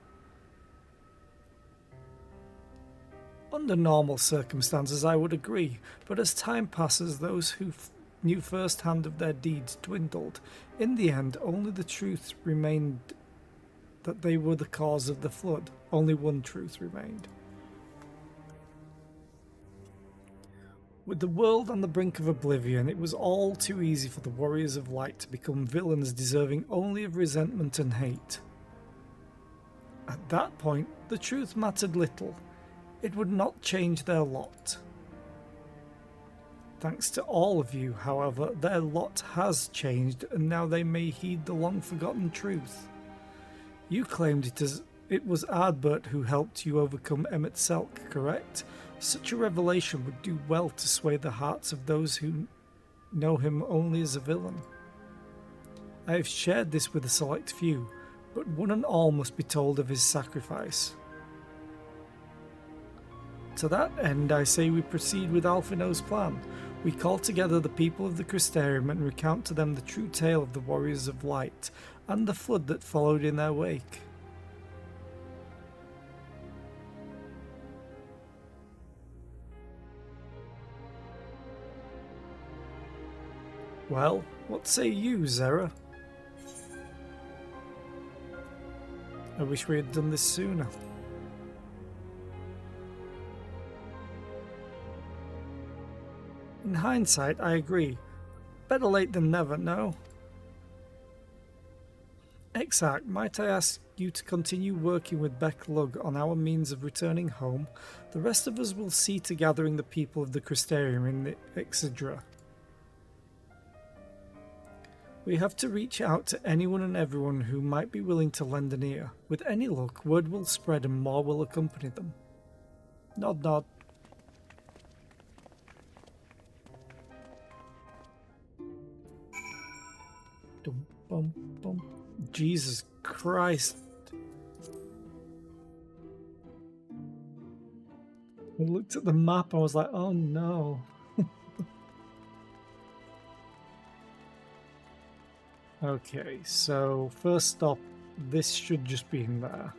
Under normal circumstances I would agree, but as time passes those who knew firsthand of their deeds dwindled. In the end, only the truth remained that they were the cause of the Flood. Only one truth remained. With the world on the brink of oblivion, it was all too easy for the Warriors of Light to become villains deserving only of resentment and hate. At that point, the truth mattered little. It would not change their lot. Thanks to all of you, however, their lot has changed, and now they may heed the long-forgotten truth. You claimed it was Ardbert who helped you overcome Emmett Selk, correct? Such a revelation would do well to sway the hearts of those who know him only as a villain. I have shared this with a select few, but one and all must be told of his sacrifice. To that end, I say we proceed with Alphino's plan. We call together the people of the Crystarium and recount to them the true tale of the Warriors of Light, and the flood that followed in their wake. Well, what say you, Zera? I wish we had done this sooner. In hindsight, I agree. Better late than never, no? Exarch, might I ask you to continue working with Beck Lug on our means of returning home? The rest of us will see to gathering the people of the Crystarium in the Exedra. We have to reach out to anyone and everyone who might be willing to lend an ear. With any luck, word will spread and more will accompany them. Nod, nod. Dum, bum, bum. Jesus Christ. I looked at the map, I was like, oh no. Okay, so first stop, this should just be in there.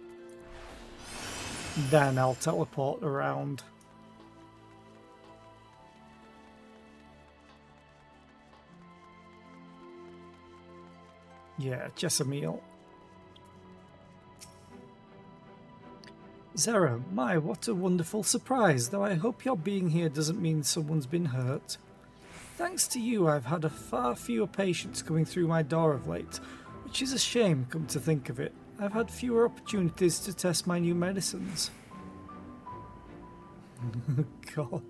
Then I'll teleport around. Yeah, Jessamine. Zera, my, what a wonderful surprise, though I hope your being here doesn't mean someone's been hurt. Thanks to you, I've had a far fewer patients coming through my door of late, which is a shame, come to think of it. I've had fewer opportunities to test my new medicines. God.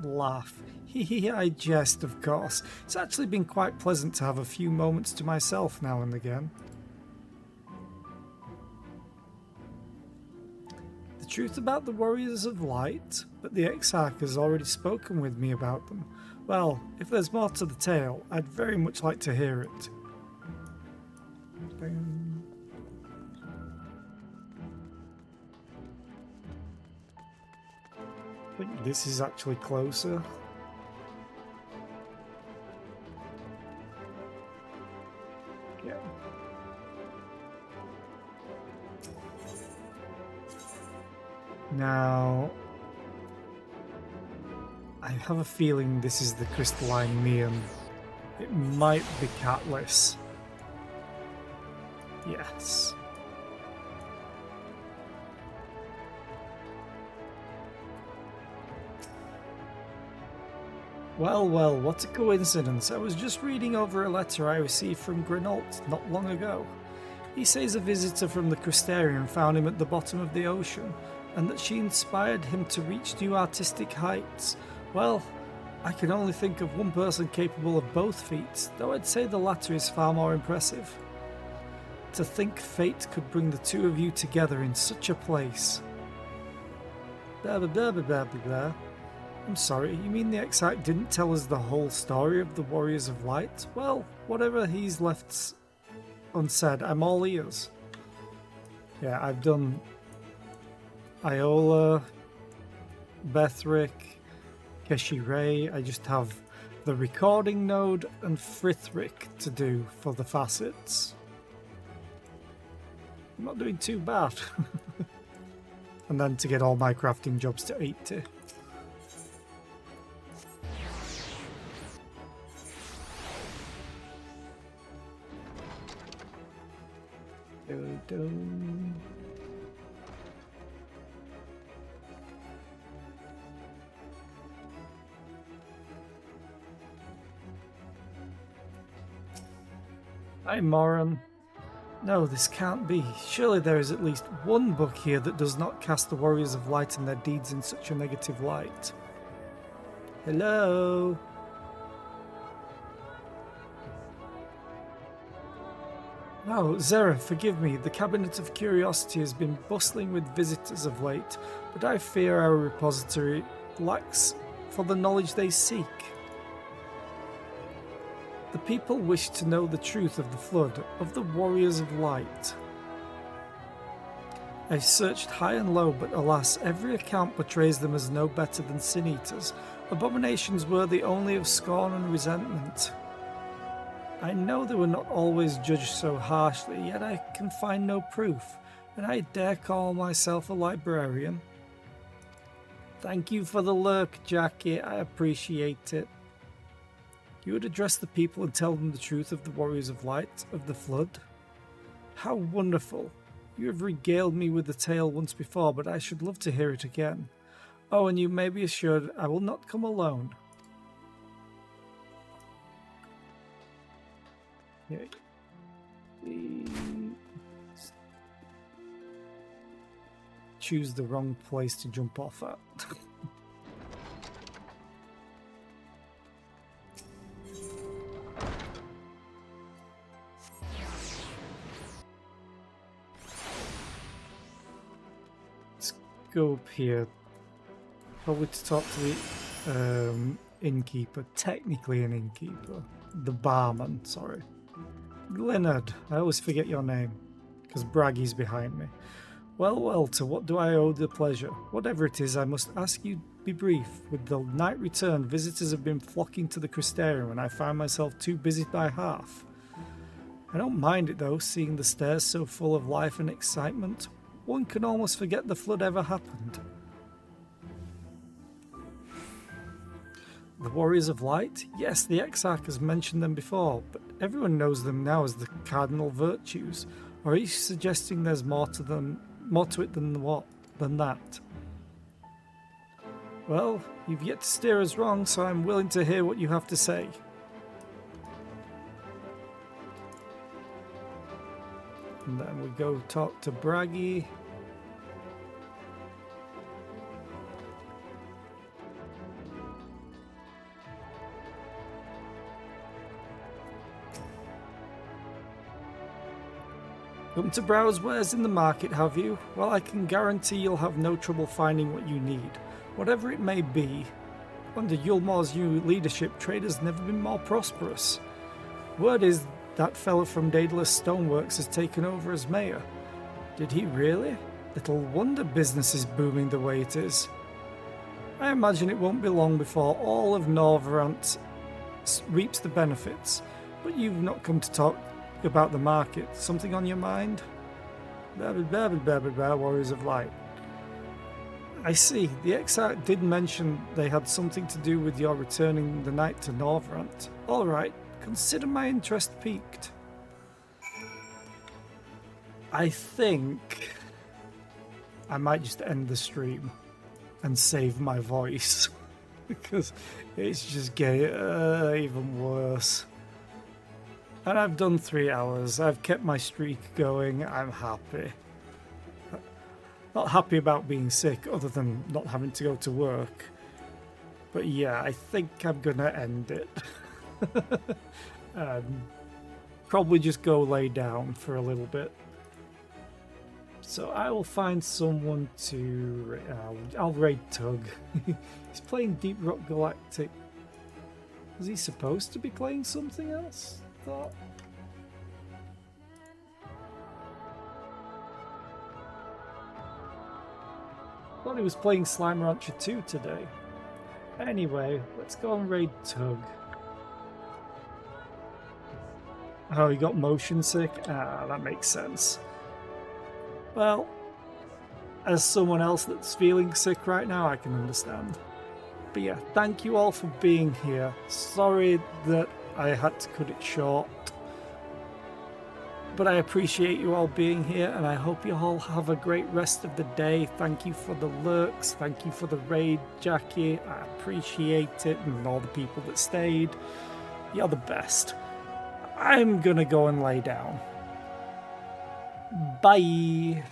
Laugh. I jest, of course. It's actually been quite pleasant to have a few moments to myself now and again. The truth about the Warriors of Light, but the Exarch has already spoken with me about them. Well, if there's more to the tale, I'd very much like to hear it. I think this is actually closer. Yeah. Now, I have a feeling this is the crystalline Neon. It might be Catless. Yes. Well, well, what a coincidence. I was just reading over a letter I received from Grinault not long ago. He says a visitor from the Crystarium found him at the bottom of the ocean, and that she inspired him to reach new artistic heights. Well, I can only think of one person capable of both feats, though I'd say the latter is far more impressive. To think fate could bring the two of you together in such a place. Blah blah blah blah blah blah blah. I'm sorry, you mean the Exarch didn't tell us the whole story of the Warriors of Light? Well, whatever he's left unsaid, I'm all ears. Yeah, I've done Iola, Bethric, Keshi-Ray. I just have the recording node and Frithric to do for the facets. I'm not doing too bad. And then to get all my crafting jobs to 80. Hi, Moran. No, this can't be. Surely there is at least one book here that does not cast the Warriors of Light and their deeds in such a negative light. Hello? Oh, Zera, forgive me. The Cabinet of Curiosity has been bustling with visitors of late, but I fear our repository lacks for the knowledge they seek. The people wish to know the truth of the Flood, of the Warriors of Light. I've searched high and low, but alas, every account portrays them as no better than sin-eaters, abominations worthy only of scorn and resentment. I know they were not always judged so harshly, yet I can find no proof, and I dare call myself a librarian. Thank you for the lurk, Jackie, I appreciate it. You would address the people and tell them the truth of the Warriors of Light, of the Flood? How wonderful! You have regaled me with the tale once before, but I should love to hear it again. Oh, and you may be assured I will not come alone. Okay. Choose the wrong place to jump off at. Let's go up here. Probably to talk to the innkeeper. Technically an innkeeper. The barman, sorry. Leonard, I always forget your name, because Braggy's behind me. Well, to what do I owe the pleasure? Whatever it is, I must ask you be brief. With the night return, visitors have been flocking to the Crystarium, and I find myself too busy by half. I don't mind it though, seeing the stairs so full of life and excitement. One can almost forget the Flood ever happened. The Warriors of Light? Yes, the Exarch has mentioned them before, but everyone knows them now as the cardinal virtues. Or are you suggesting there's more to it than that? Well, you've yet to steer us wrong, so I'm willing to hear what you have to say. And then we go talk to Braggy. Come to browse wares in the market, have you? Well, I can guarantee you'll have no trouble finding what you need, whatever it may be. Under Yulmar's new leadership, trade has never been more prosperous. Word is that fella from Daedalus Stoneworks has taken over as mayor. Did he really? Little wonder business is booming the way it is. I imagine it won't be long before all of Norvrant reaps the benefits, but you've not come to talk about the market. Something on your mind? Blah, blah, blah, blah, blah, blah, Warriors of Light. I see. The Exarch did mention they had something to do with your returning the night to Norvrant. All right, consider my interest piqued. I think I might just end the stream and save my voice because it's just getting even worse. And I've done 3 hours. I've kept my streak going. I'm happy. Not happy about being sick, other than not having to go to work. But yeah, I think I'm gonna end it. Probably just go lay down for a little bit. So I will find someone to... I'll raid Tug. He's playing Deep Rock Galactic. Was he supposed to be playing something else? Thought. Thought he was playing Slime Rancher 2 today. Anyway, let's go and raid Tug. Oh, he got motion sick? Ah, that makes sense. Well, as someone else that's feeling sick right now, I can understand. But yeah, thank you all for being here. Sorry that I had to cut it short. But I appreciate you all being here, and I hope you all have a great rest of the day. Thank you for the lurks. Thank you for the raid, Jackie. I appreciate it, and all the people that stayed. You're the best. I'm gonna go and lay down. Bye.